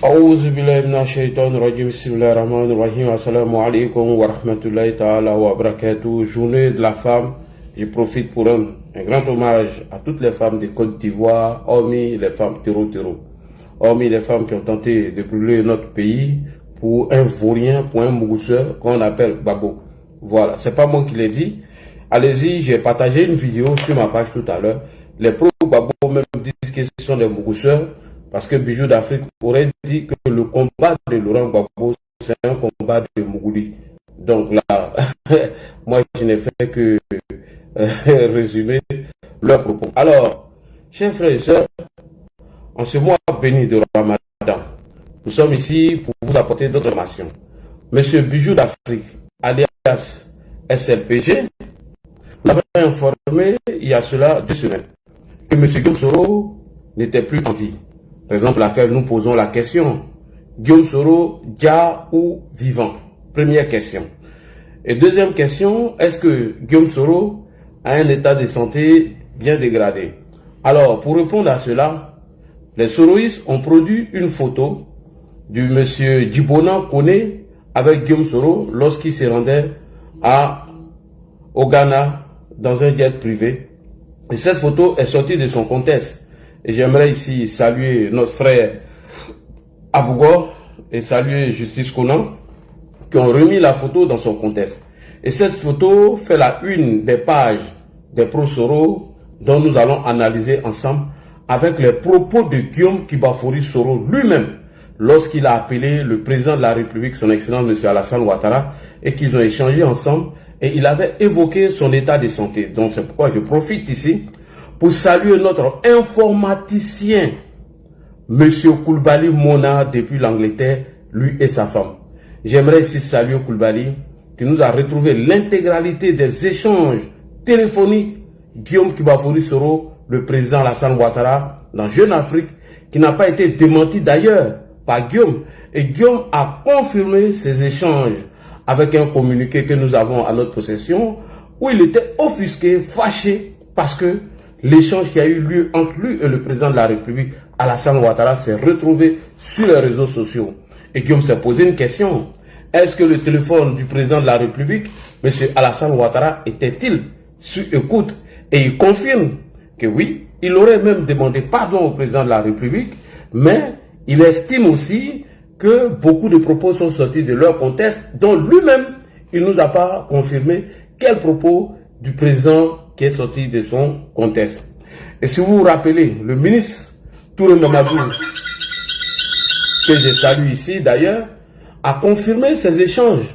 أعوذ بالله من الشيطان الرجيم بسم الله الرحمن الرحيم السلام عليكم ورحمة الله تعالى وبركاته. Journée de la femme, je profite pour un grand hommage à toutes les femmes de Côte d'Ivoire, hormis les femmes terreau, hormis les femmes qui ont tenté de brûler notre pays pour un vaurien, pour un mougousseur qu'on appelle Babo. Voilà, c'est pas moi qui l'ai dit. Allez-y, j'ai partagé une vidéo sur ma page tout à l'heure. Les pro-Babo même disent que ce sont des mougousseurs. Parce que Bijou d'Afrique aurait dit que le combat de Laurent Gbagbo, c'est un combat de Mougoudi. Donc là, moi, je n'ai fait que résumer leurs propos. Alors, chers frères et sœurs, en ce mois béni de Ramadan, nous sommes ici pour vous apporter d'autres informations. Monsieur Bijou d'Afrique, alias SLPG, nous avons informé il y a cela 2 semaines que Monsieur Guillaume Soro n'était plus en vie. Raison pour laquelle nous posons la question, Guillaume Soro, dia ou vivant? Première question. Et deuxième question, est-ce que Guillaume Soro a un état de santé bien dégradé? Alors, pour répondre à cela, les soroïstes ont produit une photo du monsieur Djibonan Koné avec Guillaume Soro lorsqu'il se rendait au Ghana dans un jet privé. Et cette photo est sortie de son contexte. Et j'aimerais ici saluer notre frère Abougo et saluer Justice Conan qui ont remis la photo dans son contexte. Et cette photo fait la une des pages des pro-Soro dont nous allons analyser ensemble avec les propos de Guillaume Kibafouri Soro lui-même lorsqu'il a appelé le président de la République, son excellence M. Alassane Ouattara, et qu'ils ont échangé ensemble et il avait évoqué son état de santé. Donc c'est pourquoi je profite ici pour saluer notre informaticien, M. Koulibaly Mona, depuis l'Angleterre, lui et sa femme. J'aimerais ici saluer Koulibaly, qui nous a retrouvé l'intégralité des échanges téléphoniques. Guillaume Kibafouri Soro, le président Alassane Ouattara, dans Jeune Afrique, qui n'a pas été démenti d'ailleurs par Guillaume. Et Guillaume a confirmé ces échanges avec un communiqué que nous avons à notre possession, où il était offusqué, fâché, parce que l'échange qui a eu lieu entre lui et le président de la République, Alassane Ouattara, s'est retrouvé sur les réseaux sociaux. Et Guillaume s'est posé une question. Est-ce que le téléphone du président de la République, M. Alassane Ouattara, était-il sur écoute? Et il confirme que oui, il aurait même demandé pardon au président de la République, mais il estime aussi que beaucoup de propos sont sortis de leur contexte, dont lui-même, il ne nous a pas confirmé quels propos du président qui est sorti de son contexte. Et si vous vous rappelez, le ministre Touré Mamadou, que je salue ici d'ailleurs, a confirmé ces échanges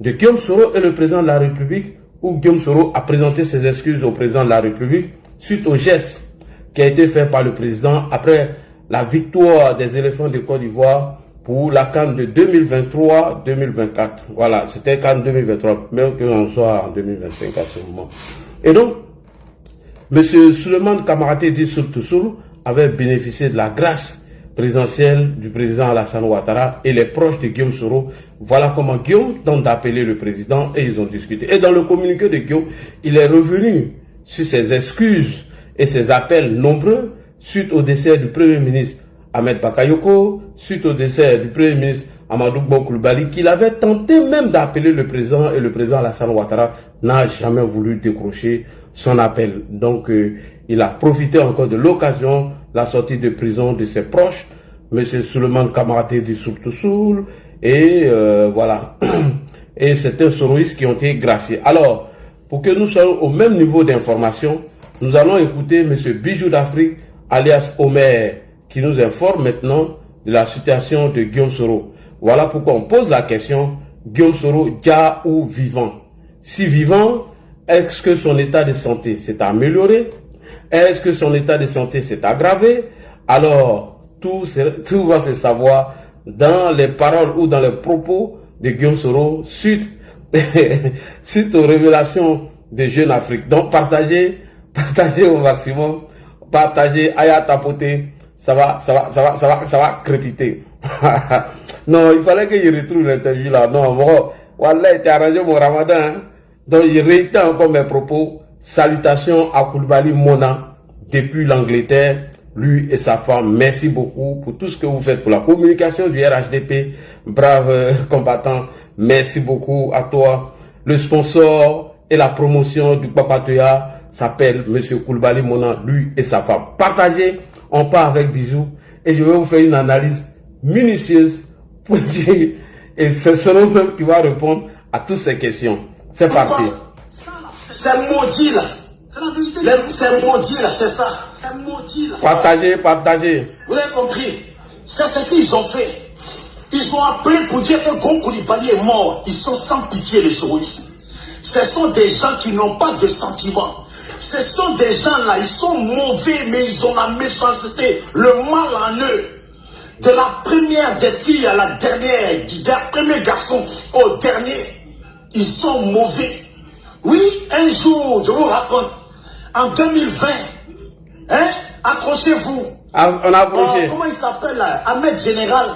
de Guillaume Soro et le président de la République, où Guillaume Soro a présenté ses excuses au président de la République suite au geste qui a été fait par le président après la victoire des éléphants de Côte d'Ivoire pour la CAN de 2023-2024. Voilà, c'était CAN 2023, même qu'on soit en 2025 à ce moment. Et donc, M. Souleymane Kamaraté Dissoul avait bénéficié de la grâce présidentielle du président Alassane Ouattara et les proches de Guillaume Soro. Voilà comment Guillaume tente d'appeler le président et ils ont discuté. Et dans le communiqué de Guillaume, il est revenu sur ses excuses et ses appels nombreux suite au décès du Premier ministre Ahmed Bakayoko, suite au décès du Premier ministre Amadou Koulibaly, qu'il avait tenté même d'appeler le président et le président Alassane Ouattara n'a jamais voulu décrocher son appel. Donc, il a profité encore de l'occasion, la sortie de prison de ses proches, M. Souleymane Kamaraté Dissoul, et voilà. Et certains soroïstes qui ont été graciés. Alors, pour que nous soyons au même niveau d'information, nous allons écouter M. Bijou d'Afrique, alias Omer, qui nous informe maintenant de la situation de Guillaume Soro. Voilà pourquoi on pose la question, Guillaume Soro, dia ou vivant? Si vivant, est-ce que son état de santé s'est amélioré? Est-ce que son état de santé s'est aggravé? Alors, tout va se savoir dans les paroles ou dans les propos de Guillaume Soro suite aux révélations de Jeune Afrique. Donc, partagez au maximum, partagez, aïe à tapoter, ça va crépiter. Non, il fallait que je retrouve l'interview là. Non, bon, voilà, il arrangé mon ramadan. Hein. Donc, il réitère encore mes propos. Salutations à Koulibaly Mona depuis l'Angleterre, lui et sa femme. Merci beaucoup pour tout ce que vous faites pour la communication du RHDP. Brave combattant, merci beaucoup à toi. Le sponsor et la promotion du Papatoya s'appelle Monsieur Koulibaly Mona, lui et sa femme. Partagez, on part avec Bijou et je vais vous faire une analyse minutieuse pour dire, et c'est selon même qui va répondre à toutes ces questions. C'est parti. C'est maudit là. C'est maudit là, c'est ça. C'est maudit là. Partagez. Vous avez compris? C'est ce qu'ils ont fait. Ils ont appelé pour dire que Gros Koulibaly est mort. Ils sont sans pitié les souris. Ce sont des gens qui n'ont pas de sentiments. Ce sont des gens là, ils sont mauvais, mais ils ont la méchanceté, le mal en eux. De la première des filles à la dernière, du premier garçon au dernier, ils sont mauvais. Oui, un jour, je vous raconte, en 2020, hein, accrochez-vous. On a approché. Comment il s'appelle là? Ahmed Général,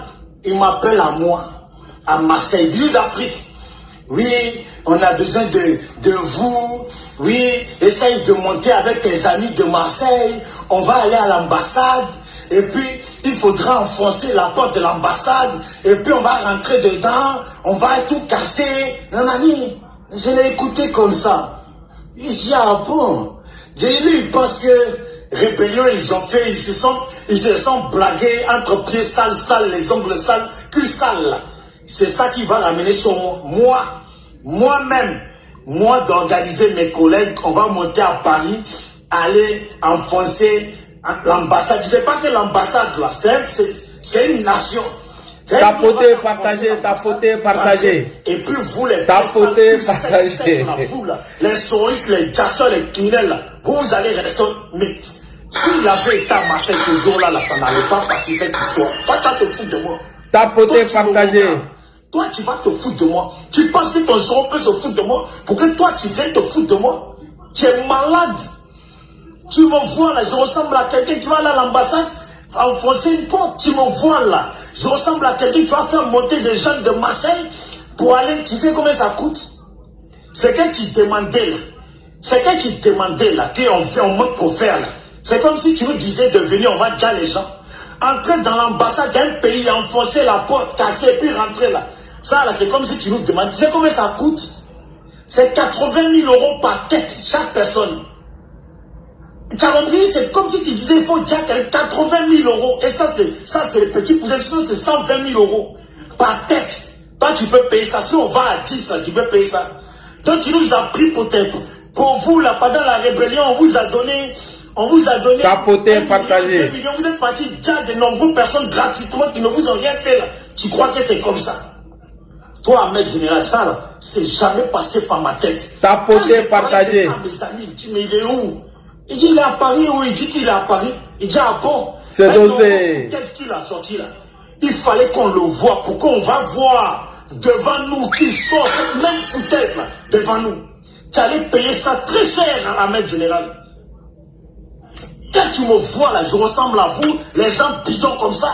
il m'appelle à moi, à Marseille, lieu d'Afrique. Oui, on a besoin de vous. Oui, essaye de monter avec tes amis de Marseille. On va aller à l'ambassade. Et puis, il faudra enfoncer la porte de l'ambassade. Et puis, on va rentrer dedans. On va tout casser. Non, ami, je l'ai écouté comme ça. Il dit, ah bon. J'ai lu, il pense que rébellion, ils ont fait, ils se sont blagués entre pieds sales, les ongles sales, cul sale. C'est ça qui va ramener sur moi. Moi-même, moi d'organiser mes collègues, on va monter à Paris, aller enfoncer l'ambassade. Je ne sais pas que l'ambassade là, c'est une nation. Tapoter, partager. Et puis vous les tapoter, partager. Vous là, les souristes, les jasseurs, les criminels là, vous allez rester. Mais s'il avait été à Marseille ce jour-là, là, ça n'allait pas passer cette histoire. Toi, tu vas te foutre de moi. Tapoter, partager. Toi, tu vas te foutre de moi. Tu penses que ton jour peut se foutre de moi pour que toi, tu viennes te foutre de moi? Tu es malade. Tu me vois là, je ressemble à quelqu'un qui va aller à l'ambassade enfoncer une porte. Tu me vois là, je ressemble à quelqu'un qui va faire monter des gens de Marseille pour aller. Tu sais combien ça coûte? C'est que tu demandais là. C'est que tu demandais là, qu'on monte pour faire là. C'est comme si tu nous disais de venir, on va déjà les gens. Entrer dans l'ambassade d'un pays, enfoncer la porte, casser, puis rentrer là. Ça là, c'est comme si tu nous demandes. Tu sais combien ça coûte? C'est 80 000 € par tête, chaque personne. Tu as compris? C'est comme si tu disais, il faut déjà 80 000 €. Et ça, c'est le petit poulet. Sinon, c'est 120 000 € par tête. Toi, tu peux payer ça. Si on va à 10, là, tu peux payer ça. Donc, tu nous as pris pour vous, là, pendant la rébellion, on vous a donné. Tapoter, partager. 2 millions. Vous êtes partis déjà de nombreuses personnes gratuitement qui ne vous ont rien fait, là. Tu crois que c'est comme ça? Toi, Ahmed Général, ça, là, c'est jamais passé par ma tête. Tapoter, partager. Mes amis, tu dis, mais il est où? Il dit, il est à Paris, ou il dit qu'il est à Paris. Il dit, ah bon? C'est dosé. Qu'est-ce qu'il a sorti là? Il fallait qu'on le voit, pour qu'on va voir devant nous qui sort cette même foutaise là, devant nous. Tu allais payer ça très cher à Ahmed Général. Quand tu me vois là, je ressemble à vous, les gens bidons comme ça.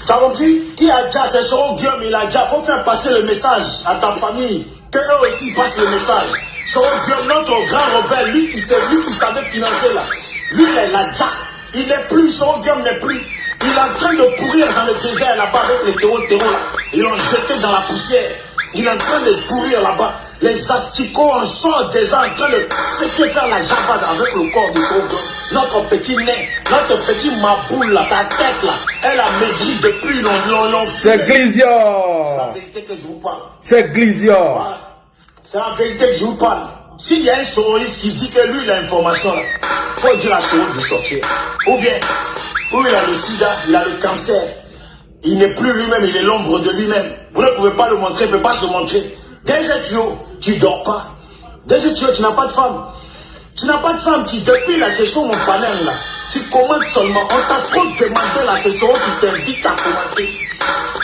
Tu as compris? Qui a déjà, c'est son Guillaume, il a déjà, faut faire passer le message à ta famille, que eux aussi passent le message. Son Guillaume, notre grand rebelle, lui qui savait financer là, lui il a déjà, il n'est plus, son Guillaume n'est plus. Il est en train de pourrir dans le désert là-bas avec les terreaux là. Ils l'ont jeté dans la poussière. Il est en train de pourrir là-bas. Les asticots en sont déjà en train de faire la javade avec le corps de son Guillaume. Notre petit nez, notre petit maboule là, sa tête là, elle a maigri depuis longtemps. C'est Glizio. C'est la vérité que je vous parle. C'est Glizio. Voilà. C'est la vérité que je vous parle. S'il y a un souriste qui dit que lui, il a l'information là, il faut dire à souriste de sortir. Ou bien, où il a le sida, il a le cancer. Il n'est plus lui-même, il est l'ombre de lui-même. Vous ne pouvez pas le montrer, il ne peut pas se montrer. Déjà, tu ne dors pas. Déjà, tu n'as pas de femme. Tu n'as pas de femme, depuis la question mon panel là, tu commentes seulement. On t'a trop demandé là, c'est souvent qui t'invite à commenter.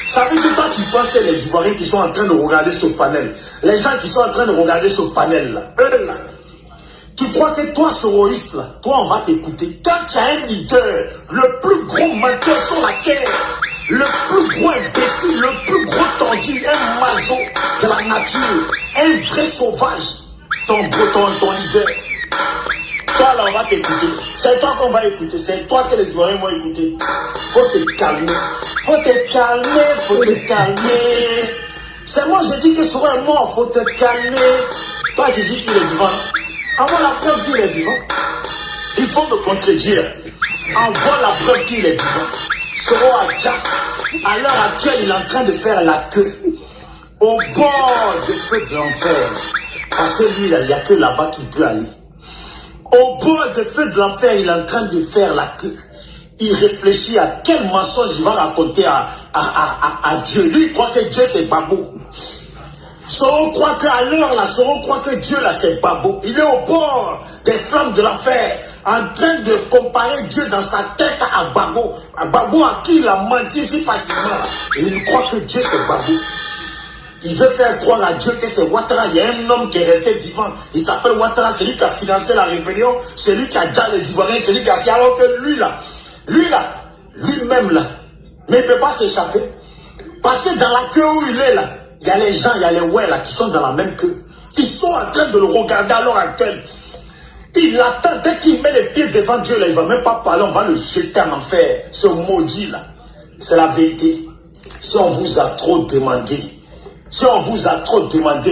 Ça veut dire, toi, tu penses que les Ivoiriens qui sont en train de regarder ce panel, les gens qui sont en train de regarder ce panel là, eux là, tu crois que toi, soroïste là, toi, on va t'écouter. Quand tu as un leader, le plus gros menteur sur la terre, le plus gros imbécile, le plus gros tordu, un maso de la nature, un vrai sauvage, ton leader. Toi là, on va t'écouter. C'est toi qu'on va écouter. C'est toi que les Ivoiriens vont écouter. Faut te calmer. Faut te calmer. Faut te calmer. C'est moi, je dis que Soro est mort. Faut te calmer. Toi, tu dis qu'il est vivant. Envoie la preuve qu'il est vivant. Il faut me contredire. Envoie la preuve qu'il est vivant. Soro Adja, à l'heure actuelle, il est en train de faire la queue au bord du feu de l'enfer. Parce que lui, il n'y a que là-bas qu'il peut aller. Au bord du feu de l'enfer, il est en train de faire la queue. Il réfléchit à quel mensonge il va raconter à Dieu. Lui, il croit que Dieu, c'est Babou. Soro croit qu'à l'heure, là, Soro croit que Dieu, là, c'est Babou. Il est au bord des flammes de l'enfer, en train de comparer Dieu dans sa tête à Babou. À Babou à qui il a menti si facilement. Et il croit que Dieu, c'est Babou. Il veut faire croire à Dieu que c'est Ouattara. Il y a un homme qui est resté vivant. Il s'appelle Ouattara. C'est lui qui a financé la rébellion. C'est lui qui a déjà les Ivoiriens. C'est lui qui a... Alors que lui-même là, mais il ne peut pas s'échapper. Parce que dans la queue où il est là, il y a les gens, il y a les ouais là qui sont dans la même queue. Ils sont en train de le regarder à l'heure actuelle. Il attend, dès qu'il met les pieds devant Dieu là, il ne va même pas parler, on va le jeter en enfer. Ce maudit là. C'est la vérité. Si on vous a trop demandé,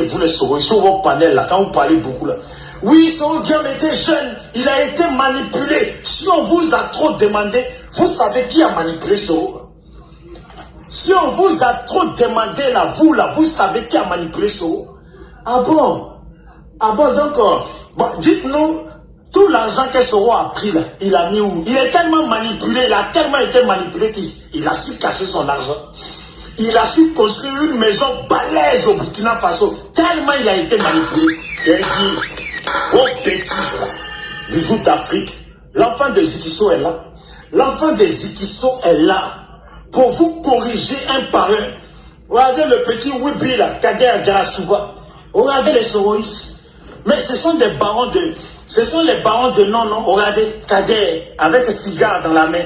vous les saurez sur vos panels là, quand vous parlez beaucoup là. Oui, Soro Guillaume était jeune, il a été manipulé. Si on vous a trop demandé, vous savez qui a manipulé Soro? Si on vous a trop demandé là, vous savez qui a manipulé Soro? Ah bon? Ah bon, donc, bon, dites-nous, tout l'argent que Soro a pris là, il a mis où? Il est tellement manipulé, il a tellement été manipulé qu'il a su cacher son argent. Il a su construire une maison balèze au Burkina Faso, tellement il a été manipulé. Il a dit, oh bêtise là, bijou d'Afrique, l'enfant de Zikiso est là. L'enfant de Zikiso est là pour vous corriger un par un. Regardez le petit Wibi là, Kader Adjarasuba. Regardez les Soroïs. Mais ce sont des barons de non. Regardez, Kader avec un cigare dans la main.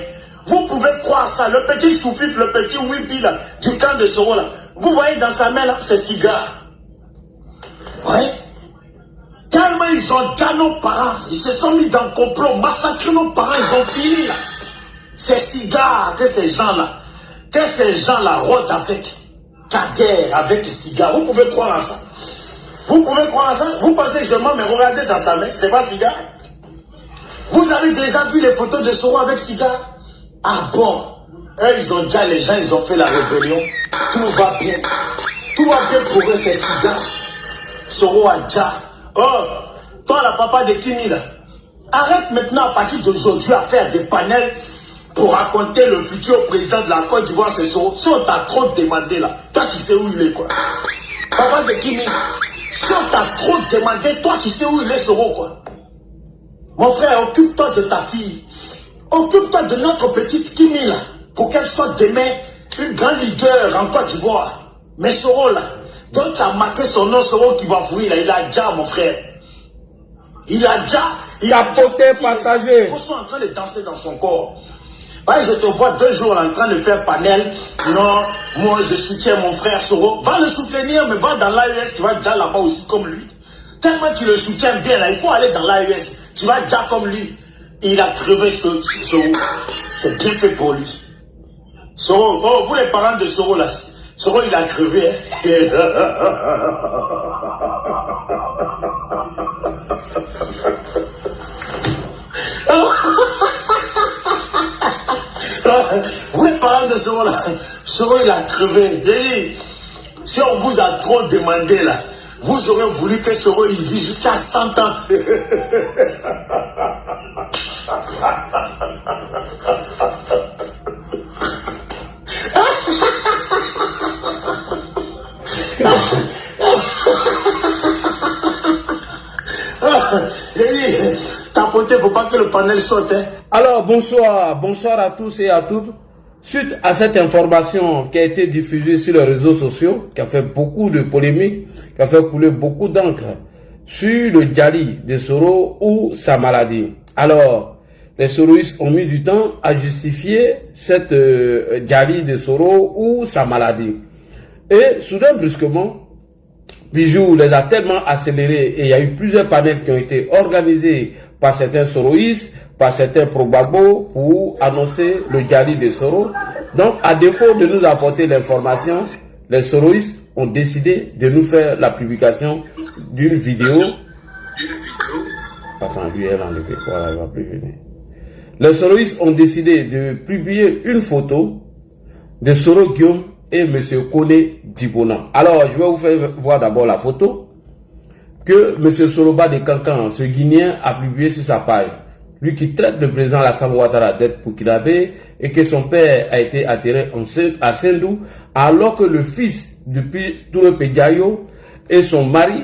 Vous pouvez croire ça, le petit Soufif, le petit Wibi là, du camp de Soro là. Vous voyez dans sa main là, c'est cigare. Ouais. Tellement ils ont déjà nos parents, ils se sont mis dans le complot, massacré nos parents, ils ont fini là. Ces cigares que ces gens-là rôdent avec. Kader avec cigare. Vous pouvez croire à ça. Vous pouvez croire à ça. Vous pensez que je mens, mais regardez dans sa main, c'est pas cigare. Vous avez déjà vu les photos de Soro avec cigare? Ah bon? Eux, ils ont déjà, les gens, ils ont fait la rébellion. Tout va bien. Tout va bien pour eux, ces cigares. Soro a déjà. Oh, toi, la papa de Kimi, là. Arrête maintenant, à partir d'aujourd'hui, à faire des panels pour raconter le futur président de la Côte d'Ivoire, c'est Soro. Si on t'a trop demandé, là, toi, tu sais où il est, quoi. Papa de Kimi, si on t'a trop demandé, toi, tu sais où il est, Soro, quoi. Mon frère, occupe-toi de ta fille. Occupe-toi de notre petite Kimi, là, pour qu'elle soit demain une grande leader en Côte d'Ivoire. Mais Soro, là, donc tu as marqué son nom, Soro qui va fouiller, là, il a déjà, mon frère. Il a déjà... Il a partagé. Ils sont en train de danser dans son corps. Ouais, je te vois 2 jours en train de faire panel. Non, moi, je soutiens mon frère Soro. Va le soutenir, mais va dans l'AES, tu vas déjà là-bas aussi comme lui. Tellement tu le soutiens bien, là, il faut aller dans l'AES. Tu vas déjà comme lui. Il a crevé Soro. C'est bien fait pour lui. Soro, oh, vous les parents de Soro, là, Soro, il a crevé. Hein? Vous les parents de Soro, là, Soro, il a crevé. Et si on vous a trop demandé, là, vous aurez voulu que Soro, il vit jusqu'à 100 ans. Tapoter, faut pas que le panel saute. Hein. Alors, bonsoir à tous et à toutes. Suite à cette information qui a été diffusée sur les réseaux sociaux, qui a fait beaucoup de polémiques, qui a fait couler beaucoup d'encre sur le Djali de Soro ou sa maladie. Alors, les Soroïstes ont mis du temps à justifier cette Djali de Soro ou sa maladie. Et soudain, brusquement, Bijou les a tellement accélérés et il y a eu plusieurs panels qui ont été organisés par certains soroïstes, par certains pro-Gbagbo pour annoncer le djihadi de Soro. Donc, à défaut de nous apporter l'information, les soroïstes ont décidé de nous faire la publication d'une vidéo. Attends, lui, elle a enlevé. Voilà, elle va plus venir. Les soroïstes ont décidé de publier une photo de Soro Guillaume et M. Kone Dibona. Alors, je vais vous faire voir d'abord la photo que M. Soroba de Kankan, ce Guinéen, a publié sur sa page. Lui qui traite le président Alassane Ouattara d'être burkinabé et que son père a été atterré à Sendou, alors que le fils de Touré Pédiayo et son mari,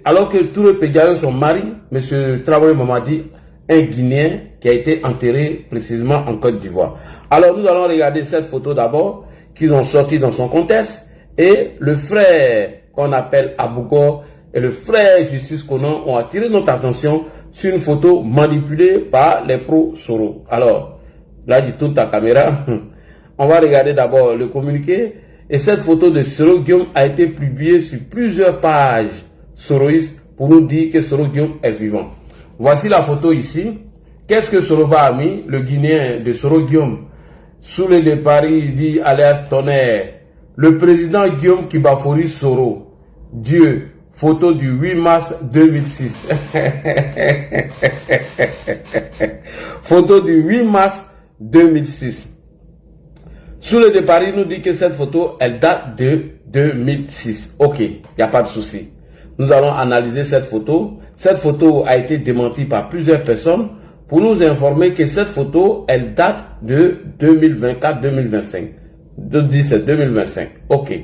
alors que Touré Pédiayo, son mari, M. Traoré Mamadi, un Guinéen qui a été enterré précisément en Côte d'Ivoire. Alors nous allons regarder cette photo d'abord, qu'ils ont sorti dans son contexte, et le frère qu'on appelle Abougor et le frère Justice Conan ont attiré notre attention sur une photo manipulée par les pro-Soro. Alors, là, tu tournes ta caméra. On va regarder d'abord le communiqué. Et cette photo de Soro Guillaume a été publiée sur plusieurs pages soroïstes pour nous dire que Soro Guillaume est vivant. Voici la photo ici. Qu'est-ce que Soroba a mis? Le Guinéen de Soro Guillaume. Sous le départ, il dit, alias Tonnerre, le président Guillaume Kibafori Soro. Dieu. Photo du 8 mars 2006. Photo du 8 mars 2006. Sous le départ, il nous dit que cette photo, elle date de 2006. Ok, il n'y a pas de souci. Nous allons analyser cette photo. Cette photo a été démentie par plusieurs personnes pour nous informer que cette photo, elle date de 2024-2025. De 17-2025. Ok.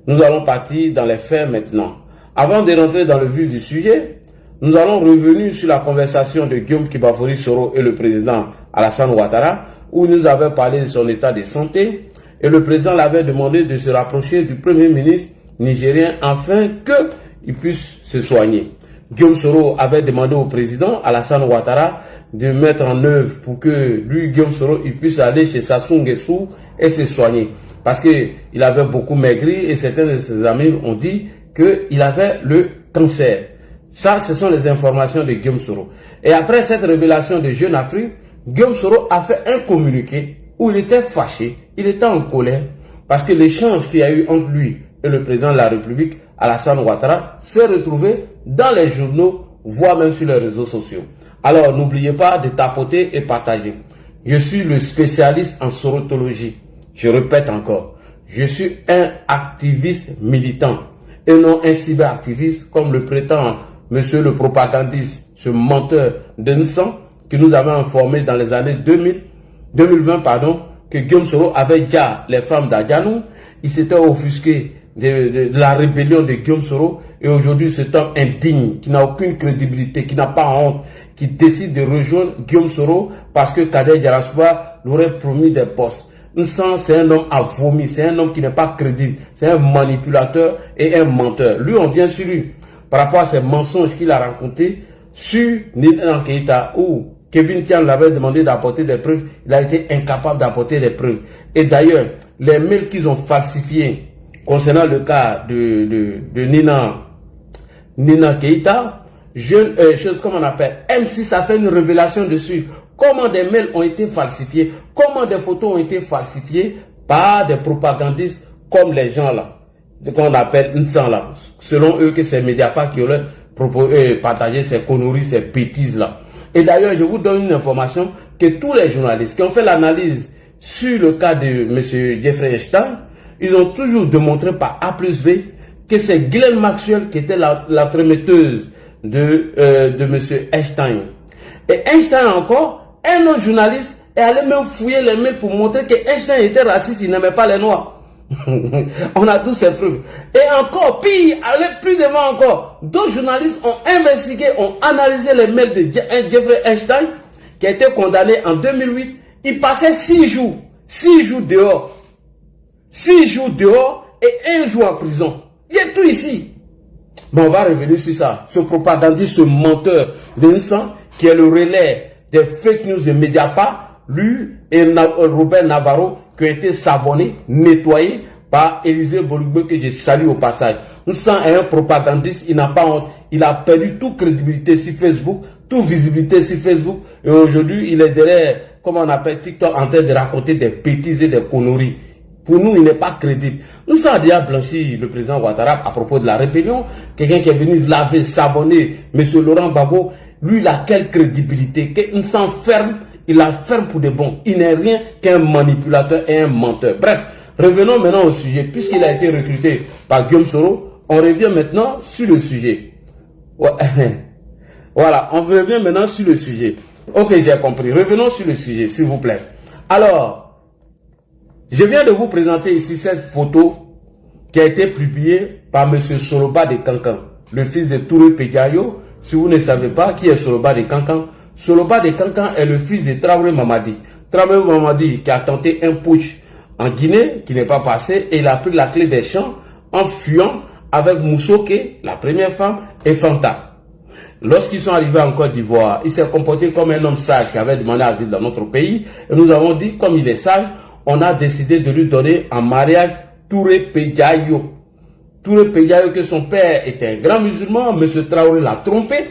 Nous allons partir dans les faits maintenant. Avant de rentrer dans le vif du sujet, nous allons revenir sur la conversation de Guillaume Kibafori Soro et le président Alassane Ouattara, où nous avons parlé de son état de santé, et le président l'avait demandé de se rapprocher du premier ministre nigérien afin qu'il puisse se soigner. Guillaume Soro avait demandé au président Alassane Ouattara de mettre en œuvre pour que lui, Guillaume Soro, il puisse aller chez Sassou Nguesso et se soigner. Parce qu'il avait beaucoup maigri et certains de ses amis ont dit qu'il avait le cancer. Ça, ce sont les informations de Guillaume Soro. Et après cette révélation de Jeune Afrique, Guillaume Soro a fait un communiqué où il était fâché, il était en colère, parce que l'échange qu'il y a eu entre lui et le président de la République, Alassane Ouattara, s'est retrouvé dans les journaux, voire même sur les réseaux sociaux. Alors, n'oubliez pas de tapoter et partager. Je suis le spécialiste en sorotologie. Je répète encore, je suis un activiste militant et non un cyberactiviste comme le prétend monsieur le propagandiste, ce menteur de sang que nous avons informé dans les années 2020, que Guillaume Soro avait déjà les femmes d'Adjanou. Il s'était offusqué de la rébellion de Guillaume Soro et aujourd'hui cet homme indigne, qui n'a aucune crédibilité, qui n'a pas honte, qui décide de rejoindre Guillaume Soro parce que Kader Djarasouba l'aurait promis des postes. Nsang, c'est un homme à vomir, c'est un homme qui n'est pas crédible, c'est un manipulateur et un menteur. Lui, on vient sur lui par rapport à ces mensonges qu'il a racontés sur Nina Keita, où Kevin Tian l'avait demandé d'apporter des preuves, il a été incapable d'apporter des preuves. Et d'ailleurs, les mails qu'ils ont falsifiés concernant le cas de Nina Keita, chose comme on appelle, M6 a fait une révélation dessus. Comment des mails ont été falsifiés, comment des photos ont été falsifiées par des propagandistes comme les gens là, qu'on appelle Nsang là. Selon eux, que c'est Mediapart qui aurait partagé ces conneries, ces bêtises là. Et d'ailleurs, je vous donne une information que tous les journalistes qui ont fait l'analyse sur le cas de M. Jeffrey Epstein, ils ont toujours démontré par A plus B que c'est Ghislaine Maxwell qui était la prometteuse de M. Epstein. Et Einstein encore, un autre journaliste est allé même fouiller les mails pour montrer que Einstein était raciste, il n'aimait pas les noirs. On a tous ces preuves. Et encore, pire, allez plus devant encore, d'autres journalistes ont investigué, ont analysé les mails de Jeffrey Einstein, qui a été condamné en 2008. Il passait 6 jours dehors. 6 jours dehors et 1 jour en prison. Il y a tout ici. Mais on va revenir sur ça. Ce propagandiste, ce menteur d'Insang, qui est le relais des fake news de Mediapart, lui et Robert Navarro, qui ont été savonnés, nettoyés par Élisée Bolugbe, que je salue au passage. Insang est un propagandiste, il n'a pas honte. il a perdu toute crédibilité sur Facebook, toute visibilité sur Facebook. Et aujourd'hui, il est derrière, comment on appelle, TikTok, en train de raconter des bêtises et des conneries. Pour nous, il n'est pas crédible. Nous sommes déjà blanchi le président Ouattara à propos de la rébellion. Quelqu'un qui est venu laver, savonner M. Laurent Gbagbo. Lui, il a quelle crédibilité? Qu'il s'enferme, il la ferme pour de bon. Il n'est rien qu'un manipulateur et un menteur. Bref, revenons maintenant au sujet. Puisqu'il a été recruté par Guillaume Soro, on revient maintenant sur le sujet. Ouais. Voilà, on revient maintenant sur le sujet. Ok, j'ai compris. Revenons sur le sujet, s'il vous plaît. Alors, je viens de vous présenter ici cette photo qui a été publiée par M. Soloba de Kankan, le fils de Touré Pédiayo. Si vous ne savez pas qui est Soloba de Kankan, Soloba de Kankan est le fils de Traoré Mamadi. Traoré Mamadi qui a tenté un putsch en Guinée, qui n'est pas passé, et il a pris la clé des champs en fuyant avec Moussoké, la première femme, et Fanta. Lorsqu'ils sont arrivés en Côte d'Ivoire, il s'est comporté comme un homme sage qui avait demandé asile dans notre pays. Et nous avons dit, comme il est sage, on a décidé de lui donner en mariage Touré Pédiayo. Touré Pédiayo, que son père était un grand musulman, M. Traoré l'a trompé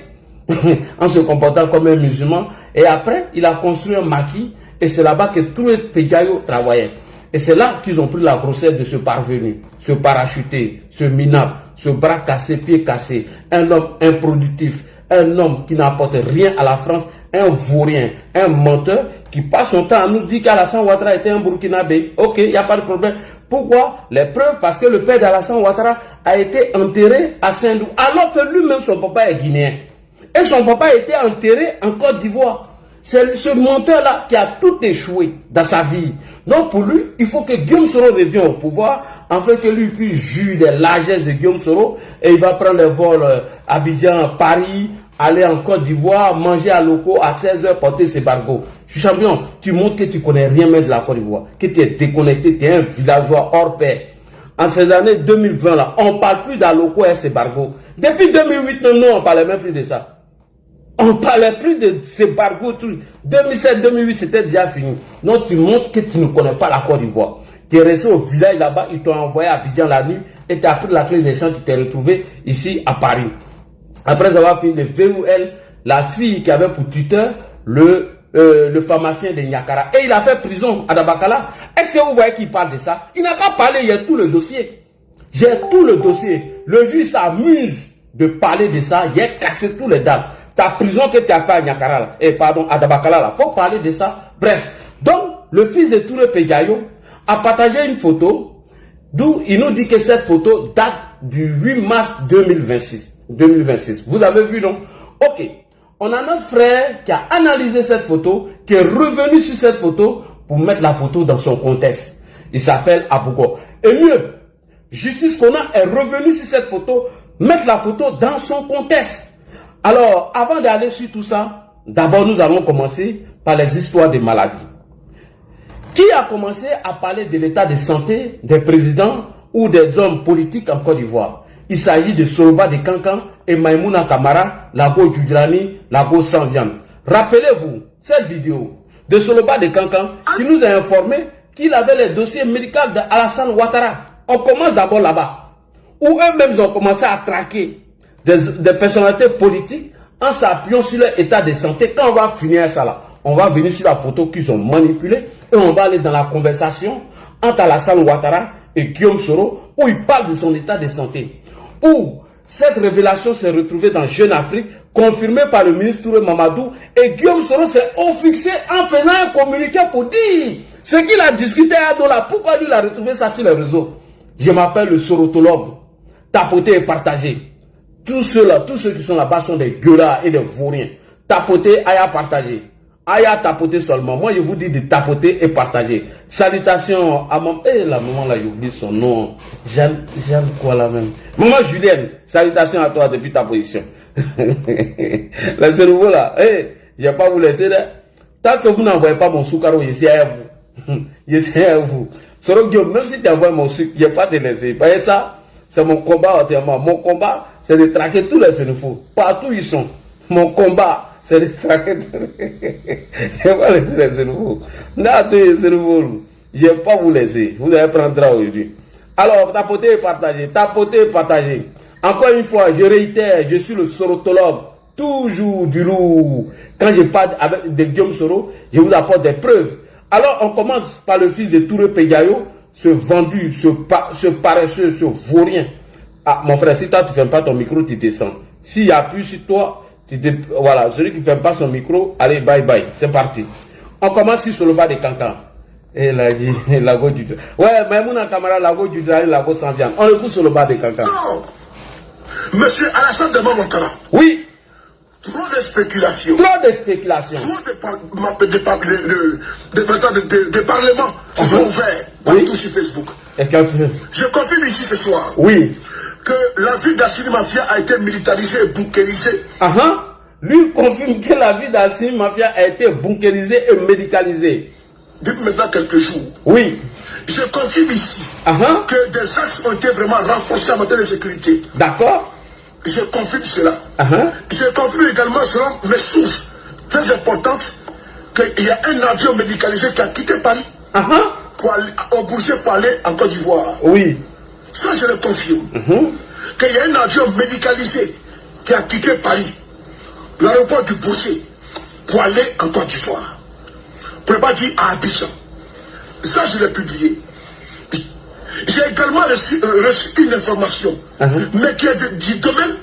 en se comportant comme un musulman. Et après, il a construit un maquis et c'est là-bas que Touré Pédiayo travaillait. Et c'est là qu'ils ont pris la grossesse de ce parvenu, ce parachuté, ce minable, ce bras cassé, pied cassé, un homme improductif, un homme qui n'apporte rien à la France, un vaurien, un menteur qui passe son temps à nous dire qu'Alassane Ouattara était un Burkinabé. Ok, il n'y a pas de problème. Pourquoi? Les preuves, parce que le père d'Alassane Ouattara a été enterré à Saint-Louis, alors que lui-même, son papa est guinéen. Et son papa a été enterré en Côte d'Ivoire. C'est ce menteur-là qui a tout échoué dans sa vie. Donc pour lui, il faut que Guillaume Soro revienne au pouvoir, afin que lui puisse juger des largesses de Guillaume Soro, et il va prendre le vol Abidjan, Paris, aller en Côte d'Ivoire, manger à locaux à 16h, porter ses bargots. Champion, tu montres que tu connais rien même de la Côte d'Ivoire, que tu es déconnecté, tu es un villageois hors pair. En ces années 2020 là, on ne parle plus d'Aloko et ses bargots. Depuis 2008, non, on ne parlait même plus de ça. On ne parlait plus de ces bargots. 2007-2008, c'était déjà fini. Donc tu montres que tu ne connais pas la Côte d'Ivoire. Tu es resté au village là-bas, ils t'ont envoyé à Abidjan la nuit et tu as pris la clé des champs, tu t'es retrouvé ici à Paris. Après avoir fini de VOL, la fille qui avait pour tuteur le pharmacien de Niakara. Et il a fait prison à Dabakala. Est-ce que vous voyez qu'il parle de ça? Il n'a qu'à parler, il y a tout le dossier. J'ai tout le dossier. Le juge s'amuse de parler de ça. J'ai cassé tous les dates. Ta prison que tu as fait à Niakara, pardon, à Dabakala, là. Faut parler de ça. Bref. Donc, le fils de Touré Pédiayo a partagé une photo d'où il nous dit que cette photo date du 8 mars 2026. Vous avez vu, non? Ok. On a notre frère qui a analysé cette photo, qui est revenu sur cette photo pour mettre la photo dans son contexte. Il s'appelle Abougo. Et mieux, Justice Kona est revenu sur cette photo, mettre la photo dans son contexte. Alors, avant d'aller sur tout ça, d'abord nous allons commencer par les histoires des maladies. Qui a commencé à parler de l'état de santé des présidents ou des hommes politiques en Côte d'Ivoire? Il s'agit de Soloba de Kankan et Maïmouna Kamara, Lago Djoudrani, Lago Sanvian. Rappelez-vous cette vidéo de Soloba de Kankan qui nous a informé qu'il avait les dossiers médicaux d'Alassane Ouattara. On commence d'abord là-bas, où eux-mêmes ont commencé à traquer des personnalités politiques en s'appuyant sur leur état de santé. Quand on va finir ça là, on va venir sur la photo qu'ils ont manipulée et on va aller dans la conversation entre Alassane Ouattara et Guillaume Soro où il parle de son état de santé. Où cette révélation s'est retrouvée dans Jeune Afrique, confirmée par le ministre Touré Mamadou, et Guillaume Soro s'est offusqué en faisant un communiqué pour dire ce qu'il a discuté à Dola. Pourquoi lui il a retrouvé ça sur les réseaux? Je m'appelle le sorotologue. Tapoter et partager. Tous ceux qui sont là-bas sont des gueulards et des vauriens. Tapoter, aïe à partager. Aïe à tapoter seulement. Moi, je vous dis de tapoter et partager. Salutations à mon... la maman là, j'oublie son nom. Jeanne quoi là même. Maman Julienne, salutations à toi depuis ta position. Le cerveau là, je vais pas vous laisser là. Tant que vous n'envoyez pas mon soukaro, je sais à vous. Je sais à vous. Soro Guillaume, même si tu envoies mon sucre, je ne vais pas te laisser. Vous voyez ça? C'est mon combat entièrement. Mon combat, c'est de traquer tous les Sénéfaux. Partout ils sont. Mon combat, c'est de traquer tous les... Je ne vais pas laisser les Sénéfaux. Non, tous les Sénéfaux. Je ne vais pas vous laisser. Vous allez prendre ça aujourd'hui. Alors, tapoter et partager. Tapoter et partager. Encore une fois, je réitère, je suis le sorotologue, toujours du lourd. Quand je parle avec de Guillaume Soro, je vous apporte des preuves. Alors, on commence par le fils de Touré Pédiayo, ce vendu, ce paresseux, ce vaurien. Ah, mon frère, si toi, tu ne fermes pas ton micro, tu descends. S'il y a plus sur toi, voilà, celui qui ne ferme pas son micro, allez, bye bye, c'est parti. On commence sur le bas des cancans. Et il a dit, Lago du... Ouais, mais mon camarade, Lago du Lago sans viande. On le pousse sur le bas des cancans. Non. Monsieur Alassane Draman Ouattara. Oui. Trop de spéculation. Trop de spéculation. Trop de parlements qui sont ouverts partout sur Facebook. Et quand tu... Je confirme ici ce soir. Oui. Que la ville d'Assini Mafia a été militarisée et bunkérisée. Lui confirme que la ville d'Assini Mafia a été bunkérisée et médicalisée. Depuis maintenant quelques jours. Oui. Je confirme ici que des axes ont été vraiment renforcés en matière de sécurité. D'accord. Je confirme cela. Je confirme également, selon mes sources très importantes, qu'il y a un avion médicalisé qui a quitté Paris pour aller au Bourget pour aller en Côte d'Ivoire. Oui. Ça, je le confirme. Qu'il y a un avion médicalisé qui a quitté Paris, l'aéroport du Bourget, pour aller en Côte d'Ivoire. Pour ne pas dire à Abidjan. Ça, je l'ai publié. J'ai également reçu une information, mais qui est du domaine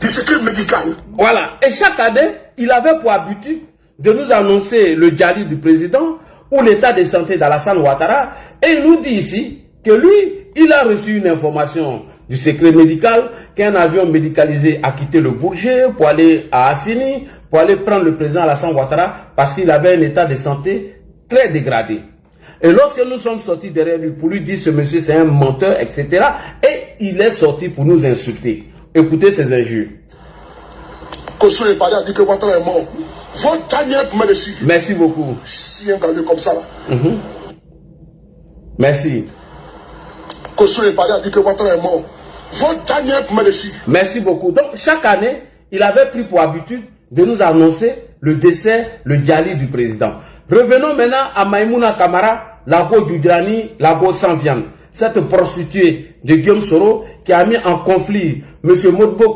du secret médical. Voilà. Et chaque année, il avait pour habitude de nous annoncer le djali du président ou l'état de santé d'Alassane Ouattara. Et il nous dit ici que lui, il a reçu une information du secret médical qu'un avion médicalisé a quitté le Bourget pour aller à Assini, pour aller prendre le président Alassane Ouattara parce qu'il avait un état de santé très dégradé. Et lorsque nous sommes sortis derrière lui pour lui dire ce monsieur c'est un menteur, etc. Et il est sorti pour nous insulter. Écoutez ces injures. Kosso est parlé a dit que Ouattara est mort. Votre dernière pour me dessus. Merci beaucoup. Si un gars comme ça là. Merci. Kosso est parlé a dit que Ouattara est mort. Votre dernière pour me dessus. Merci beaucoup. Donc chaque année, il avait pris pour habitude de nous annoncer le décès, le djali du président. Revenons maintenant à Maïmouna Kamara, Lago Djudrani, Lago sans viande. Cette prostituée de Guillaume Soro qui a mis en conflit M. Modbo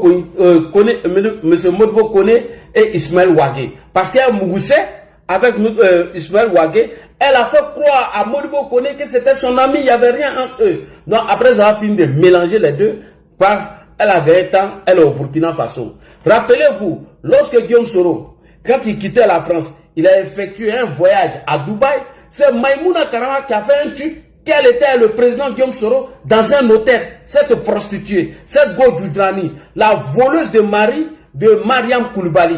Kone et Ismaël Ouagué. Parce qu'elle mougoussait avec Ismaël Ouagué, elle a fait croire à Modbo Kone que c'était son ami, il n'y avait rien entre eux. Donc après avoir fini de mélanger les deux, elle avait un temps, elle est au Burkina Faso. Rappelez-vous, lorsque Guillaume Soro, quand il quittait la France, il a effectué un voyage à Dubaï. C'est Maïmouna Kamara qui a fait un truc. Quel était le président Guillaume Soro dans un hôtel? Cette prostituée, cette Go Djudrani, la voleuse de mari de Mariam Koulibaly.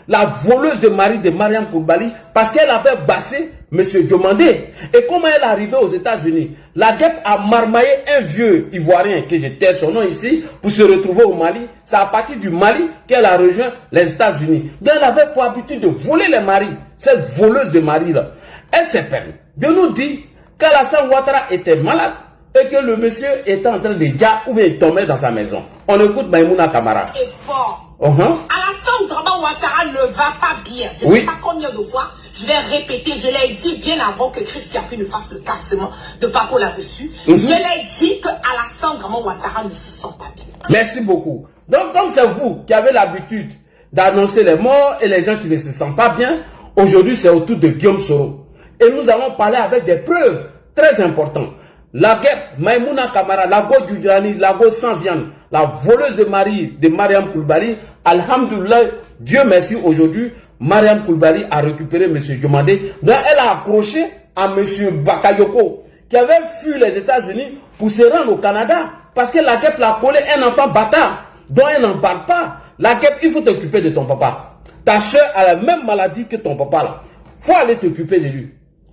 La voleuse de mari de Mariam Koulibaly, parce qu'elle avait bassé M. Diomandé. Et comment elle est arrivée aux États-Unis? La guêpe a marmaillé un vieux Ivoirien, que je tais son nom ici, pour se retrouver au Mali. C'est à partir du Mali qu'elle a rejoint les États-Unis. Donc elle avait pour habitude de voler les maris. Cette voleuse de mari-là. Elle s'est permis de nous dire qu'Alassane Ouattara était malade et que le monsieur était en train de dire ou bien il tombait dans sa maison. On écoute Maïmouna Kamara. Et fort. Alassane Draman Ouattara ne va pas bien. Je ne sais pas combien de fois je vais répéter. Je l'ai dit bien avant que Christian Pi ne fasse le cassement de Papo là-dessus. Je l'ai dit que Alassane Draman Ouattara ne se sent pas bien. Merci beaucoup. Donc comme c'est vous qui avez l'habitude d'annoncer les morts et les gens qui ne se sentent pas bien, aujourd'hui c'est au tour de Guillaume Soro. Et nous allons parler avec des preuves très importantes. La guêpe, Maïmouna Kamara, la Go Djudrani, la Go sans viande, la voleuse de mari de Mariam Koulibaly. Alhamdoulilah, Dieu merci, aujourd'hui, Mariam Koulibaly a récupéré M. Diomandé. Donc elle a accroché à M. Bakayoko, qui avait fui les États-Unis pour se rendre au Canada. Parce que la guêpe l'a collé un enfant bâtard, dont elle n'en parle pas. La guêpe, il faut t'occuper de ton papa. Ta soeur a la même maladie que ton papa là. Faut aller t'occuper de lui.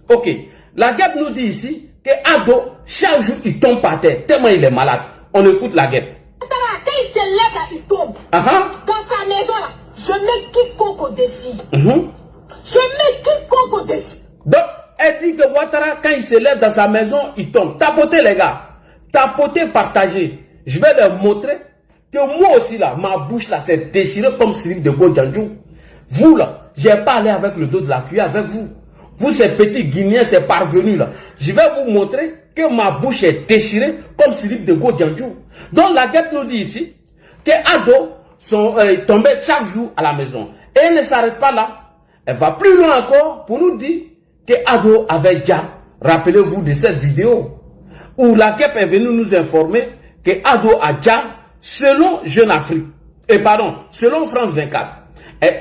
Ok. La guêpe nous dit ici que Ado, chaque jour, il tombe par terre, tellement il est malade. On écoute la guêpe. Quand il se lève, là, il tombe. Dans sa maison, là, je mets quiconque au défi. Je mets quiconque au défi. Donc, elle dit que Ouattara, quand il se lève dans sa maison, il tombe. Tapotez, les gars. Tapotez, partagez. Je vais leur montrer que moi aussi, là, ma bouche, là, s'est déchirée comme slip de Godjanjou. Vous, là, j'ai parlé avec le dos de la cuillère avec vous. Vous, ces petits Guinéens, ces parvenus là, je vais vous montrer que ma bouche est déchirée comme slip de Godjanjou. Donc la guêpe nous dit ici que Ado tombait chaque jour à la maison. Et elle ne s'arrête pas là. Elle va plus loin encore pour nous dire que Ado avait déjà, rappelez-vous de cette vidéo, où la KEP est venue nous informer que Ado a déjà, selon Jeune Afrique, selon France 24,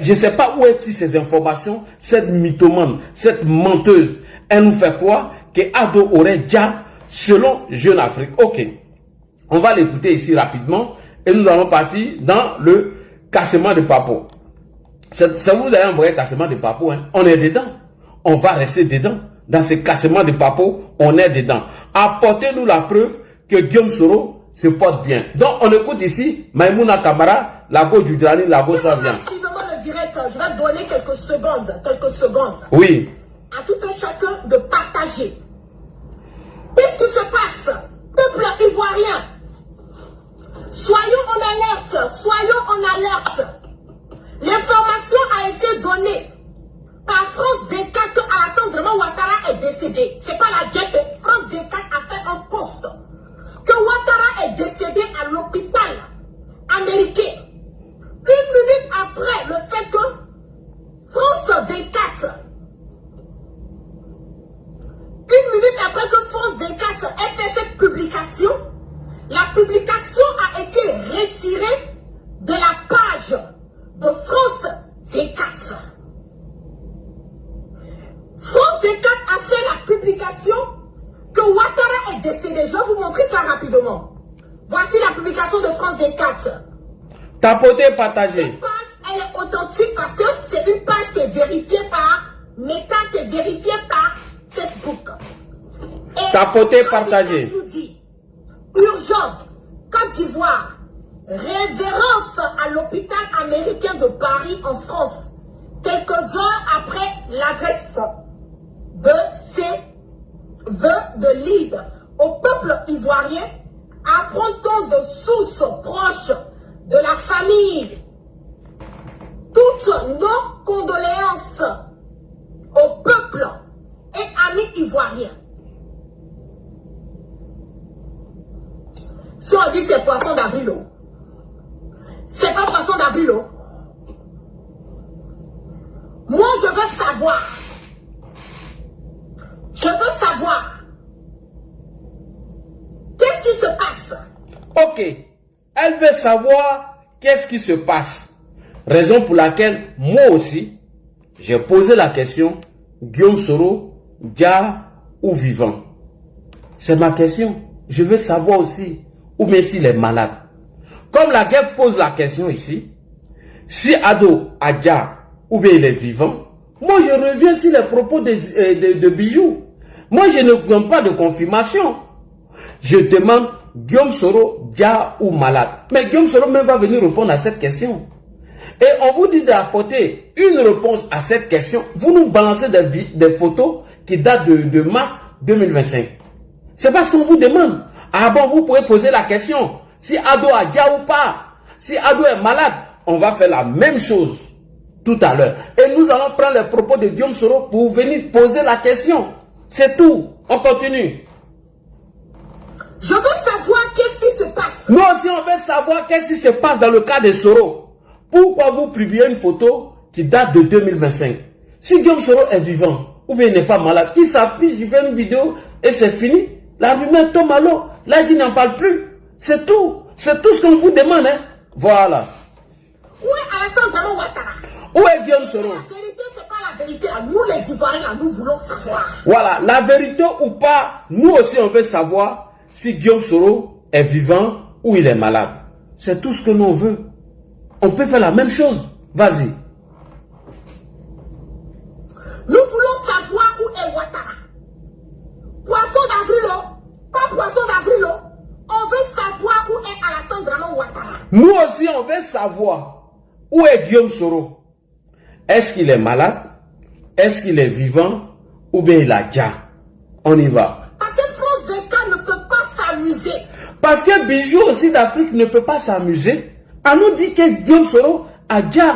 je ne sais pas où est-il ces informations, cette mythomane, cette menteuse, elle nous fait croire que Ado aurait déjà, selon Jeune Afrique. Ok, on va l'écouter ici rapidement et nous allons partir dans le cassement de Papo. Ça vous avez un vrai cassement de Papo, hein? On est dedans, on va rester dedans. Dans ce cassement de Papo, on est dedans. Apportez-nous la preuve que Guillaume Soro se porte bien. Donc on écoute ici Maïmouna Kamara, la go du Drani, la go ça vient. Direct, je vais donner quelques secondes. Oui. À tout un chacun de partager. Qu'est-ce qui se passe? Peuple ivoirien, soyons en alerte. L'information a été donnée par France 24 que Alassane Draman Ouattara est décédé. C'est pas la guerre. France 24 a fait un post que Ouattara est décédé à l'hôpital américain. 1 minute après le fait que France 24, 1 minute après que France 24 ait fait cette publication, la publication a été retirée de la page de France 24. France 24 a fait la publication que Ouattara est décédé. Je vais vous montrer ça rapidement. Voici la publication de France 24. Tapotez, partagez. Cette page, elle est authentique parce que c'est une page qui est vérifiée par Meta, qui est vérifiée par Facebook. Et Tapotez, partagez. Nous dit, urgent, Côte d'Ivoire, révérence à l'hôpital américain de Paris en France, quelques heures après l'adresse de ces vœux de lead au peuple ivoirien, apprend-on de sources proches de la famille toutes nos condoléances au peuple et amis ivoiriens. Si on dit c'est poisson d'avril, c'est pas poisson d'avril. Moi, je veux savoir. Qu'est-ce qui se passe? Ok. Elle veut savoir qu'est-ce qui se passe. Raison pour laquelle, moi aussi, j'ai posé la question, Guillaume Soro, dia ou vivant? C'est ma question. Je veux savoir aussi, ou bien s'il est malade. Comme la guerre pose la question ici, si Ado a dia ou bien il est vivant, moi je reviens sur les propos de Bijou. Moi je ne donne pas de confirmation. Je demande Guillaume Soro, dia ou malade. Mais Guillaume Soro même va venir répondre à cette question. Et on vous dit d'apporter une réponse à cette question. Vous nous balancez des photos qui datent de mars 2025. C'est parce qu'on vous demande. Ah bon, vous pouvez poser la question. Si Ado a dia ou pas. Si Ado est malade, on va faire la même chose tout à l'heure. Et nous allons prendre les propos de Guillaume Soro pour venir poser la question. C'est tout. On continue. Je veux savoir qu'est-ce qui se passe. Nous aussi, on veut savoir qu'est-ce qui se passe dans le cas de Soro. Pourquoi vous publiez une photo qui date de 2025? Si Guillaume Soro est vivant, ou bien il n'est pas malade, qu'il s'affiche, il fait une vidéo et c'est fini. La rumeur tombe à l'eau. Là, il n'en parle plus. C'est tout. C'est tout ce qu'on vous demande. Hein? Voilà. Où est Alassane Draman Ouattara? Où est Guillaume Soro? La vérité, c'est pas la vérité. Nous, les Ivoiriens, nous voulons savoir. Voilà. La vérité ou pas, nous aussi, on veut savoir si Guillaume Soro est vivant ou il est malade. C'est tout ce que nous veut. On peut faire la même chose. Vas-y. Nous voulons savoir où est Ouattara. Poisson d'avril, pas poisson d'avril. On veut savoir où est Alassane Draman Ouattara. Nous aussi, on veut savoir où est Guillaume Soro. Est-ce qu'il est malade? Est-ce qu'il est vivant? Ou bien il a déjà? On y va. Parce que France 24 ne peut pas s'amuser. Parce que Bijou aussi d'Afrique ne peut pas s'amuser. On nous dit que Guillaume Soro a déjà.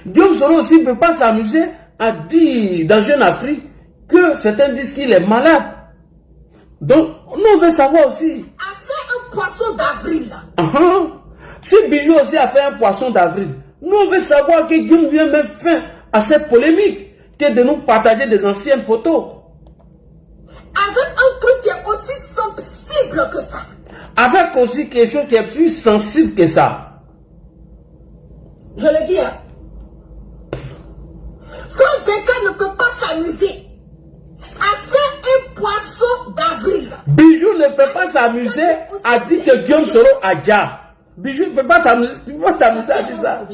Guillaume Soro aussi ne peut pas s'amuser à dire dans Jeune Afrique que certains disent qu'il est malade. Donc, nous on veut savoir aussi. A fait un poisson d'avril. Si Bijou aussi a fait un poisson d'avril, nous on veut savoir que Guillaume vient mettre fin à cette polémique, que de nous partager des anciennes photos. Avec un truc qui est aussi sensible que ça. Avec aussi quelque chose qui est plus sensible que ça. Je le dis, hein. France Déca ne peut pas s'amuser à faire un poisson d'avril. Bijou ne peut pas s'amuser à dire que Guillaume Soro a déjà. Bijou ne peut pas t'amuser à dire ça.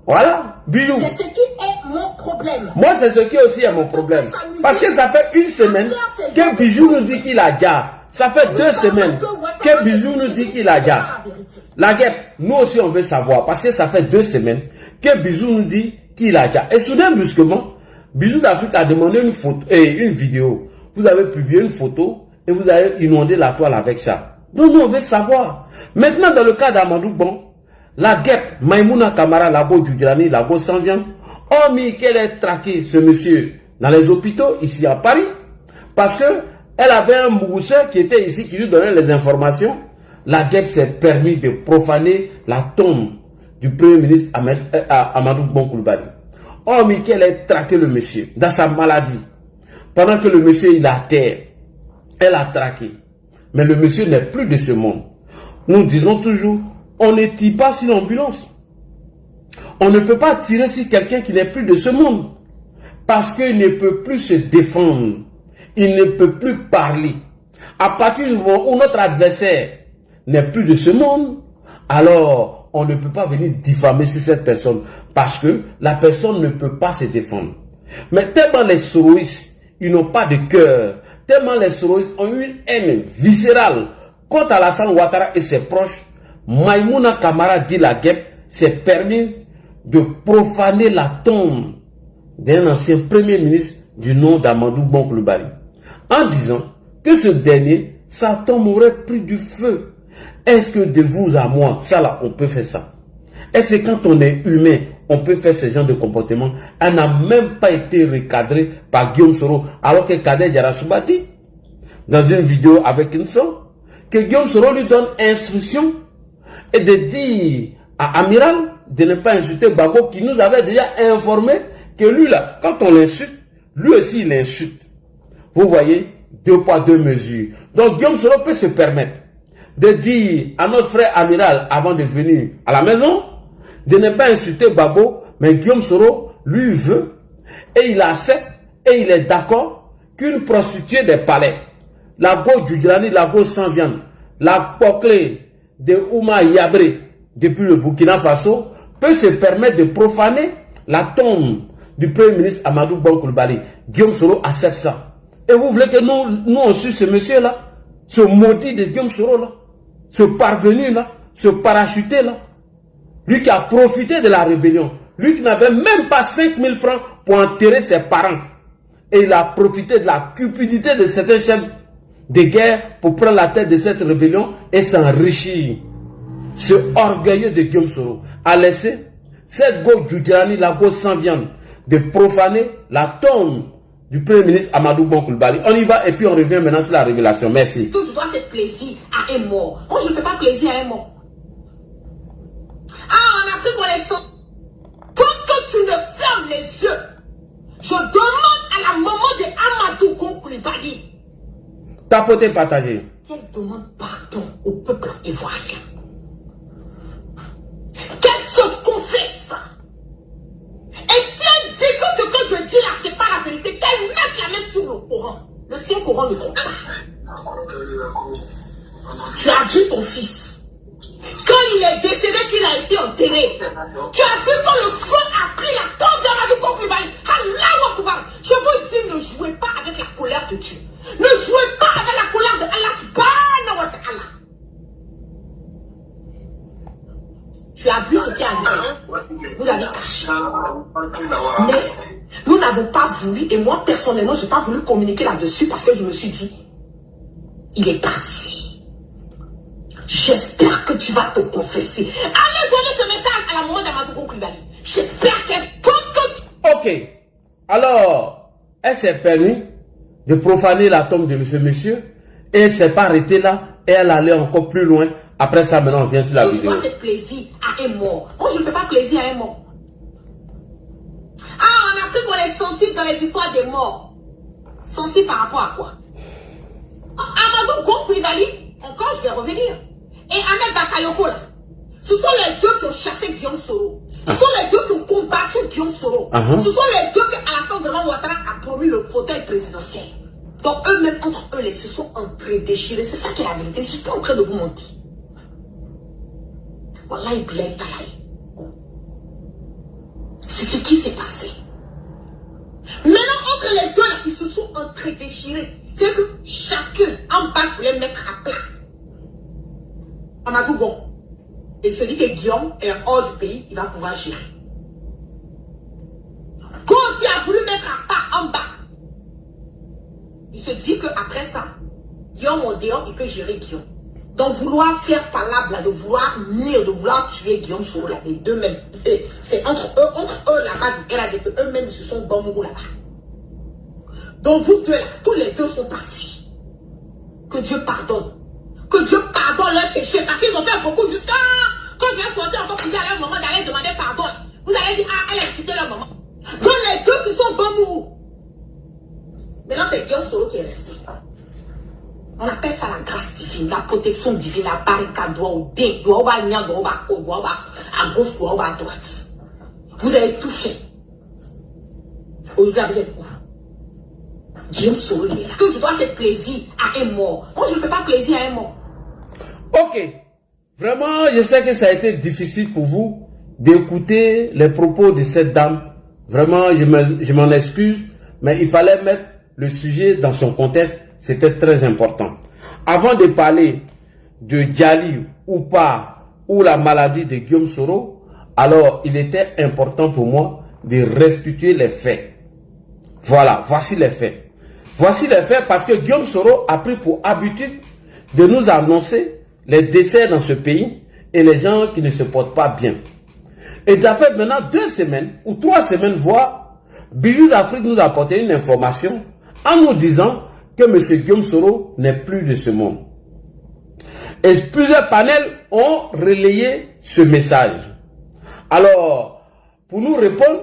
Voilà, Bijou. C'est ce qui est mon problème. Moi, c'est ce qui aussi est mon problème. Parce que ça fait une semaine que Bijou nous dit qu'il a déjà. Ça fait 2 semaines que Bijou nous dit qu'il a déjà. La guêpe, nous aussi on veut savoir. Parce que ça fait 2 semaines que Bijou nous dit qu'il a déjà. Et soudain, brusquement, Bijou d'Afrique a demandé une photo et une vidéo. Vous avez publié une photo et vous avez inondé la toile avec ça. Donc nous on veut savoir. Maintenant, dans le cas d'Amadou Bon, la guêpe, Maïmouna Kamara, Labo Djudjani, Labo Sandian, oh mais qu'elle ait traqué ce monsieur dans les hôpitaux ici à Paris. Parce que elle avait un mousseur qui était ici, qui lui donnait les informations. La guêpe s'est permis de profaner la tombe du premier ministre Amadou Bon Coulibaly. Oh, mais qu'elle ait traqué le monsieur dans sa maladie. Pendant que le monsieur il est à terre, elle a traqué. Mais le monsieur n'est plus de ce monde. Nous disons toujours, on ne tire pas sur l'ambulance. On ne peut pas tirer sur quelqu'un qui n'est plus de ce monde. Parce qu'il ne peut plus se défendre. Il ne peut plus parler. À partir du moment où notre adversaire n'est plus de ce monde, alors on ne peut pas venir diffamer sur cette personne. Parce que la personne ne peut pas se défendre. Mais tellement les soroïstes, ils n'ont pas de cœur. Tellement les soroïstes ont une haine viscérale contre Alassane Ouattara et ses proches. Maïmouna Kamara dit la guêpe s'est permis de profaner la tombe d'un ancien premier ministre du nom d'Amadou Bon Coulibaly, en disant que ce dernier, sa tombe aurait pris du feu. Est-ce que de vous à moi, ça là, on peut faire ça? Est-ce que quand on est humain, on peut faire ce genre de comportement? Elle n'a même pas été recadrée par Guillaume Soro, alors que Kader Diarra dit, dans une vidéo avec une sœur, que Guillaume Soro lui donne instruction et de dire à Amiral de ne pas insulter Gbagbo, qui nous avait déjà informé que lui là, quand on l'insulte, lui aussi il insulte. Vous voyez, 2 poids 2 mesures. Donc Guillaume Soro peut se permettre de dire à notre frère Amiral avant de venir à la maison, de ne pas insulter Gbagbo, mais Guillaume Soro, lui veut, et il accepte, et il est d'accord qu'une prostituée des palais, la go Djudjani, la go sans viande, la poclée de Ouma Yabré, depuis le Burkina Faso, peut se permettre de profaner la tombe du premier ministre Amadou Bon Coulibaly. Guillaume Soro accepte ça. Et vous voulez que nous on suit ce monsieur-là, ce maudit de Guillaume Soro-là, ce parvenu là, ce parachuté là, lui qui a profité de la rébellion, lui qui n'avait même pas 5000 francs pour enterrer ses parents, et il a profité de la cupidité de certains chefs de guerre pour prendre la tête de cette rébellion et s'enrichir. Ce orgueilleux de Guillaume Soro a laissé cette go Djudjani, la go sans viande, de profaner la tombe du premier ministre Amadou Bon Coulibaly. On y va et puis on revient maintenant sur la révélation. Merci. Tu dois faire plaisir à un mort. Moi, je ne fais pas plaisir à un mort. Ah, en Afrique, on est sans. Tant que tu ne fermes les yeux, je demande à la maman de Amadou Bon Coulibaly. Tapoter, partager. Qu'elle demande pardon au peuple ivoirien. Qu'elle se confesse. Et si elle dit que ce que je dis là, c'est pas la vérité, qu'elle mette la main sur le Coran. Le Saint-Coran ne trompe pas. Tu as vu ton fils. Quand il est décédé, qu'il a été enterré. Tu as vu quand le feu a pris la tombe d'Amadou Bon Coulibaly. Allahu Akbar. Je vous dis, ne jouez pas avec la colère de Dieu. Ne jouez pas avec la colère de Allah subhanahu wa ta'ala. Tu as vu ce qui est arrivé. Vous avez caché. Mais nous n'avons pas voulu, et moi personnellement, je n'ai pas voulu communiquer là-dessus parce que je me suis dit, il est parti. J'espère que tu vas te confesser. Allez donner ce message à la maman d'Amadou Bon Coulibaly. J'espère qu'elle compte. Ok. Alors, elle s'est permis de profaner la tombe de ce monsieur et elle ne s'est pas arrêtée là et elle allait encore plus loin Après ça, maintenant, on vient sur la vidéo. Moi, c'est plaisir à un mort. Moi, je ne fais pas plaisir à un mort. Ah, en Afrique, on est sensible dans les histoires des morts. Sensible par rapport à quoi? Amadou Gon Koulibaly, encore, je vais revenir. Et Ahmed Bakayoko, là. Ce sont les deux qui ont chassé Guillaume Soro. Ce sont les deux qui ont combattu Guillaume Soro. Ce sont les deux que Alassane Draman Ouattara a promis le fauteuil présidentiel. Donc eux-mêmes, entre eux, ils se sont déchirés. C'est ça qui est la vérité. Je ne suis pas en train de vous mentir. Voilà, il blâme Talaï. C'est ce qui s'est passé. Maintenant, entre les deux, là, ils se sont déchirés. C'est que chacun en bas voulait mettre à plat Amadou Gon. Il se dit que Guillaume est hors du pays, il va pouvoir gérer. Gon aussi a voulu mettre à part en bas. Il se dit qu'après ça, Guillaume au dehors, il peut gérer Guillaume. Donc vouloir faire palabre, de vouloir nuire, de vouloir tuer Guillaume Soro, là, les deux mêmes. C'est entre eux là-bas, eux-mêmes se sont bambous là-bas. Donc vous deux là, tous les deux sont partis. Que Dieu pardonne. Que Dieu pardonne leurs péchés. Parce qu'ils ont fait beaucoup jusqu'à... Quand je vais sortir encore pour dire à leur maman d'aller demander pardon, vous allez dire, ah, elle a insulté leur maman. Donc les deux se sont bambous. Maintenant c'est Guillaume Soro qui est resté. On appelle ça la grâce divine, la protection divine, la barricade, à gauche, à droite. Vous avez tout fait. Aujourd'hui, vous êtes où? Guillaume Soro, que je dois faire plaisir à un mort. Moi, je ne fais pas plaisir à un mort. Ok. Vraiment, je sais que ça a été difficile pour vous d'écouter les propos de cette dame. Vraiment, je m'en excuse, mais il fallait mettre le sujet dans son contexte. C'était très important. Avant de parler de Djali ou pas, ou la maladie de Guillaume Soro, alors il était important pour moi de restituer les faits. Voilà, voici les faits. Voici les faits parce que Guillaume Soro a pris pour habitude de nous annoncer les décès dans ce pays et les gens qui ne se portent pas bien. Et ça fait maintenant 2 semaines ou 3 semaines, voire, Bijou d'Afrique nous a apporté une information en nous disant que M. Guillaume Soro n'est plus de ce monde. Et plusieurs panels ont relayé ce message. Alors, pour nous répondre,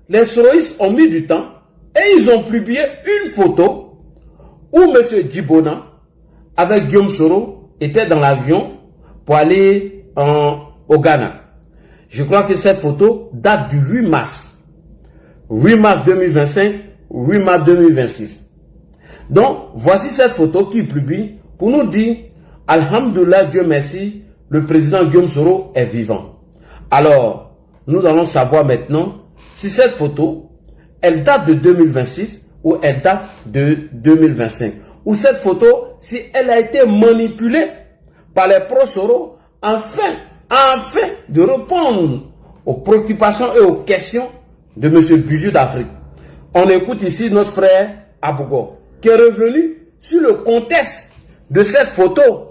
les soroïstes ont mis du temps et ils ont publié une photo où M. Djibona, avec Guillaume Soro, était dans l'avion pour aller au Ghana. Je crois que cette photo date du 8 mars. 8 mars 2025, 8 mars 2026. Donc, voici cette photo qui publie pour nous dire, Alhamdoulilah, Dieu merci, le président Guillaume Soro est vivant. Alors, nous allons savoir maintenant si cette photo, elle date de 2026 ou elle date de 2025. Ou cette photo, si elle a été manipulée par les pro-Soro, afin de répondre aux préoccupations et aux questions de M. Bijou d'Afrique. On écoute ici notre frère Abougo, qui est revenu sur le contexte de cette photo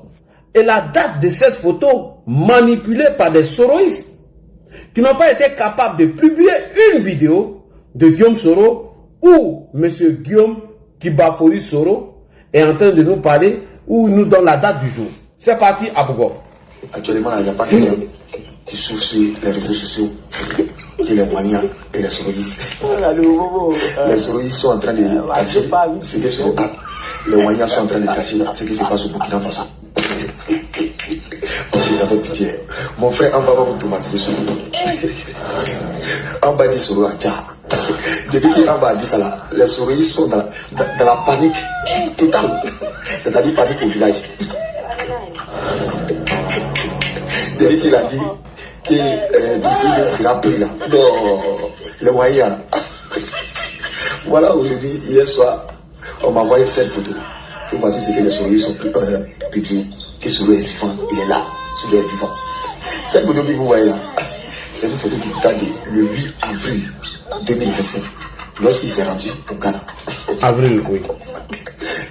et la date de cette photo manipulée par des soroïstes qui n'ont pas été capables de publier une vidéo de Guillaume Soro où M. Guillaume Kibafori Soro est en train de nous parler, où il nous donne la date du jour. C'est parti, Abougo. Actuellement, il n'y a pas quelqu'un qui souffre sur les réseaux sociaux, qui est les Wanya et les soroïstes. Les soroïstes sont en train de cacher ce qui se passe. Les Wanya sont en train de cacher ce qui se passe au Burkina Faso. Vous avez pitié. Mon frère, en bas va vous traumatiser sur lui. En bas dit Soro Adja. Depuis qu'en bas dit ça là, les soroïstes sont dans la panique totale. C'est-à-dire panique au village. Depuis qu'il a dit que sera pris là. Non, les moyens. Voilà, aujourd'hui, hier soir, on m'a envoyé cette photo. Que voici ce que les souris sont publiés. Que Soro est vivant, il est là. Soro est vivant. Cette photo que vous voyez là, c'est une photo qui date le 8 avril 2025. Lorsqu'il s'est rendu au Ghana. Avril, oui.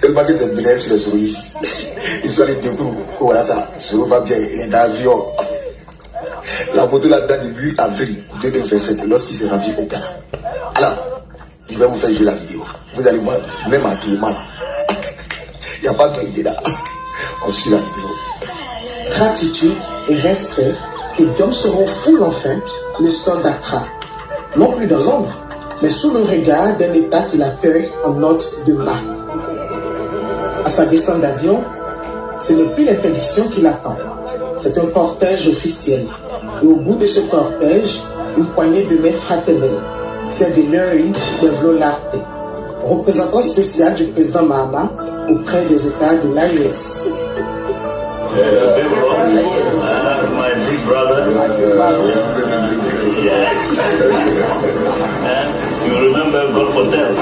Tellement que c'est bien sur les souris. Ils sont allés découvrir. Voilà ça. Soro va bien, il est dans l'avion. La photo là date du 8 avril 2025, lorsqu'il s'est rendu au Ghana. Alors, je vais vous faire jouer la vidéo. Vous allez voir, même habillement là. Il n'y a pas d'idée là. On suit la vidéo. gratitude et respect que Guillaume Soro foule enfin le sol d'Accra. Non plus dans l'ombre, mais sous le regard d'un État qui l'accueille en note de marque. À sa descente d'avion, ce n'est plus l'interdiction qui l'attend. C'est un cortège officiel. Et au bout de ce cortège, une poignée de mains fraternelles. C'est de Larry Devlo-Larté, représentant spécial du président Mahama auprès des États de l'AES. My big brother. You remember Golf Hotel?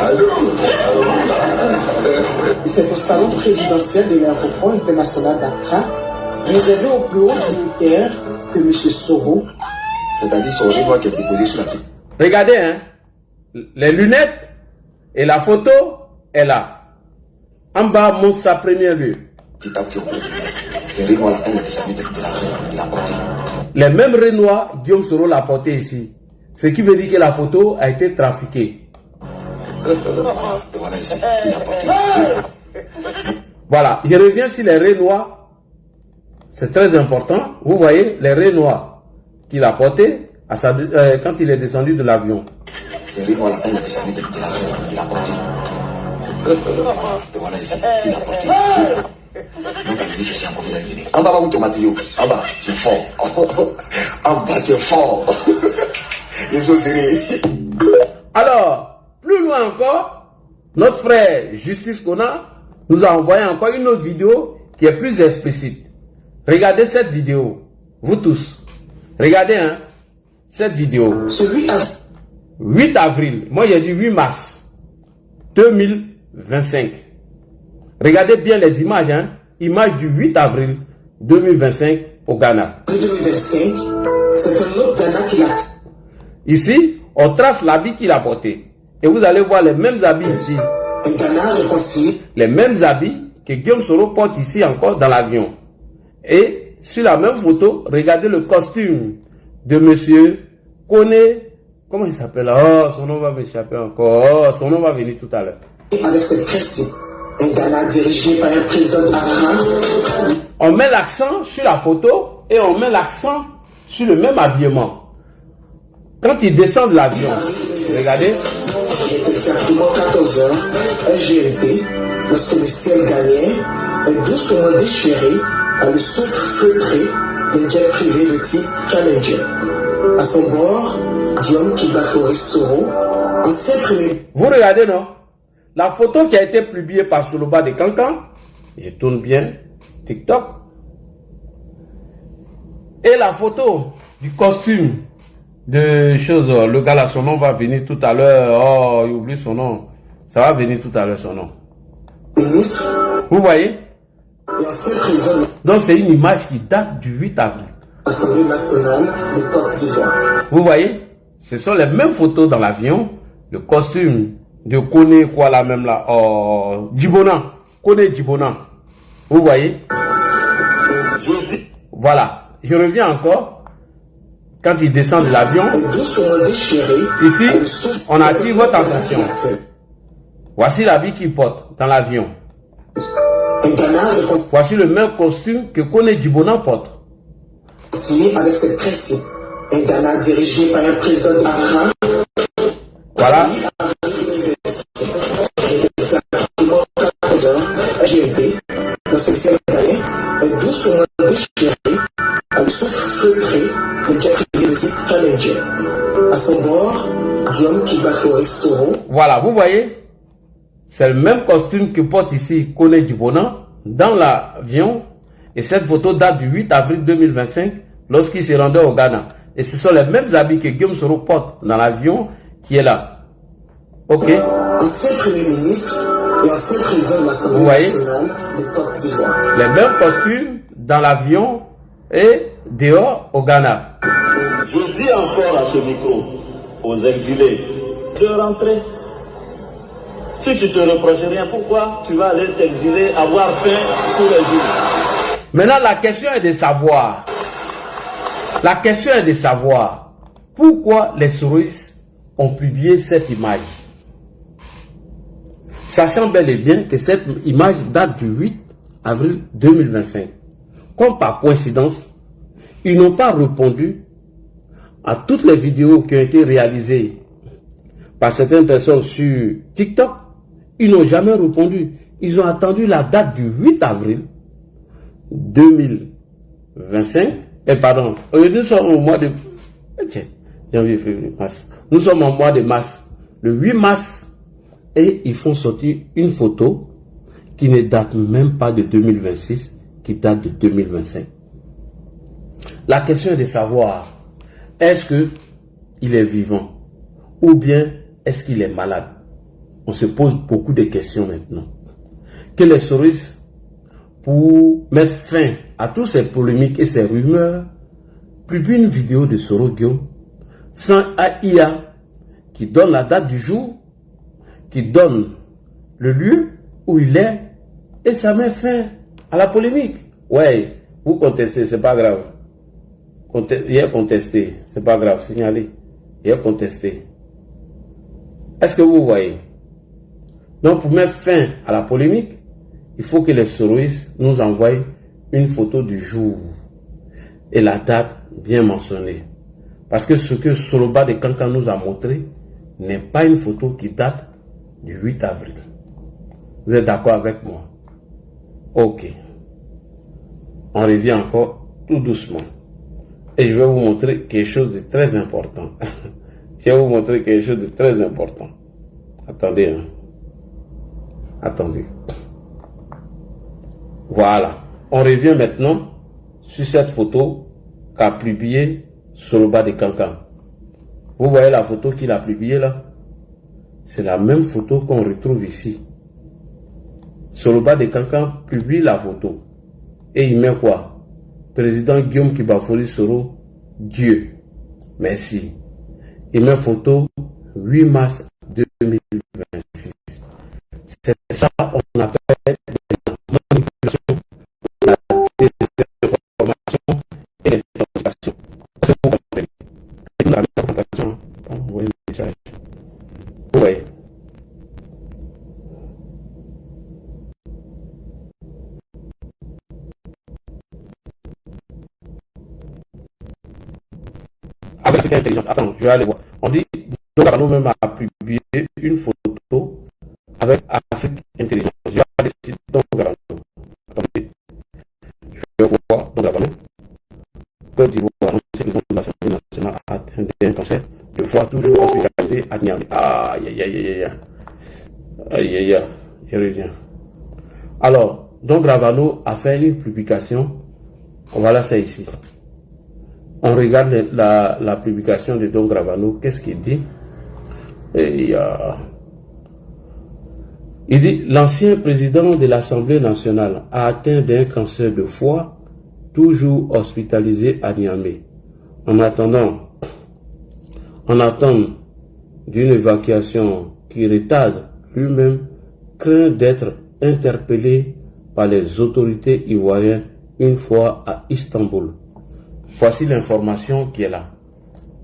C'est au salon présidentiel de l'aéroport international d'Accra, réservé aux plus hauts dignitaires que M. Soro. C'est-à-dire son renoir qui est déposé sur la tête. Regardez, hein, les lunettes et la photo est là. En bas montre sa première vue. Les mêmes Renois, Guillaume Soro l'a porté ici. Ce qui veut dire que la photo a été trafiquée. Voilà, je reviens sur les Renois. C'est très important. Vous voyez, les Renois qu'il a porté quand il est descendu de l'avion. Alors, plus loin encore, notre frère Justice Kona nous a envoyé encore une autre vidéo qui est plus explicite. Regardez cette vidéo, vous tous. Regardez, hein, cette vidéo. 8 avril, moi j'ai dit 8 mars 2025. Regardez bien les images, hein. Images du 8 avril 2025 au Ghana. 2025, c'est un autre Ghana qui l'a. Ici, on trace l'habit qu'il a porté. Et vous allez voir les mêmes habits ici. Un Ghana réconcilié. Les mêmes habits que Guillaume Soro porte ici encore dans l'avion. Et sur la même photo, regardez le costume de monsieur Kone. Comment il s'appelle? Oh, son nom va m'échapper encore. Oh, son nom va venir tout à l'heure. Avec ses principes. Un Ghana dirigé par un président d'Accra. On met l'accent sur la photo et on met l'accent sur le même habillement. Quand il descend de l'avion, regardez. Exactement 14 h, un GMT, lorsque le ciel ghanéen est doucement déchiré par le souffle feutré d'un jet privé de type Challenger. À son bord, Guillaume Kibafouri Soro, ancien premier. Vous regardez, non? La photo qui a été publiée par Soloba de Cancan, je tourne bien, TikTok, et la photo du costume de choses, le gars là, son nom va venir tout à l'heure, oh, il oublie son nom, ça va venir tout à l'heure son nom. Ministre. Vous voyez? Et ancien président. Donc c'est une image qui date du 8 avril. Assemblée nationale de Côte d'Ivoire. Vous voyez? Ce sont les mêmes photos dans l'avion, le costume de Kone, quoi là même là, oh, Djibona, Kone Djibona. Vous voyez? Voilà, je reviens encore. Quand il descend de l'avion, ici, on attire votre attention. Voici l'habit qu'il porte dans l'avion. Voici le même costume que Kone Djibona porte. Avec ses principes, un Ghana dirigé par un président d'Accra. Voilà. Voilà, vous voyez, c'est le même costume que porte ici Kone Djibona dans l'avion. Et cette photo date du 8 avril 2025 lorsqu'il se rendait au Ghana. Et ce sont les mêmes habits que Guillaume Soro porte dans l'avion qui est là. Ok. Ancien Premier ministre et ancien président de l'Assemblée nationale de Côte d'Ivoire. Les mêmes costumes dans l'avion et dehors au Ghana. Je dis encore à ce micro aux exilés de rentrer. Si tu te reproches rien, pourquoi tu vas aller t'exiler, avoir faim tous les jours? Maintenant, la question est de savoir. La question est de savoir pourquoi les Soroistes ont publié cette image. Sachant bel et bien que cette image date du 8 avril 2025. comme par coïncidence, ils n'ont pas répondu à toutes les vidéos qui ont été réalisées par certaines personnes sur TikTok. Ils n'ont jamais répondu. Ils ont attendu la date du 8 avril 2025. Pardon, nous sommes au mois de janvier, février, mars. Nous sommes en mois de mars. Le 8 mars, et ils font sortir une photo qui ne date même pas de 2026, qui date de 2025. La question est de savoir, est-ce qu'il est vivant ou bien est-ce qu'il est malade? On se pose beaucoup de questions maintenant. Que les souris, pour mettre fin à toutes ces polémiques et ces rumeurs, publient une vidéo de Soro Guillaume sans IA qui donne la date du jour, qui donne le lieu où il est, et ça met fin à la polémique. Ouais, vous contestez, c'est pas grave. Il est contesté, c'est pas grave, signalez. Il est contesté. Est-ce que vous voyez? Donc, pour mettre fin à la polémique, il faut que les soroistes nous envoient une photo du jour et la date bien mentionnée. Parce que ce que Soloba de Kankan nous a montré n'est pas une photo qui date du 8 avril. Vous êtes d'accord avec moi? Ok. On revient encore tout doucement. Et je vais vous montrer quelque chose de très important. Je vais vous montrer quelque chose de très important. Attendez, hein. Attendez. Voilà. On revient maintenant sur cette photo qu'a publiée Soloba de Kankan. Vous voyez la photo qu'il a publiée là? C'est la même photo qu'on retrouve ici. Soloba de Kankan publie la photo. Et il met quoi? Président Guillaume Kibafori Soro, Dieu. Merci. Il met photo 8 mars 2026. C'est ça qu'on appelle la manipulation, la désinformation et l'intoxication. C'est pour comprenez. La désinformation, vous voyez le message. Vous voyez. Avec l'intelligence. Attends, je vais aller voir. On dit, donc, nous-mêmes a publié une photo avec Afrique Intelligence. Je vais aller sur donc Gravano. Attendez. Je vais voir donc Gravano. Côte d'Ivoire, c'est le nom de l'Assemblée nationale atteint d'un cancer de foie toujours hospitalisé à Niamey. Aïe, aïe, aïe, aïe, aïe. Aïe, aïe, aïe. Je reviens. Alors, donc Gravano a fait une publication. Voilà ça ici. On regarde la publication de Don Gravano. Qu'est-ce qu'il dit? Il dit, l'ancien président de l'Assemblée nationale a atteint d'un cancer de foie, toujours hospitalisé à Niamey. En attendant d'une évacuation qui retarde lui-même, craint d'être interpellé par les autorités ivoiriennes une fois à Istanbul. Voici l'information qui est là.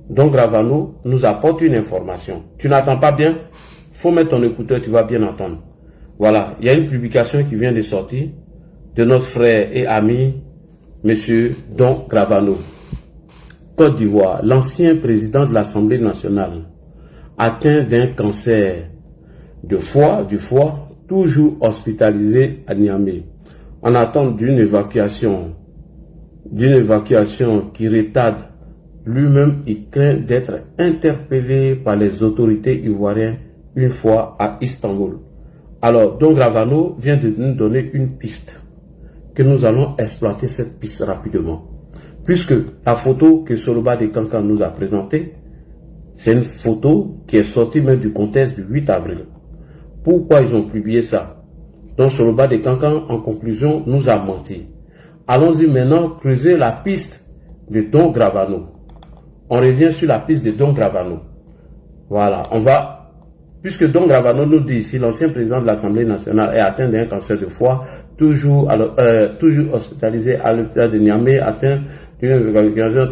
Donc Gravano nous apporte une information. Tu n'entends pas bien? Faut mettre ton écouteur, tu vas bien entendre. Voilà, il y a une publication qui vient de sortir de notre frère et ami, monsieur Don Gravano. Côte d'Ivoire, l'ancien président de l'Assemblée nationale, atteint d'un cancer du foie, toujours hospitalisé à Niamey. En attente d'une évacuation qui retarde lui-même, il craint d'être interpellé par les autorités ivoiriennes une fois à Istanbul. Alors, Don Gravano vient de nous donner une piste, que nous allons exploiter cette piste rapidement. Puisque la photo que Soloba de Kankan nous a présentée, c'est une photo qui est sortie même du contexte du 8 avril. Pourquoi ils ont publié ça? Donc Soloba de Kankan, en conclusion, nous a menti. Allons-y maintenant creuser la piste de Don Gravano. On revient sur la piste de Don Gravano. Voilà, puisque Don Gravano nous dit ici, l'ancien président de l'Assemblée nationale est atteint d'un cancer de foie, toujours hospitalisé à l'hôpital de Niamey, atteint d'une évacuation,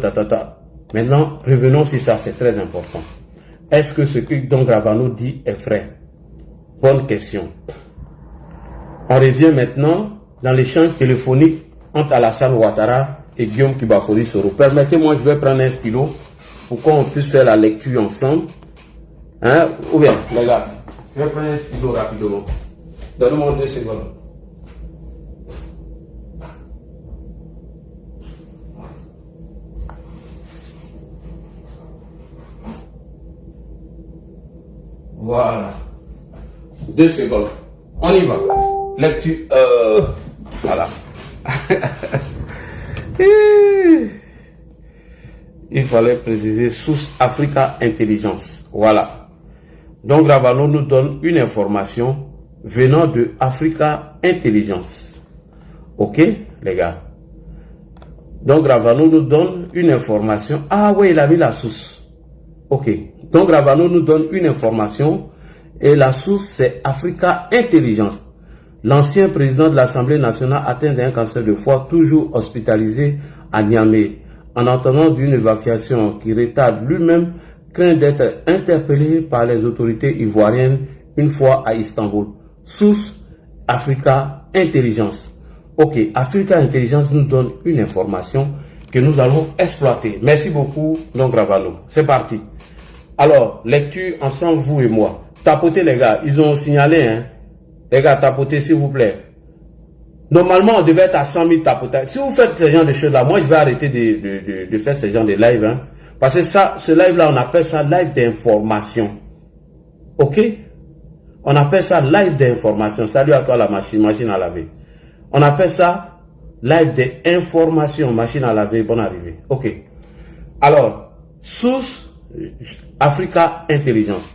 Maintenant, revenons sur ça, c'est très important. Est-ce que ce que Don Gravano dit est vrai? Bonne question. On revient maintenant dans l'échange téléphonique entre Alassane Ouattara et Guillaume Kibafori Soro. Permettez-moi, je vais prendre un stylo pour qu'on puisse faire la lecture ensemble. Hein? Ou bien, les gars, je vais prendre un stylo rapidement. Donnez-moi 2 secondes. Voilà. 2 secondes. On y va. Lecture. Voilà. Il fallait préciser source Africa Intelligence. Voilà. Donc Gravano nous donne une information venant de Africa Intelligence. Ok, les gars. Donc Gravano nous donne une information. Ah oui, il a mis la source. Ok. Donc Gravano nous donne une information et la source c'est Africa Intelligence. L'ancien président de l'Assemblée nationale atteint d'un cancer de foie, toujours hospitalisé à Niamey. En entendant d'une évacuation qui retarde lui-même, craint d'être interpellé par les autorités ivoiriennes une fois à Istanbul. Source Africa Intelligence. Ok, Africa Intelligence nous donne une information que nous allons exploiter. Merci beaucoup, Don Gravano. C'est parti. Alors, lecture ensemble, vous et moi. Tapotez les gars, ils ont signalé, hein. Les gars, tapotez s'il vous plaît. Normalement, on devait être à 100 000 tapotages. Si vous faites ce genre de choses-là, moi, je vais arrêter de faire ce genre de live. Hein. Parce que ça, ce live-là, on appelle ça live d'information. Ok? On appelle ça live d'information. Salut à toi, la machine à laver. On appelle ça live d'information, machine à laver, bonne arrivée. Ok. Alors, source Africa Intelligence.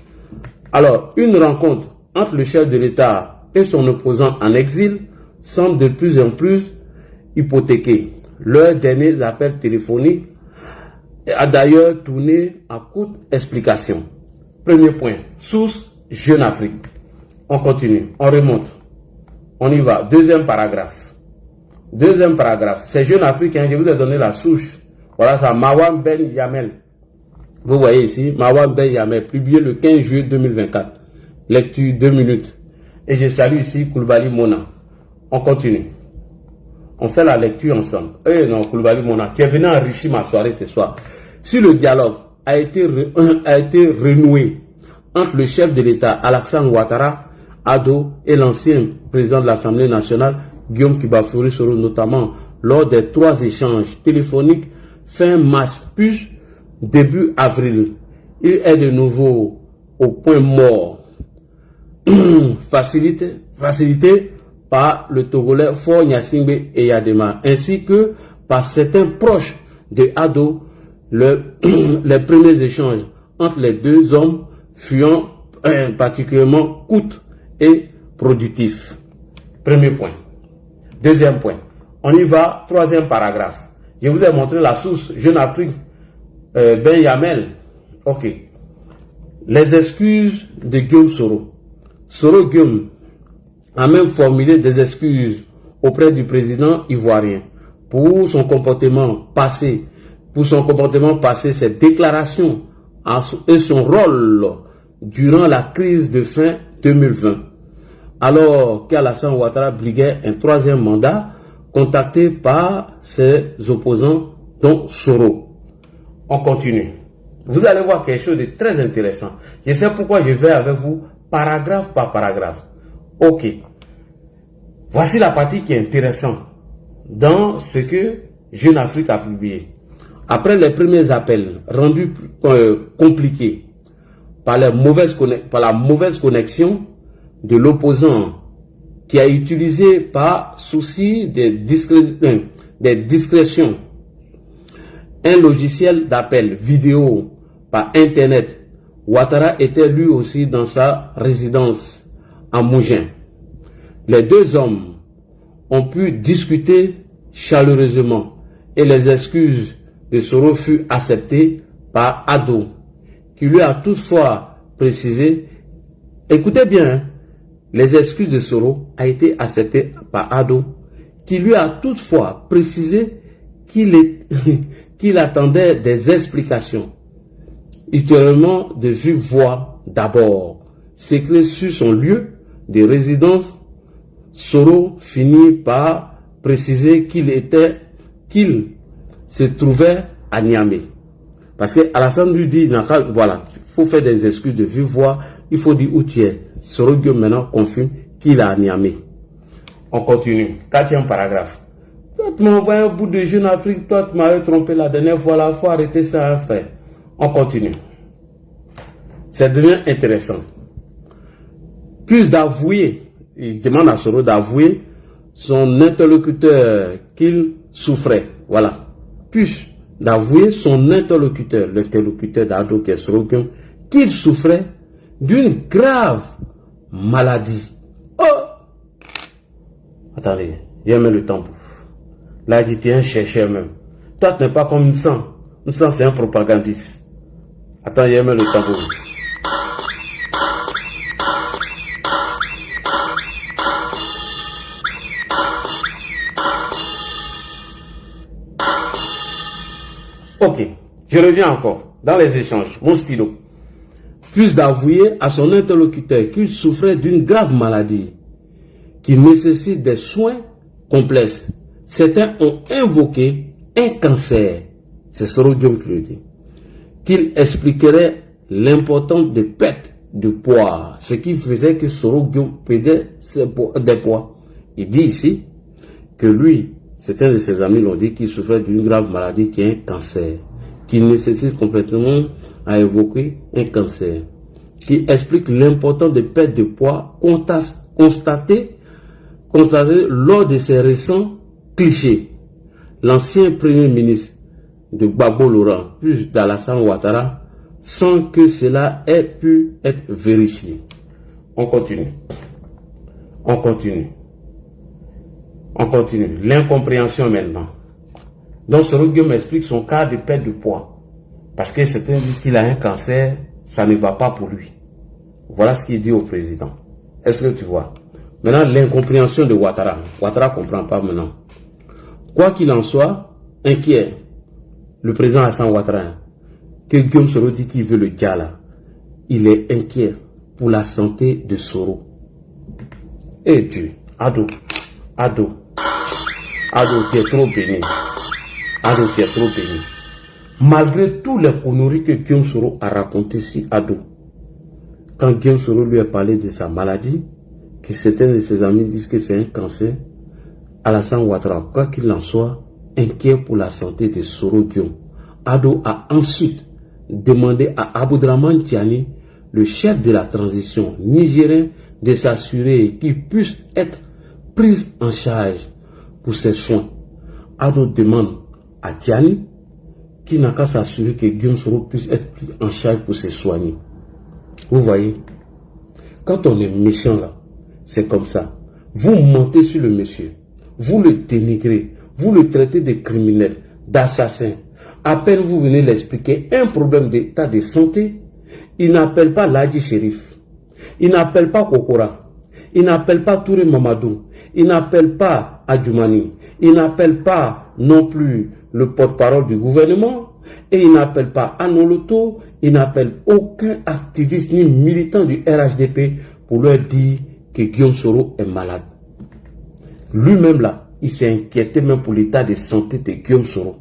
Alors, une rencontre entre le chef de l'État et son opposant en exil semble de plus en plus hypothéquée. Leurs derniers appels téléphoniques a d'ailleurs tourné à courte explication. Premier point, source Jeune Afrique. On continue, on remonte. On y va. Deuxième paragraphe. Deuxième paragraphe. C'est Jeune Afrique, hein, je vous ai donné la souche. Voilà ça, Mawan Ben Yamel. Vous voyez ici, Mawan Ben Yamel, publié le 15 juillet 2024. Lecture 2 minutes. Et je salue ici Koulibaly Mona. On continue. On fait la lecture ensemble. Eh non, Koulibaly Mona, qui est venu enrichir ma soirée ce soir. Si le dialogue a été renoué entre le chef de l'État, Alassane Ouattara, Ado, et l'ancien président de l'Assemblée nationale, Guillaume Kibafori Soro, notamment lors des 3 échanges téléphoniques fin mars, puis début avril, il est de nouveau au point mort. Facilité par le Togolais Faure Gnassingbé et Yadema, ainsi que par certains proches de Ado. Les premiers échanges entre les deux hommes furent particulièrement courts et productifs. Premier point. Deuxième point. On y va, troisième paragraphe. Je vous ai montré la source Jeune Afrique, Ben Yamel. Ok. Les excuses de Guillaume Soro. Soro Guillaume a même formulé des excuses auprès du président ivoirien pour son comportement passé, ses déclarations et son rôle durant la crise de fin 2020. Alors qu'Alassane Ouattara briguait un 3e mandat, contacté par ses opposants, dont Soro. On continue. Vous allez voir quelque chose de très intéressant. Je sais pourquoi je vais avec vous paragraphe par paragraphe. Ok. Voici la partie qui est intéressante dans ce que Jeune Afrique a publié. Après les premiers appels rendus compliqués par la mauvaise connexion de l'opposant qui a utilisé par souci des discrétions un logiciel d'appel vidéo par Internet, Ouattara était lui aussi dans sa résidence à Mougins. Les deux hommes ont pu discuter chaleureusement et les excuses de Soro furent acceptées par Ado, qui lui a toutefois précisé, écoutez bien, les excuses de Soro a été acceptées par Ado, qui lui a toutefois précisé qu'il attendait des explications. Ultérieurement, de vive voix d'abord, s'écrit sur son lieu de résidence, Soro finit par préciser qu'il se trouvait à Niamey. Parce que Alassane lui dit, voilà, il faut faire des excuses de vive voix, il faut dire où tu es. Soro Guillaume maintenant confirme qu'il est à Niamey. On continue. 4e paragraphe. Toi, tu m'as envoyé un bout de Jeune Afrique, toi, tu m'avais trompé la dernière fois, là, il faut arrêter ça, hein, frère. On continue. Ça devient intéressant. Plus d'avouer, il demande à Soro d'avouer son interlocuteur qu'il souffrait. Voilà. Plus d'avouer son interlocuteur, l'interlocuteur d'Ado qui est Soro Guillaume, qu'il souffrait d'une grave maladie. Oh! Attendez, il met le tambour. Là, il dit, t'es un chercheur même. Toi, tu n'es pas comme Nsan. Nsan, c'est un propagandiste. Attends, il met le tambour. Ok, je reviens encore dans les échanges. Mon stylo. Plus d'avouer à son interlocuteur qu'il souffrait d'une grave maladie qui nécessite des soins complexes. Certains ont invoqué un cancer. C'est Soro Guillaume qui le dit. Qu'il expliquerait l'importance de perte de poids. Ce qui faisait que Soro Guillaume perdait des poids. Il dit ici que lui, certains de ses amis l'ont dit qu'il souffrait d'une grave maladie qui est un cancer. Qui nécessite complètement à évoquer un cancer. Qui explique l'importance de perte de poids constatée lors de ces récents clichés. L'ancien premier ministre de Gbagbo Laurent, plus d'Alassane Ouattara, sans que cela ait pu être vérifié. On continue. On continue. On continue. L'incompréhension maintenant. Donc Soro Guillaume explique son cas de perte de poids. Parce que certains disent qu'il a un cancer, ça ne va pas pour lui. Voilà ce qu'il dit au président. Est-ce que tu vois? Maintenant, l'incompréhension de Ouattara. Ouattara ne comprend pas maintenant. Quoi qu'il en soit, inquiet, le président Alassane Ouattara, que Guillaume Soro dit qu'il veut le Djala, il est inquiet pour la santé de Soro. Et Dieu, Ado, qui est trop béni. Ado qui est trop béni. Malgré tous les conneries que Guillaume Soro a raconté si Ado, quand Guillaume Soro lui a parlé de sa maladie, que certains de ses amis disent que c'est un cancer, Alassane Ouattara, quoi qu'il en soit, inquiet pour la santé de Soro Guillaume. Ado a ensuite demandé à Aboudraman Tiani, le chef de la transition nigérien, de s'assurer qu'il puisse être pris en charge pour ses soins. Ado demande à Tiani qu'il n'a qu'à s'assurer que Guillaume Soro puisse être pris en charge pour se soigner. Vous voyez, quand on est méchant là, c'est comme ça. Vous mentez sur le monsieur, vous le dénigrez, vous le traitez de criminel, d'assassin. À peine vous venez l'expliquer un problème d'état de santé, il n'appelle pas Ladji Chérif, il n'appelle pas Kokora, il n'appelle pas Touré Mamadou, il n'appelle pas Adjoumani, il n'appelle pas non plus le porte-parole du gouvernement, et il n'appelle pas Anoloto, il n'appelle aucun activiste ni militant du RHDP pour leur dire que Guillaume Soro est malade. Lui-même là, il s'est inquiété même pour l'état de santé de Guillaume Soro.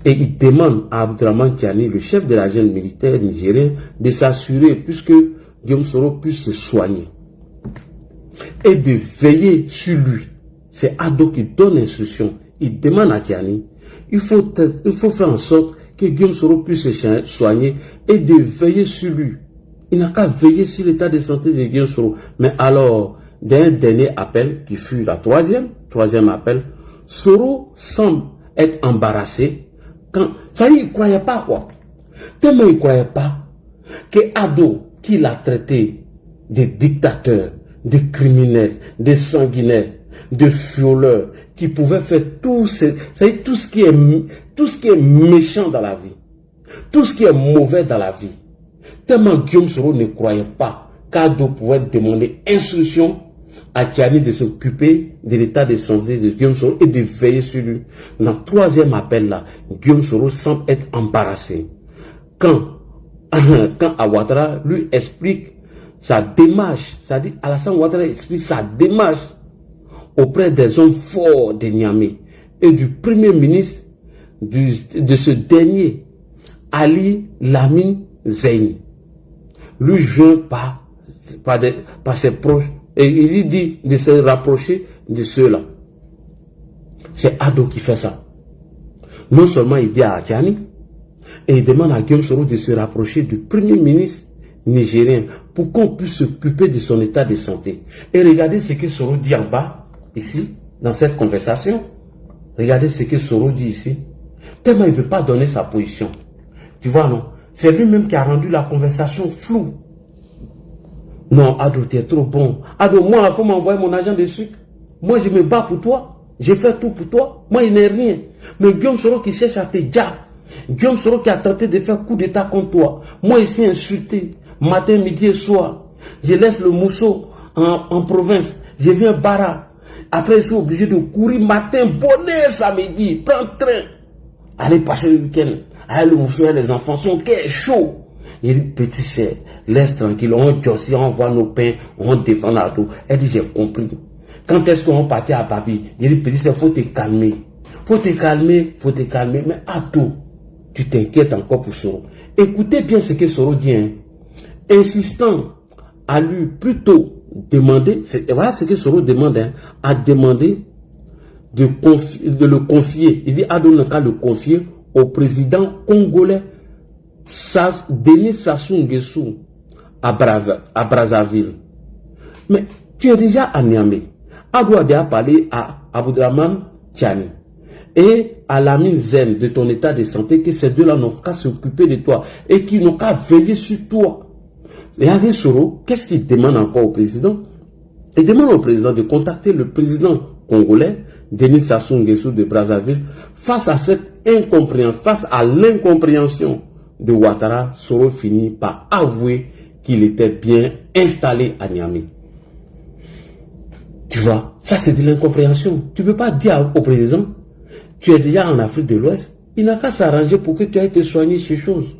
Et il demande à Abdourahmane Tiani, le chef de la junte militaire nigérien, de s'assurer, puisque Guillaume Soro puisse se soigner. Et de veiller sur lui. C'est Ado qui donne l'instruction. Il demande à Tiani, il faut faire en sorte que Guillaume Soro puisse se soigner et de veiller sur lui. Il n'a qu'à veiller sur l'état de santé de Guillaume Soro. Mais alors, d'un dernier appel, qui fut la troisième appel, Soro semble être embarrassé. Ça dit, il ne croyait pas quoi. Tellement il ne croyait pas que Ado, qui l'a traité de dictateur, de criminel, de sanguinaire, de violeur, qui pouvait faire tout ce qui est méchant dans la vie, tout ce qui est mauvais dans la vie. Tellement Guillaume Soro ne croyait pas qu'Ado pouvait demander instruction à Tiani de s'occuper de l'état de santé de Guillaume Soro et de veiller sur lui. Dans le troisième appel là, Guillaume Soro semble être embarrassé. Quand Ouattara lui explique sa démarche, c'est-à-dire Alassane Ouattara explique sa démarche auprès des hommes forts de Niamey et du premier ministre de ce dernier, Ali Lamine Zaini. Lui joint par ses proches et il lui dit de se rapprocher de ceux-là. C'est Ado qui fait ça. Non seulement il dit à Adjani, et il demande à Guillaume Soro de se rapprocher du premier ministre nigérien pour qu'on puisse s'occuper de son état de santé. Et regardez ce que Soro dit en bas, ici, dans cette conversation. Regardez ce que Soro dit ici. Tellement il ne veut pas donner sa position. Tu vois, non? C'est lui-même qui a rendu la conversation floue. Non, Ado, tu es trop bon. Ado, moi, il faut m'envoyer mon agent de sucre. Moi, je me bats pour toi. J'ai fait tout pour toi. Moi, il n'est rien. Mais Guillaume Soro qui cherche à te dire. Guillaume Soro qui a tenté de faire coup d'état contre toi. Moi, ici, insulté. Matin, midi et soir. Je laisse le mousseau en province. Je viens Bara. Après, je suis obligé de courir matin, bonnet, samedi. Prends le train. Allez passer le week-end. Allez, le mousseau et les enfants. Son cœur est chaud. Il dit, petit cher, laisse tranquille. On josie, on voit nos pains. On défend la dos. Elle dit, j'ai compris. Quand est-ce qu'on partait à Babi? Il dit, petit cher, faut te calmer. Faut te calmer, faut te calmer. Mais Ado, tu t'inquiètes encore pour Soro. Écoutez bien ce que Soro dit. Hein. Insistant à lui plutôt demander, voilà ce que Soro demande, hein, à demander de le confier. Il dit Ado n'a qu'à le confier au président congolais Denis Sassou Nguesso à Brazzaville. Mais tu es déjà à Niamey. Ado a déjà parlé à Aboudraman Tchani et à Lamine Zen de ton état de santé, que ces deux-là n'ont qu'à s'occuper de toi et qui n'ont qu'à veiller sur toi. Regardez Soro, qu'est-ce qu'il demande encore au président? Il demande au président de contacter le président congolais, Denis Sassou Nguesso de Brazzaville, face à cette incompréhension, face à l'incompréhension de Ouattara. Soro finit par avouer qu'il était bien installé à Niamey. Tu vois, ça c'est de l'incompréhension. Tu ne peux pas dire au président, tu es déjà en Afrique de l'Ouest, il n'a qu'à s'arranger pour que tu ailles te soigner ces choses.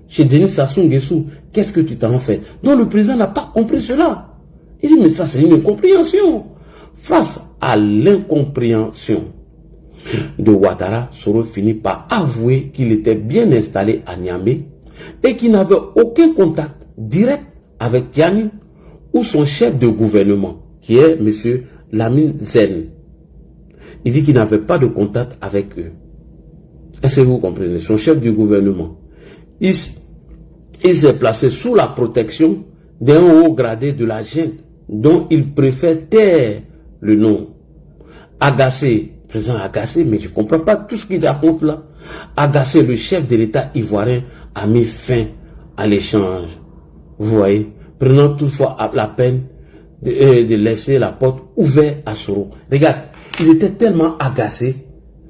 Chez Denis Sassou Nguesso, qu'est-ce que tu t'en fais? Donc le président n'a pas compris cela. Il dit, mais ça c'est une incompréhension. Face à l'incompréhension de Ouattara, Soro finit par avouer qu'il était bien installé à Niamey et qu'il n'avait aucun contact direct avec Tiani ou son chef de gouvernement, qui est M. Lamine Zen. Il dit qu'il n'avait pas de contact avec eux. Est-ce que vous comprenez? Son chef du gouvernement. Il s'est placé sous la protection d'un haut gradé de la junte dont il préfère taire le nom. Agacé, président Agacé, mais je ne comprends pas tout ce qu'il raconte là. Agacé, le chef de l'État ivoirien, a mis fin à l'échange. Vous voyez, prenant toutefois la peine de laisser la porte ouverte à Soro. Regarde, il était tellement agacé.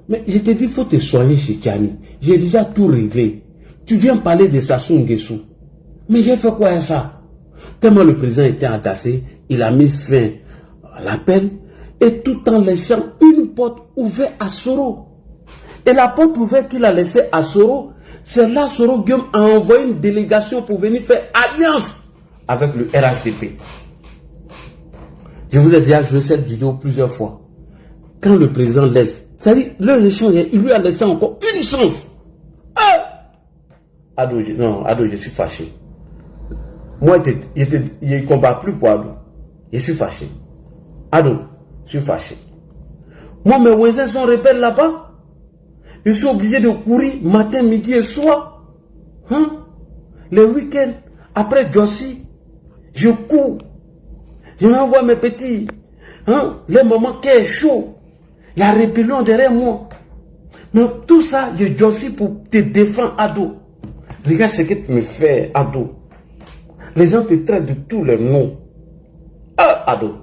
Mais je te dis, il faut te soigner chez Tiani. J'ai déjà tout réglé. Tu viens parler de Sassou Nguesso. Mais j'ai fait quoi à ça? Tellement le président était agacé, il a mis fin à l'appel et tout en laissant une porte ouverte à Soro. Et la porte ouverte qu'il a laissée à Soro, c'est là Soro Guillaume a envoyé une délégation pour venir faire alliance avec le RHDP. Je vous ai déjà joué cette vidéo plusieurs fois. Quand le président laisse, c'est-à-dire leur échange, il lui a laissé encore une chance. Ado, je suis fâché. Moi, il ne combat plus pour Ado. Je suis fâché. Ado, je suis fâché. Moi, mes voisins sont rebelles là-bas. Je suis obligé de courir matin, midi et soir. Hein? Les week-ends, après Jossi, je cours. Je m'envoie mes petits. Hein? Les moments qui est chaud. Il y a rébellion derrière moi. Mais tout ça, je Jossi pour te défendre, Ado. Regarde ce que tu me fais, Ado. Les gens te traitent de tous les noms. Ado.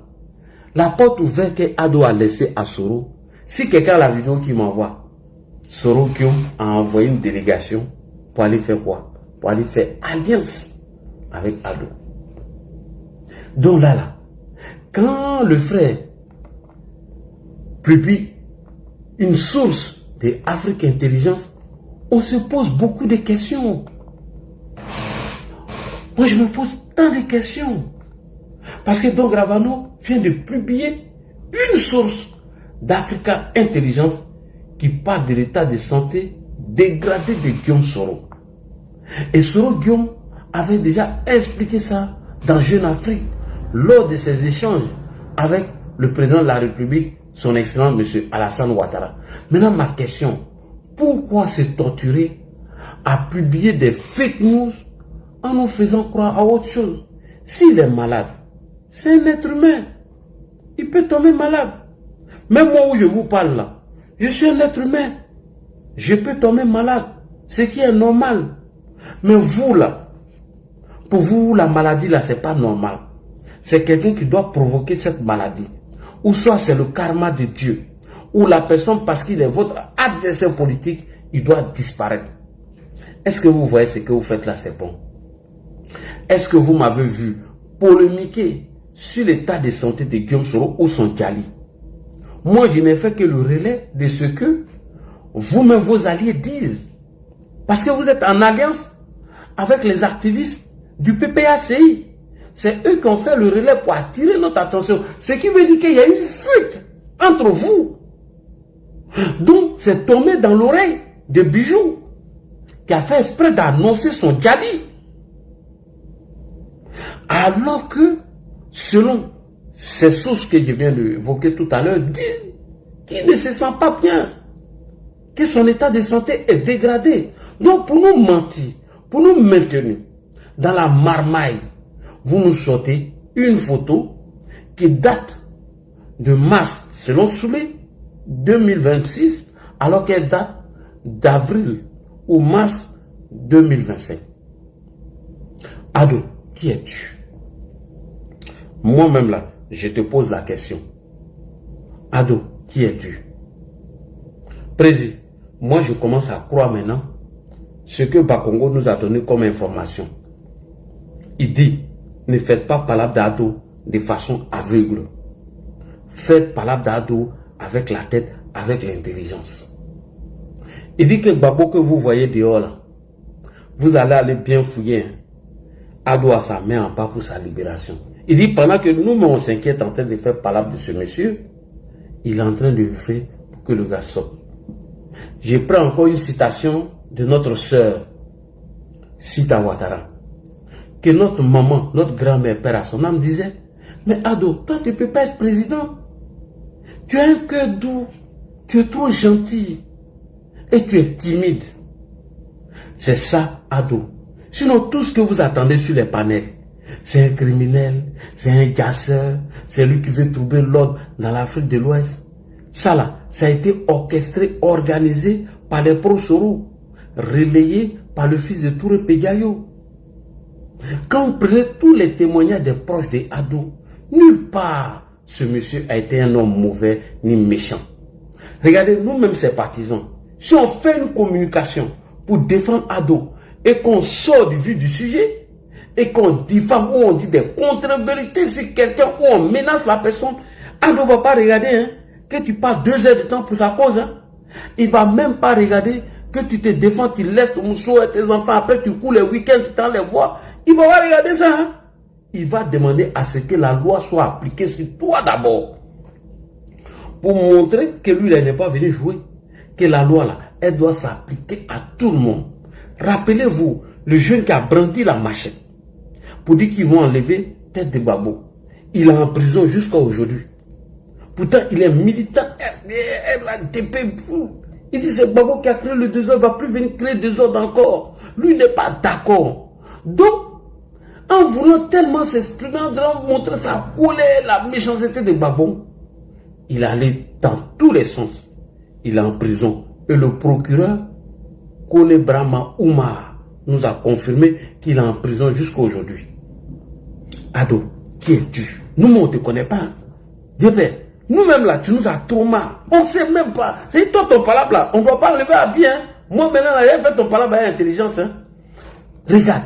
La porte ouverte que Ado a laissée à Soro. Si quelqu'un a la vidéo qui m'envoie, Soro Guillaume a envoyé une délégation pour aller faire quoi? Pour aller faire alliance avec Ado. Donc là, quand le frère publie une source de Afrique Intelligence, on se pose beaucoup de questions. Moi, je me pose tant de questions. Parce que Don Gravano vient de publier une source d'Africa Intelligence qui parle de l'état de santé dégradé de Guillaume Soro. Et Soro Guillaume avait déjà expliqué ça dans Jeune Afrique lors de ses échanges avec le président de la République, son excellent M. Alassane Ouattara. Maintenant, ma question, pourquoi se torturer à publier des fake news en nous faisant croire à autre chose? S'il est malade, c'est un être humain. Il peut tomber malade. Même moi où je vous parle là, je suis un être humain. Je peux tomber malade, ce qui est normal. Mais vous là, pour vous, la maladie là, c'est pas normal. C'est quelqu'un qui doit provoquer cette maladie. Ou soit c'est le karma de Dieu. Ou la personne, parce qu'il est votre adversaire politique, il doit disparaître. Est-ce que vous voyez ce que vous faites là, c'est bon? Est-ce que vous m'avez vu polémiquer sur l'état de santé de Guillaume Soro ou son Djali? Moi, je n'ai fait que le relais de ce que vous-même, vos alliés disent. Parce que vous êtes en alliance avec les activistes du PPACI. C'est eux qui ont fait le relais pour attirer notre attention. Ce qui veut dire qu'il y a une fuite entre vous. Donc, c'est tombé dans l'oreille de Bijou, qui a fait exprès d'annoncer son Djali. Alors que, selon ces sources que je viens d'évoquer tout à l'heure, disent qu'il ne se sent pas bien, que son état de santé est dégradé. Donc, pour nous mentir, pour nous maintenir dans la marmaille, vous nous sortez une photo qui date de mars, selon Soulé, 2026, alors qu'elle date d'avril ou mars 2025. Ado, qui es-tu? Moi-même là, je te pose la question. Ado, qui es-tu? Président, moi je commence à croire maintenant ce que Bakongo nous a donné comme information. Il dit, ne faites pas palabre d'Ado de façon aveugle. Faites palabre d'Ado avec la tête, avec l'intelligence. Il dit que Babo que vous voyez dehors là, vous allez aller bien fouiller. Ado a sa main en bas pour sa libération. Il dit pendant que nous, on s'inquiète en train de faire palabre de ce monsieur, il est en train de faire pour que le gars sorte. Je prends encore une citation de notre sœur, Sita Ouattara, que notre maman, notre grand-mère, père à son âme, disait, mais Ado, toi tu ne peux pas être président. Tu as un cœur doux, tu es trop gentil et tu es timide. C'est ça, Ado. Sinon, tout ce que vous attendez sur les panels, c'est un criminel, c'est un gasseur, c'est lui qui veut troubler l'ordre dans l'Afrique de l'Ouest. Ça là, ça a été orchestré, organisé par les pro-Soro, relayé par le fils de Touré Pégayo. Quand vous prenez tous les témoignages des proches des Ado, nulle part ce monsieur a été un homme mauvais ni méchant. Regardez, nous-mêmes ses partisans, si on fait une communication pour défendre Ado et qu'on sort du vif du sujet et qu'on diffame ou on dit des contre-vérités sur quelqu'un ou on menace la personne, Ado ne va pas regarder que tu passes 2 heures de temps pour sa cause. Il ne va même pas regarder que tu te défends, tu laisses ton mousseau et tes enfants, après tu cours les week-ends, tu t'en les vois. Il ne va pas regarder ça. Il va demander à ce que la loi soit appliquée sur toi d'abord. Pour montrer que lui, il n'est pas venu jouer. Que la loi, là, elle doit s'appliquer à tout le monde. Rappelez-vous, le jeune qui a brandi la machette pour dire qu'ils vont enlever Tête de Babo. Il est en prison jusqu'à aujourd'hui. Pourtant, il est militant RDP. Il dit c'est Babo qui a créé le désordre, ne va plus venir créer le désordre encore. Lui n'est pas d'accord. Donc, en voulant tellement s'exprimer, en montrer sa colère, la méchanceté de Babo, il allait dans tous les sens. Il est en prison. Et le procureur, Kone Brahma Oumar, nous a confirmé qu'il est en prison jusqu'à aujourd'hui. Ado, qui es-tu? Nous, on ne te connaît pas. Nous-mêmes là, tu nous as trop marre. On ne sait même pas. C'est toi ton palabre là. On ne doit pas enlever à bien. Moi maintenant, j'ai fait ton palabre à intelligence. Regarde.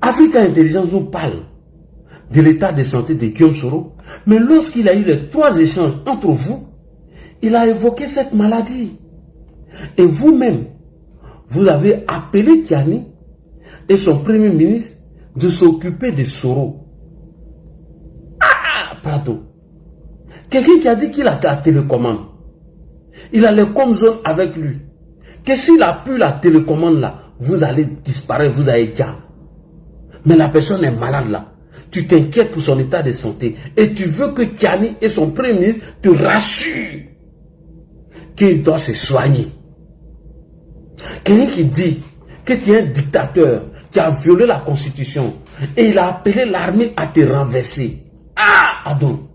Africa Intelligence nous parle de l'état de santé de Guillaume Soro. Mais lorsqu'il a eu les 3 échanges entre vous, il a évoqué cette maladie. Et vous-même, vous avez appelé Tiani et son premier ministre de s'occuper de Soro. Ah, pardon. Quelqu'un qui a dit qu'il a la télécommande. Il a les comzones avec lui. Que s'il a plus la télécommande là, vous allez disparaître, vous allez dire. Mais la personne est malade là. Tu t'inquiètes pour son état de santé. Et tu veux que Tiani et son premier ministre te rassurent qu'il doit se soigner. Quelqu'un qui dit que tu es un dictateur, tu as violé la constitution et il a appelé l'armée à te renverser. Ah, Ado.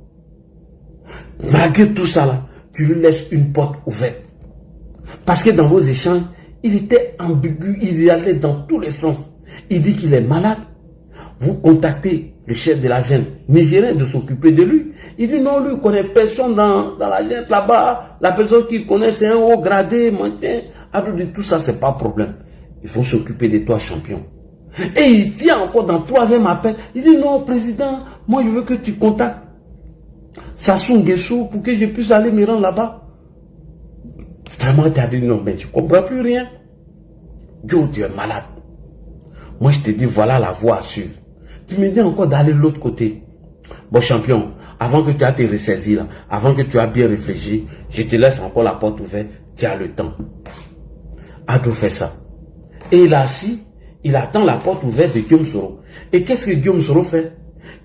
Malgré tout ça là, tu lui laisses une porte ouverte. Parce que dans vos échanges, il était ambigu, il allait dans tous les sens. Il dit qu'il est malade. Vous contactez le chef de la junte nigérien de s'occuper de lui. Il dit non, lui, il connaît personne dans la junte là-bas. La personne qu'il connaît, c'est un haut gradé, maintien. Alors, dit tout ça, c'est pas problème. Il faut s'occuper de toi, champion. Et il vient encore dans le troisième appel. Il dit non, président, moi, je veux que tu contactes Sassou Nguesso pour que je puisse aller me rendre là-bas. Vraiment, tu as dit non, mais tu ne comprends plus rien. Joe, tu es malade. Moi, je te dis, voilà la voie à suivre. Tu me dis encore d'aller de l'autre côté. Bon, champion, avant que tu aies te ressaisi là, avant que tu aies bien réfléchi, je te laisse encore la porte ouverte. Tu as le temps. Ado fait ça. Et il est assis, il attend la porte ouverte de Guillaume Soro. Et qu'est-ce que Guillaume Soro fait?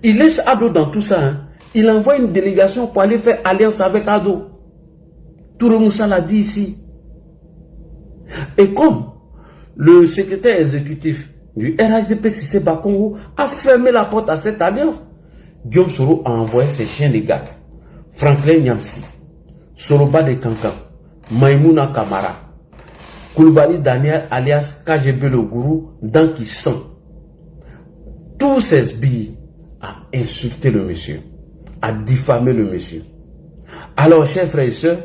Il laisse Ado dans tout ça. Hein. Il envoie une délégation pour aller faire alliance avec Ado. Touré Moussa l'a dit ici. Et comme le secrétaire exécutif du RHDP Cissé Bakongo a fermé la porte à cette alliance, Guillaume Soro a envoyé ses chiens de garde, Franklin Nyamsi, Soroba de Kankan, Maïmouna Kamara, Koulibaly Daniel alias KGB le gourou, dans qui sent. Tous ces billes à insulter le monsieur, à diffamer le monsieur. Alors, chers frères et sœurs,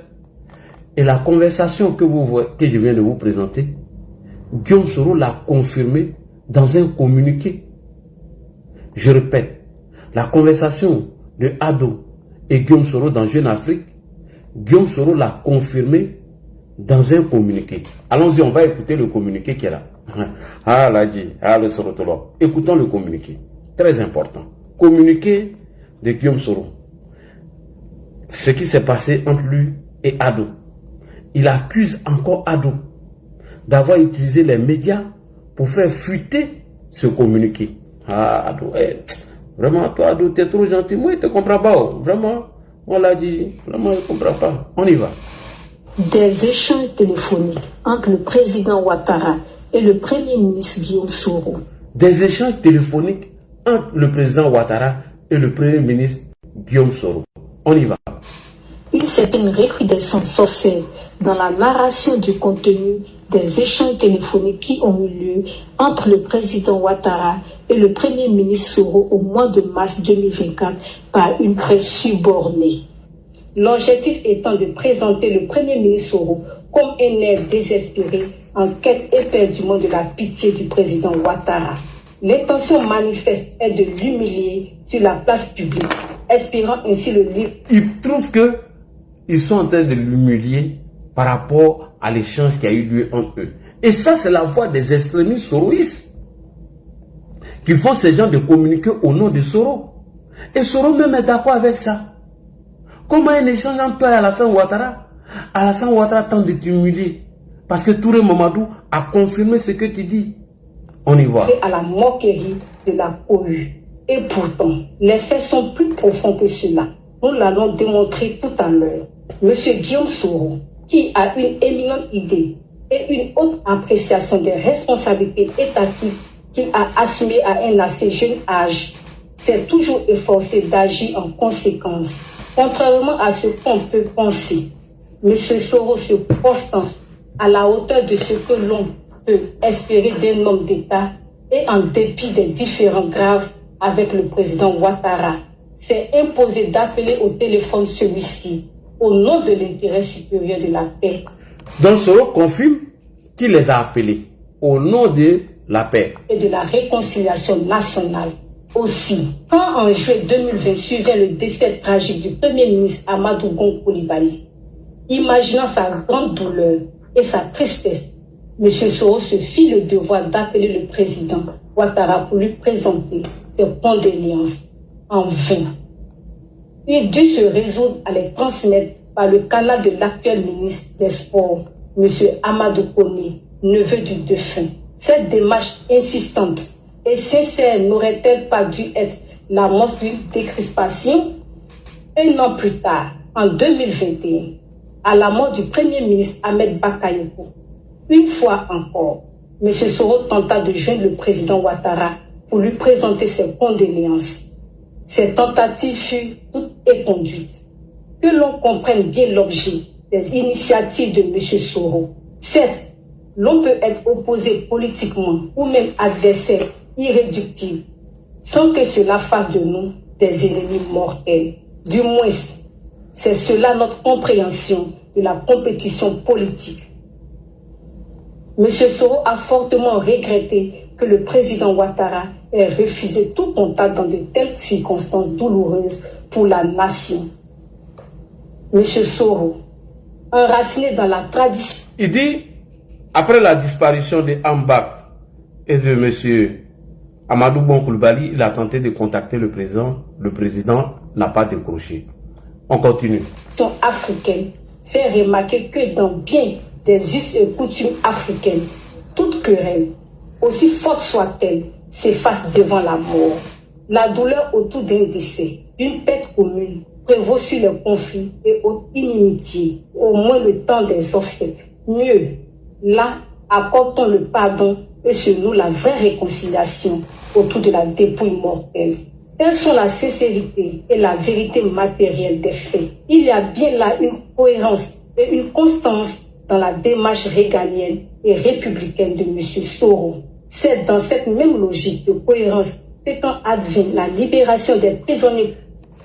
et la conversation que je viens de vous présenter, Guillaume Soro l'a confirmé dans un communiqué. Je répète, la conversation de Ado et Guillaume Soro dans Jeune Afrique, Guillaume Soro l'a confirmé dans un communiqué. Allons-y, on va écouter le communiqué qui est là. Ah, là dit, ah, le Sorotolo. Écoutons le communiqué. Très important. Communiqué de Guillaume Soro. Ce qui s'est passé entre lui et Ado. Il accuse encore Ado d'avoir utilisé les médias pour faire fuiter ce communiqué. Ah, Ado, vraiment, toi, Ado, t'es trop gentil. Moi, je ne te comprends pas. Oh. Vraiment, on l'a dit. Vraiment, je ne comprends pas. On y va. Des échanges téléphoniques entre le président Ouattara et le premier ministre Guillaume Soro. Des échanges téléphoniques entre le président Ouattara et le premier ministre Guillaume Soro. On y va. Une certaine recrudescence s'observe dans la narration du contenu des échanges téléphoniques qui ont eu lieu entre le président Ouattara et le premier ministre Soro au mois de mars 2024 par une presse subordonnée. L'objectif étant de présenter le premier ministre Soro comme un air désespéré en quête éperdument de la pitié du président Ouattara. L'intention manifeste est de l'humilier sur la place publique, espérant ainsi le livre. Il trouve que ils sont en train de l'humilier par rapport à l'échange qui a eu lieu entre eux. Et ça, c'est la voix des extrémistes soroïstes qui font ces gens de communiquer au nom de Soro. Et Soro même est d'accord avec ça. Comment un échange entre toi et Alassane Ouattara? Alassane Ouattara tente de t'humilier parce que Touré Mamadou a confirmé ce que tu dis. On y va. À la moquerie de la cohue. Et pourtant, les faits sont plus profonds que cela. Nous l'allons démontrer tout à l'heure. Monsieur Guillaume Soro, qui a une éminente idée et une haute appréciation des responsabilités étatiques qu'il a assumées à un assez jeune âge, s'est toujours efforcé d'agir en conséquence. Contrairement à ce qu'on peut penser, Monsieur Soro se postant à la hauteur de ce que l'on peut espérer d'un homme d'État et en dépit des différends graves avec le président Ouattara, s'est imposé d'appeler au téléphone celui-ci au nom de l'intérêt supérieur de la paix. Donc Soro confirme qu'il les a appelés au nom de la paix et de la réconciliation nationale. Aussi, quand en juillet 2020 suivait le décès tragique du premier ministre Amadou Gon Coulibaly, imaginant sa grande douleur et sa tristesse, M. Soro se fit le devoir d'appeler le président Ouattara pour lui présenter ses condoléances. En vain. il dut se résoudre à les transmettre par le canal de l'actuel ministre des Sports, M. Amadou Kone, neveu du défunt. Cette démarche insistante et sincère n'aurait-elle pas dû être l'amorce d'une décrispation? Un an plus tard, en 2021, à la mort du Premier ministre Ahmed Bakayoko, une fois encore, M. Soro tenta de joindre le président Ouattara pour lui présenter ses condoléances. Ces tentatives furent toutes éconduites. Que l'on comprenne bien l'objet des initiatives de M. Soro. Certes, l'on peut être opposé politiquement ou même adversaire irréductible, sans que cela fasse de nous des ennemis mortels. Du moins, c'est cela notre compréhension de la compétition politique. M. Soro a fortement regretté que le président Ouattara ait refusé tout contact dans de telles circonstances douloureuses pour la nation. M. Soro, enraciné dans la tradition... Il dit, après la disparition de Ambak et de M. Amadou Bon Coulibaly, il a tenté de contacter le président. Le président n'a pas décroché. On continue. Africaine fait remarquer que dans bien des us et coutumes africaines, toute querelle, aussi forte soit-elle, s'efface devant la mort. La douleur autour d'un décès, d'une perte commune, prévaut sur les conflits et aux inimitiés, au moins le temps des obsèques. Mieux, là, accordons le pardon et se noue la vraie réconciliation autour de la dépouille mortelle. Telles sont la sincérité et la vérité matérielle des faits. Il y a bien là une cohérence et une constance dans la démarche régalienne et républicaine de M. Soro. C'est dans cette même logique de cohérence que quand advient la libération des prisonniers...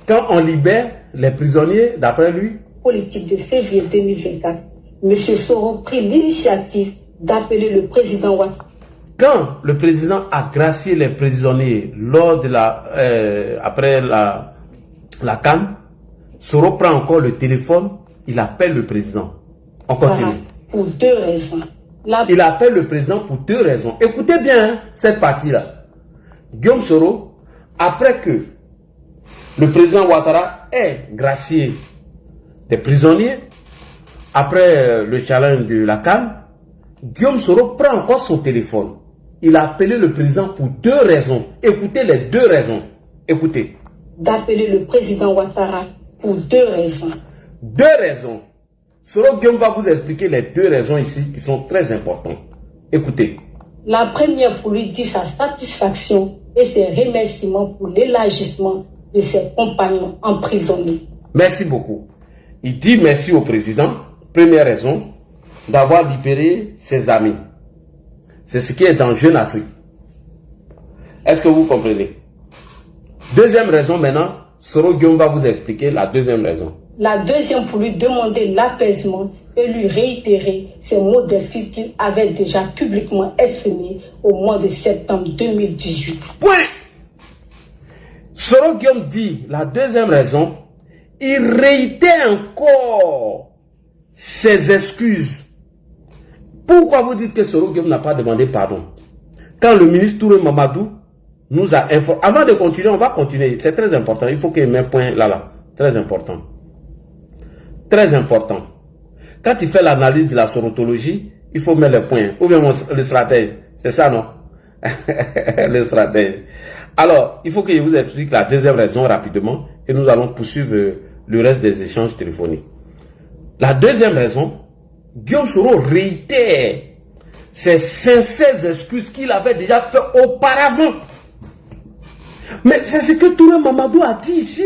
Quand on libère les prisonniers, d'après lui, politique de février 2024, M. Soro prit l'initiative d'appeler le président Ouattara. Quand le président a gracié les prisonniers lors de après la CAN, Soro prend encore le téléphone, il appelle le président. On continue. Pour deux raisons. Il appelle le président pour deux raisons. Écoutez bien hein, cette partie-là. Guillaume Soro, après que le président Ouattara ait gracié des prisonniers, après le challenge de la CAN, Guillaume Soro prend encore son téléphone. Il a appelé le président pour deux raisons. Écoutez les deux raisons. Écoutez. D'appeler le président Ouattara pour deux raisons. Deux raisons. Soro Guillaume va vous expliquer les deux raisons ici qui sont très importantes. Écoutez. La première pour lui dire sa satisfaction et ses remerciements pour l'élargissement de ses compagnons emprisonnés. Merci beaucoup. Il dit merci au président. Première raison, d'avoir libéré ses amis. C'est ce qui est dans Jeune Afrique. Est-ce que vous comprenez? Deuxième raison maintenant, Soro Guillaume va vous expliquer la deuxième raison. La deuxième pour lui demander l'apaisement et lui réitérer ces mots d'excuse qu'il avait déjà publiquement exprimés au mois de septembre 2018. Point. Soro Guillaume dit la deuxième raison, il réitère encore ses excuses. Pourquoi vous dites que Soro Guillaume n'a pas demandé pardon? Quand le ministre Touré Mamadou nous a informé, avant de continuer, on va continuer, c'est très important, il faut qu'il y ait un point là, très important. Très important. Quand il fait l'analyse de la sorotologie, il faut mettre les points, ou bien le stratège, c'est ça non? Le stratège. Alors, il faut que je vous explique la deuxième raison rapidement, et nous allons poursuivre le reste des échanges téléphoniques. La deuxième raison, Guillaume Soro réitère ses sincères excuses qu'il avait déjà fait auparavant. Mais c'est ce que Touré Mamadou a dit ici.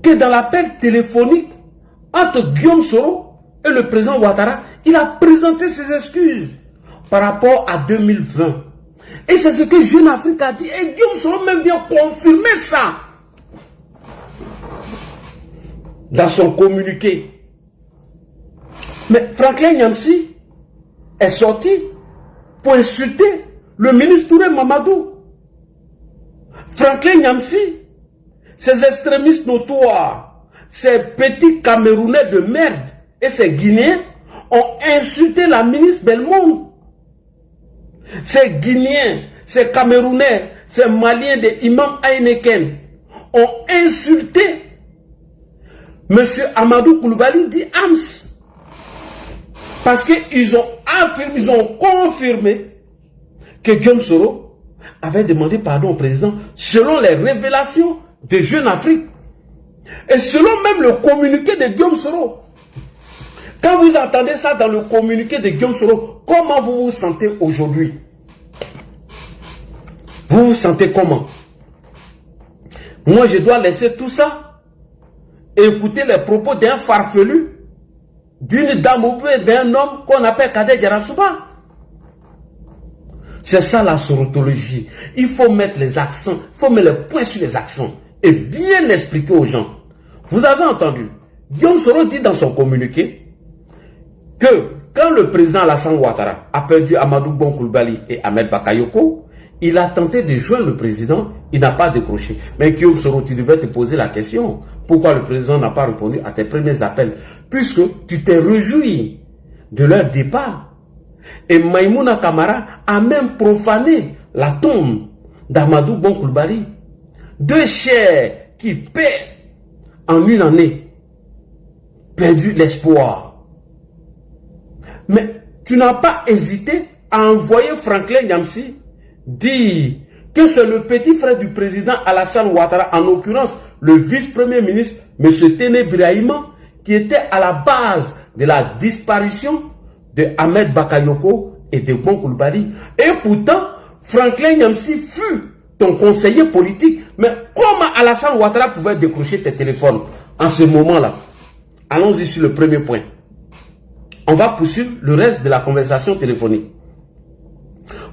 Que dans l'appel téléphonique entre Guillaume Soro et le président Ouattara, il a présenté ses excuses par rapport à 2020. Et c'est ce que Jeune Afrique a dit. Et Guillaume Soro même vient confirmer ça dans son communiqué. Mais Franklin Nyamsi est sorti pour insulter le ministre Touré Mamadou. Franklin Nyamsi, ces extrémistes notoires, ces petits Camerounais de merde et ces Guinéens ont insulté la ministre Belmondo. Ces Guinéens, ces Camerounais, ces Maliens de Imam Heineken ont insulté M. Amadou Coulibaly dit Ams. Parce qu'ils ont affirmé, ils ont confirmé que Guillaume Soro avait demandé pardon au président selon les révélations de Jeune Afrique. Et selon même le communiqué de Guillaume Soro. Quand vous entendez ça dans le communiqué de Guillaume Soro, comment vous vous sentez aujourd'hui? Vous vous sentez comment? Moi, je dois laisser tout ça et écouter les propos d'un farfelu, d'une dame ou d'un homme qu'on appelle Kader Djarasouba. C'est ça la sorotologie. Il faut mettre les accents, il faut mettre les points sur les accents et bien expliquer aux gens. Vous avez entendu, Guillaume Soro dit dans son communiqué que quand le président Alassane Ouattara a perdu Amadou Bon Coulibaly et Ahmed Bakayoko, il a tenté de joindre le président, il n'a pas décroché. Mais Guillaume Soro, tu devais te poser la question. Pourquoi le président n'a pas répondu à tes premiers appels? Puisque tu t'es réjoui de leur départ. Et Maïmouna Kamara a même profané la tombe d'Amadou Bon Coulibaly. Deux chers qui paient en une année, perdu l'espoir. Mais tu n'as pas hésité à envoyer Franklin Nyamsi dire que c'est le petit frère du président Alassane Ouattara, en l'occurrence le vice-premier ministre, M. Téné Birahima, qui était à la base de la disparition de Ahmed Bakayoko et de Bon Coulibaly. Et pourtant, Franklin Nyamsi fut ton conseiller politique. Mais comment Alassane Ouattara pouvait décrocher tes téléphones en ce moment-là? Allons-y sur le premier point. On va poursuivre le reste de la conversation téléphonique.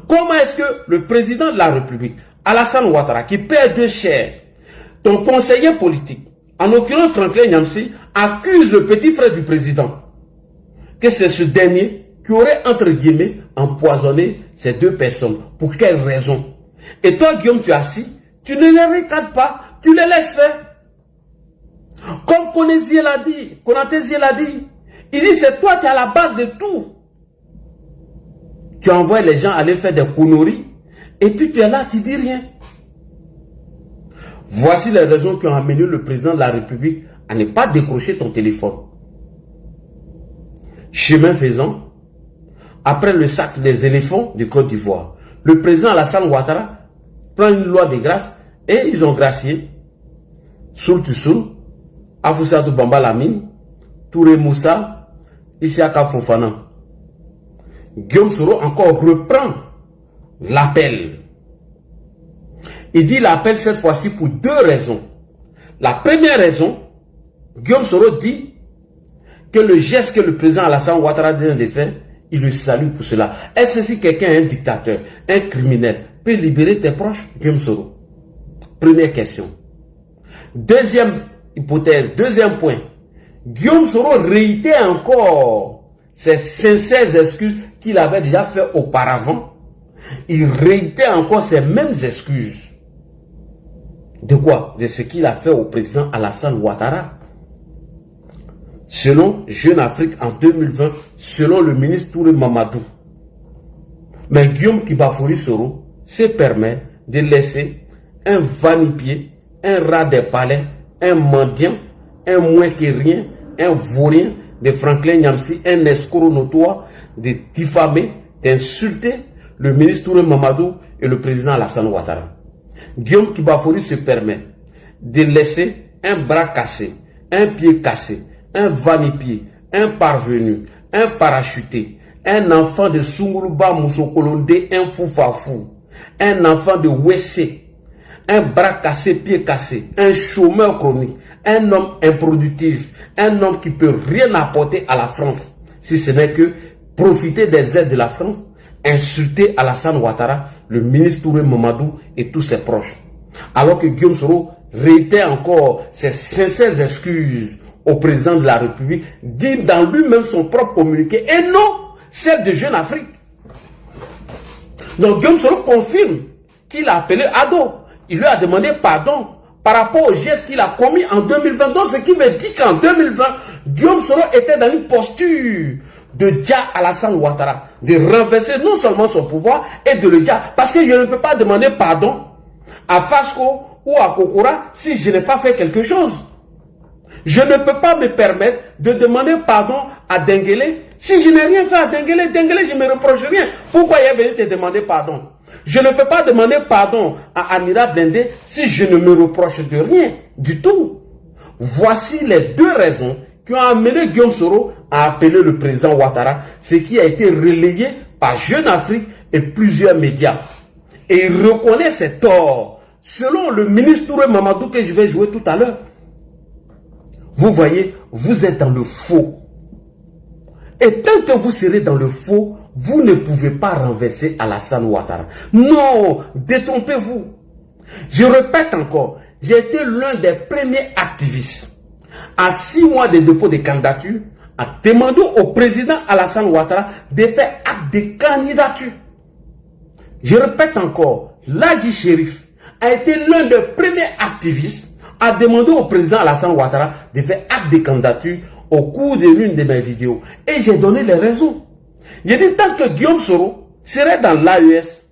Comment est-ce que le président de la République, Alassane Ouattara, qui perd de cher, ton conseiller politique, en l'occurrence Franklin Nyamsi, accuse le petit frère du président, que c'est ce dernier qui aurait, entre guillemets, empoisonné ces deux personnes? Pour quelle raison? Et toi, Guillaume, tu es assis, tu ne les regardes pas, tu les laisses faire. Comme Konézié l'a dit, Konatézié l'a dit, il dit c'est toi qui es à la base de tout. Tu envoies les gens aller faire des conneries et puis tu es là, tu dis rien. Voici les raisons qui ont amené le président de la République à ne pas décrocher ton téléphone. Chemin faisant, après le sac des éléphants du Côte d'Ivoire, le président Alassane Ouattara prend une loi de grâce et ils ont gracié Soul Toussoul, Afoussadou Bamba Lamine, Touré Moussa, Isiaka Fofana. Guillaume Soro encore reprend l'appel. Il dit l'appel cette fois-ci pour deux raisons. La première raison, Guillaume Soro dit que le geste que le président Alassane Ouattara vient de faire, il le salue pour cela. Est-ce que si quelqu'un est un dictateur, un criminel, peut libérer tes proches? Guillaume Soro. Première question. Deuxième hypothèse, deuxième point. Guillaume Soro réitère encore ses sincères excuses qu'il avait déjà fait auparavant. Il réitère encore ces mêmes excuses. De quoi? De ce qu'il a fait au président Alassane Ouattara. Selon Jeune Afrique en 2020, selon le ministre Touré Mamadou. Mais Guillaume Kibafouri Soro se permet de laisser un vanipié, un rat des palais, un mendiant, un moins que rien, un vaurien de Franklin Nyamsi, un escroc notoire, de diffamer, d'insulter le ministre Touré Mamadou et le président Alassane Ouattara. Guillaume Kibafouri se permet de laisser un bras cassé, un pied cassé, un vanipié, un parvenu, un parachuté, un enfant de Sunguluba Moussokolonde, un foufafou, un enfant de Wessé, un bras cassé, pied cassé, un chômeur chronique, un homme improductif, un homme qui ne peut rien apporter à la France, si ce n'est que profiter des aides de la France, insulter Alassane Ouattara, le ministre Touré Mamadou et tous ses proches. Alors que Guillaume Soro réitère encore ses sincères excuses au président de la République, dit dans lui-même son propre communiqué, et non celle de Jeune Afrique. Donc Guillaume Soro confirme qu'il a appelé Ado. Il lui a demandé pardon par rapport au geste qu'il a commis en 2020. Donc ce qui me dit qu'en 2020, Guillaume Soro était dans une posture de Dia Alassane Ouattara, de renverser non seulement son pouvoir et de le dire. Parce que je ne peux pas demander pardon à Fasco ou à Kokora si je n'ai pas fait quelque chose. Je ne peux pas me permettre de demander pardon à Dengele si je n'ai rien fait à Dengele. Dengele, je ne me reproche rien. Pourquoi il est venu te demander pardon? Je ne peux pas demander pardon à Amira Dende si je ne me reproche de rien du tout. Voici les deux raisons qui ont amené Guillaume Soro à appeler le président Ouattara, ce qui a été relayé par Jeune Afrique et plusieurs médias. Et il reconnaît ses torts, selon le ministre Touré Mamadou que je vais jouer tout à l'heure. Vous voyez, vous êtes dans le faux. Et tant que vous serez dans le faux, vous ne pouvez pas renverser Alassane Ouattara. Non, détrompez-vous. Je répète encore, j'ai été l'un des premiers activistes à 6 mois de dépôt de candidature à demander au président Alassane Ouattara de faire acte de candidature. Je répète encore, Ladji Chérif a été l'un des premiers activistes à demander au président Alassane Ouattara de faire acte de candidature au cours de l'une de mes vidéos. Et j'ai donné les raisons. J'ai dit tant que Guillaume Soro serait dans l'AES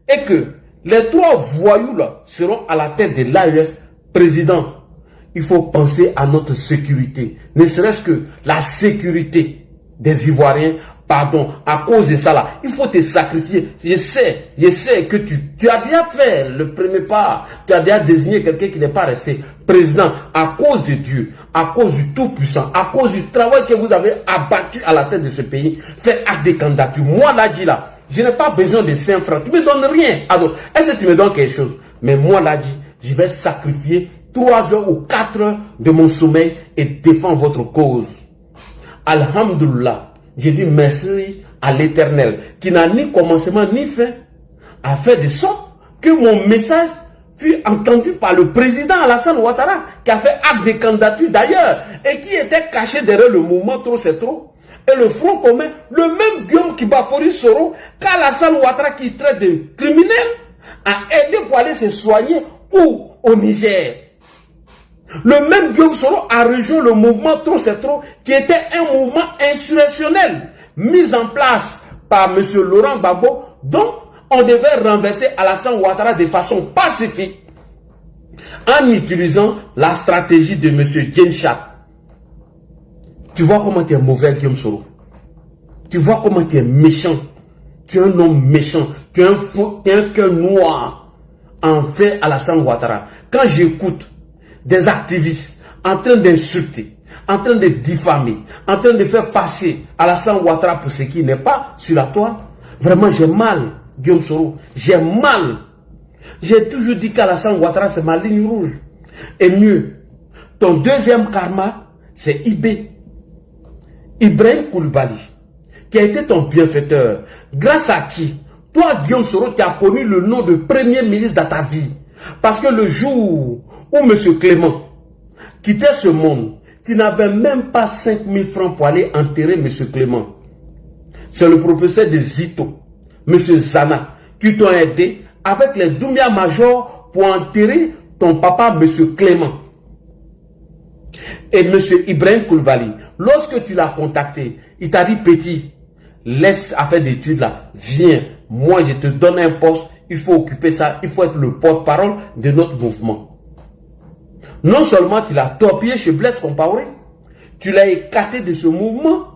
et que les 3 voyous là seront à la tête de l'AES, président, il faut penser à notre sécurité. Ne serait-ce que la sécurité des Ivoiriens. Pardon, à cause de ça là, il faut te sacrifier. Je sais que tu as déjà fait le premier pas. Tu as déjà désigné quelqu'un qui n'est pas resté président à cause de Dieu, à cause du Tout-Puissant, à cause du travail que vous avez abattu à la tête de ce pays. Faites acte de candidature. Moi, Ladji là, je n'ai pas besoin de 5 francs. Tu me donnes rien. Alors, est-ce que tu me donnes quelque chose? Mais moi, Ladji, je vais sacrifier 3 heures ou 4 heures de mon sommeil et défendre votre cause. Alhamdulillah. J'ai dit merci à l'Éternel qui n'a ni commencement ni fin à faire de sorte que mon message fut entendu par le président Alassane Ouattara qui a fait acte de candidature d'ailleurs et qui était caché derrière le mouvement Trop c'est trop et le Front commun, le même Guillaume qui Bafori Soro qu'Alassane Ouattara qui traite de criminel a aidé pour aller se soigner où? Au Niger. Le même Guillaume Soro a rejoint le mouvement Trop c'est trop, qui était un mouvement insurrectionnel, mis en place par M. Laurent Gbagbo, dont on devait renverser Alassane Ouattara de façon pacifique, en utilisant la stratégie de M. Djenchat. Tu vois comment tu es mauvais, Guillaume Soro. Tu vois comment tu es méchant. Tu es un homme méchant. Tu es un cœur noir envers Alassane Ouattara. Quand j'écoute des activistes en train d'insulter, en train de diffamer, en train de faire passer Alassane Ouattara pour ce qui n'est pas sur la toile, vraiment j'ai mal, Guillaume Soro, j'ai mal. J'ai toujours dit qu'Alassane Ouattara c'est ma ligne rouge. Et mieux, ton deuxième karma, c'est Ibrahim Koulibaly, qui a été ton bienfaiteur, grâce à qui, toi Guillaume Soro, tu as connu le nom de premier ministre dans ta vie. Parce que le jour où M. Clément quittait ce monde, tu n'avais même pas 5 000 francs pour aller enterrer M. Clément. C'est le professeur de Zito, M. Zana, qui t'ont aidé avec les Doumbia Major pour enterrer ton papa, M. Clément. Et M. Ibrahim Koulibaly, lorsque tu l'as contacté, il t'a dit, petit, laisse affaire d'études là, viens, moi je te donne un poste, il faut occuper ça, il faut être le porte-parole de notre mouvement. Non seulement tu l'as torpillé chez Blaise Compaoré, tu l'as écarté de ce mouvement,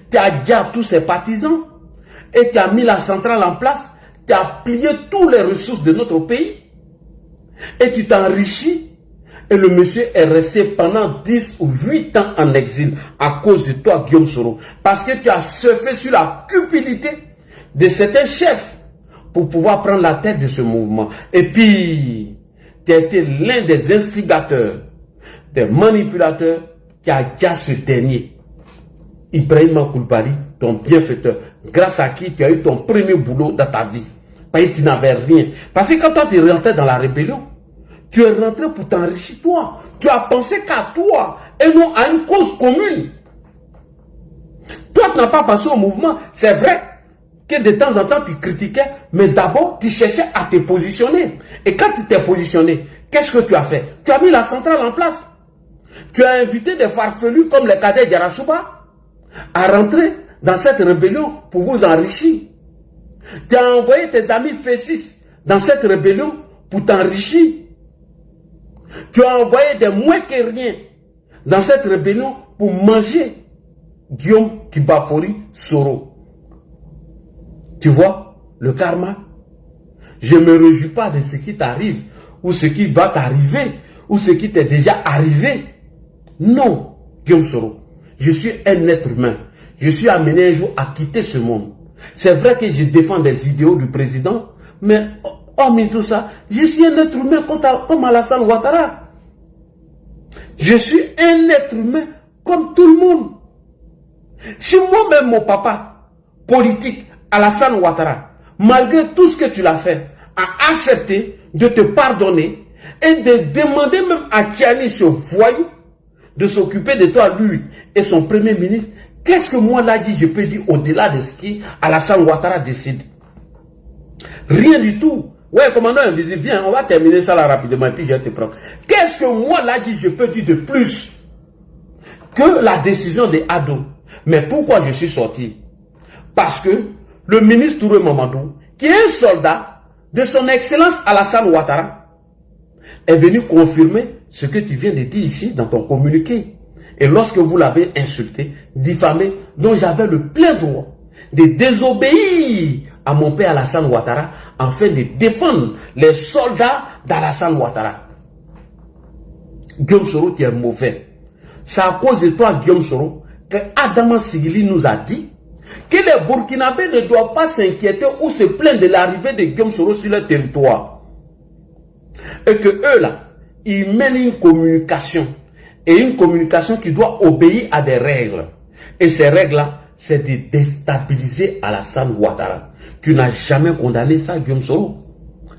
tu as gardé tous ses partisans, et tu as mis la centrale en place, tu as plié toutes les ressources de notre pays, et tu t'enrichis, et le monsieur est resté pendant 10 ou 8 ans en exil à cause de toi, Guillaume Soro, parce que tu as surfé sur la cupidité de certains chefs pour pouvoir prendre la tête de ce mouvement. Et puis, tu as été l'un des instigateurs, des manipulateurs qui a gagné ce dernier. Ibrahim Koulibaly, ton bienfaiteur, grâce à qui tu as eu ton premier boulot dans ta vie. Parce que tu n'avais rien. Parce que quand toi tu es rentré dans la rébellion, tu es rentré pour t'enrichir toi. Tu as pensé qu'à toi et non à une cause commune. Toi tu n'as pas pensé au mouvement. C'est vrai que de temps en temps tu critiquais, mais d'abord tu cherchais à te positionner. Et quand tu t'es positionné, qu'est-ce que tu as fait? Tu as mis la centrale en place. Tu as invité des farfelus comme les cadets Yarasuba à rentrer dans cette rébellion pour vous enrichir. Tu as envoyé tes amis Fessis dans cette rébellion pour t'enrichir. Tu as envoyé des moins que rien dans cette rébellion pour manger Guillaume Kibafori Soro. Tu vois le karma? Je ne me réjouis pas de ce qui t'arrive, ou ce qui va t'arriver, ou ce qui t'est déjà arrivé. Non, Guillaume Soro. Je suis un être humain. Je suis amené un jour à quitter ce monde. C'est vrai que je défends des idéaux du président, mais hormis tout ça, je suis un être humain comme Alassane Ouattara. Je suis un être humain comme tout le monde. Si moi-même, mon papa politique, Alassane Ouattara, malgré tout ce que tu l'as fait, a accepté de te pardonner et de demander même à Tiani, ce voyou, de s'occuper de toi, lui et son premier ministre, qu'est-ce que moi là dit, je peux dire au-delà de ce qui Alassane Ouattara décide? Rien du tout. Ouais, commandant invisible, viens, on va terminer ça là rapidement et puis je vais te prendre. Qu'est-ce que moi là dit, je peux dire de plus que la décision des Ado? Mais pourquoi je suis sorti? Parce que le ministre Touré Mamadou, qui est un soldat de son excellence Alassane Ouattara, est venu confirmer ce que tu viens de dire ici dans ton communiqué. Et lorsque vous l'avez insulté, diffamé, dont j'avais le plein droit de désobéir à mon père Alassane Ouattara afin de défendre les soldats d'Alassane Ouattara. Guillaume Soro, tu es mauvais. C'est à cause de toi, Guillaume Soro, que Adama Sigili nous a dit que les Burkinabés ne doivent pas s'inquiéter ou se plaindre de l'arrivée de Guillaume Soro sur leur territoire. Et que eux là, ils mènent une communication. Et une communication qui doit obéir à des règles. Et ces règles-là, c'est de déstabiliser Alassane Ouattara. Tu n'as jamais condamné ça, Guillaume Soro.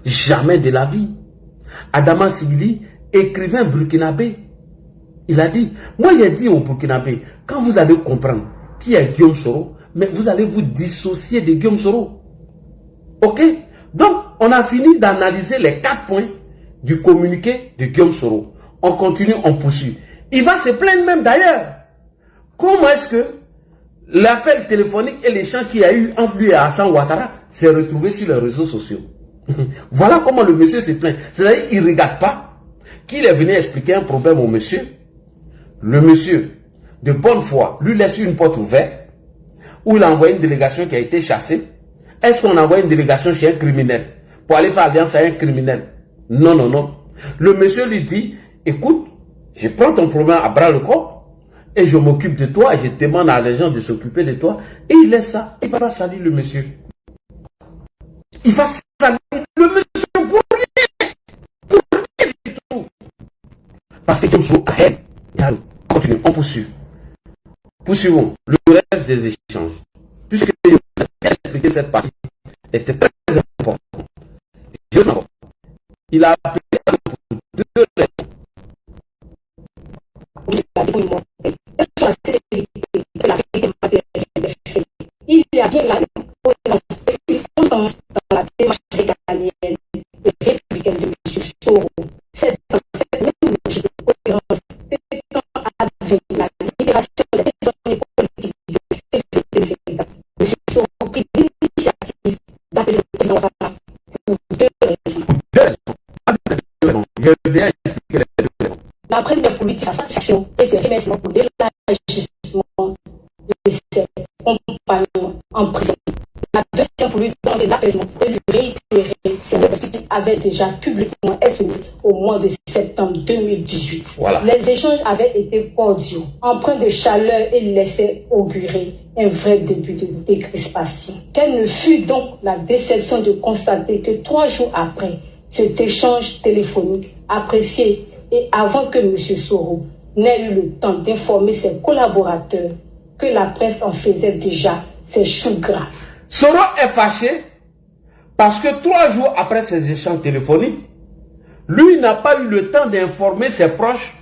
Jamais de la vie. Adama Sigili, écrivain burkinabé, il a dit, moi j'ai dit aux Burkinabés, quand vous allez comprendre qui est Guillaume Soro, mais vous allez vous dissocier de Guillaume Soro. Ok? Donc, on a fini d'analyser les 4 points du communiqué de Guillaume Soro. On continue, on poursuit. Il va se plaindre même d'ailleurs. Comment est-ce que l'appel téléphonique et l'échange qu'il y a eu entre lui et Alassane Ouattara s'est retrouvé sur les réseaux sociaux? Voilà comment le monsieur se plaint. C'est-à-dire qu'il ne regarde pas qu'il est venu expliquer un problème au monsieur. Le monsieur, de bonne foi, lui laisse une porte ouverte où il a envoyé une délégation qui a été chassée. Est-ce qu'on envoie une délégation chez un criminel pour aller faire alliance à un criminel? Non, non, non. Le monsieur lui dit, écoute, je prends ton problème à bras le corps et je m'occupe de toi et je demande à les gens de s'occuper de toi. Et il laisse ça. Il va salir le monsieur. Il va salir le monsieur pour rien. Pour rien du tout. Parce que Guillaume Soro a haine. On continue, on poursuit. Poursuivons le reste des échanges. Puisque je vous ai expliqué cette partie était très importante. Il a appelé pour 2 raisons. Il y a bien la constance dans la démarche régalienne et républicaine de M. Soro. Cette même logique de cohérence étant avec la libération des prisonniers politiques de février 2024, M. Soro prit l'initiative d'appeler le président Ouattara pour 2 raisons. La première politique, sa satisfaction et ses remerciements pour l'élargissement de ses compagnons en prison. La deuxième pour lui demander l'apaisement et lui réitérer ses remerciements qu'il avait déjà publiquement exprimés au mois de septembre 2018. Voilà. Les échanges avaient été cordiaux, empreints de chaleur et laissaient augurer un vrai début de décrispation. Quelle ne fut donc la déception de constater que 3 jours après cet échange téléphonique apprécié et avant que M. Soro n'ait eu le temps d'informer ses collaborateurs que la presse en faisait déjà ses choux gras. Soro est fâché parce que 3 jours après ces échanges téléphoniques, lui n'a pas eu le temps d'informer ses proches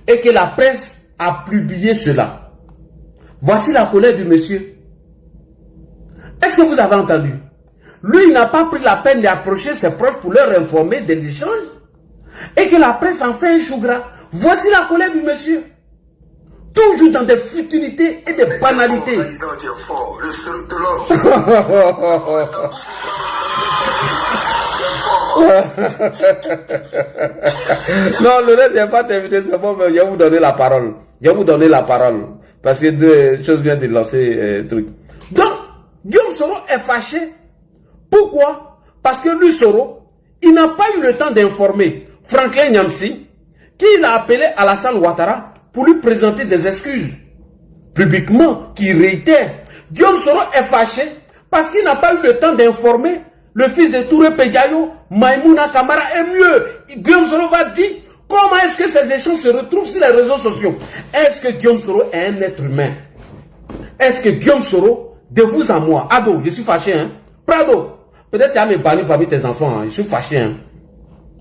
et que la presse a publié cela. Voici la colère du monsieur. Est-ce que vous avez entendu? Lui, il n'a pas pris la peine d'approcher ses proches pour leur informer de l'échange et que la presse en fait un chou gras. Voici la colère du monsieur. Toujours dans des futilités et des banalités. Le seul de l'homme. Non, le reste n'est pas terminé, c'est bon, mais je vais vous donner la parole. Je vais vous donner la parole. Parce que deux choses viennent de lancer truc. Donc, Guillaume Soro est fâché. Pourquoi? Parce que lui, Soro, il n'a pas eu le temps d'informer Franklin Nyamsi, qui l'a appelé Alassane Ouattara pour lui présenter des excuses publiquement, qui réitère. Guillaume Soro est fâché parce qu'il n'a pas eu le temps d'informer le fils de Touré Pédiayo, Maïmouna Kamara, et mieux. Guillaume Soro va dire comment est-ce que ces échanges se retrouvent sur les réseaux sociaux. Est-ce que Guillaume Soro est un être humain? Est-ce que Guillaume Soro, de vous à moi, Ado, je suis fâché, hein? Prado, peut-être tu as mes bannis parmi tes enfants, hein? Je suis fâché, hein?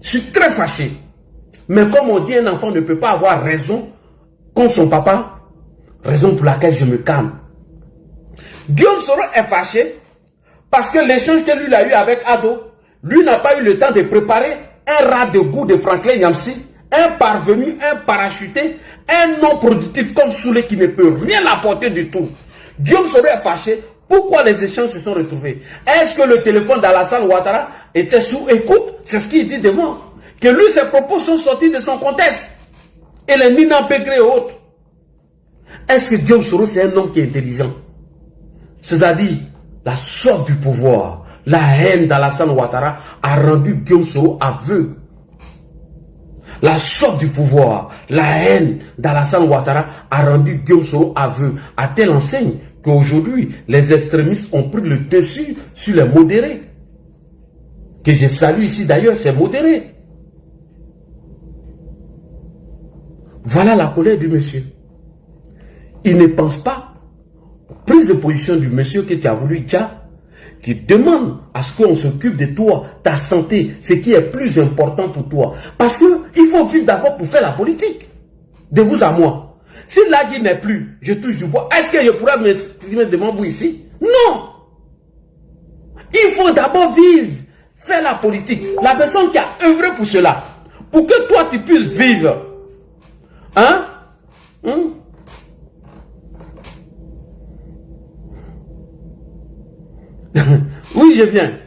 Je suis très fâché. Mais comme on dit, un enfant ne peut pas avoir raison contre son papa, raison pour laquelle je me calme. Guillaume Soro est fâché parce que l'échange que lui a eu avec Ado, lui n'a pas eu le temps de préparer un rat de goût de Franklin Nyamsi, un parvenu, un parachuté, un non productif comme Soulé qui ne peut rien apporter du tout. Guillaume Soro est fâché. Pourquoi les échanges se sont retrouvés? Est-ce que le téléphone d'Alassane Ouattara était sous écoute? C'est ce qu'il dit de moi. Que lui, ses propos sont sortis de son contexte. Et les Nina Pégré et autres. Est-ce que Guillaume Soro, c'est un homme qui est intelligent? C'est-à-dire, la soif du pouvoir, la haine d'Alassane Ouattara a rendu Guillaume Soro aveugle. La soif du pouvoir, la haine d'Alassane Ouattara a rendu Guillaume Soro aveugle. À telle enseigne qu'aujourd'hui, les extrémistes ont pris le dessus sur les modérés. Que je salue ici d'ailleurs, c'est modéré. Voilà la colère du monsieur. Il ne pense pas prise de position du monsieur que tu as voulu dire, qui demande à ce qu'on s'occupe de toi, ta santé, ce qui est plus important pour toi. Parce qu'il faut vivre d'abord pour faire la politique. De vous à moi. Si l'Adi n'est plus, je touche du bois, est-ce que je pourrais m'exprimer devant vous ici? Non. Il faut d'abord vivre, faire la politique. La personne qui a œuvré pour cela, pour que toi tu puisses vivre. Hein? Oui, je viens.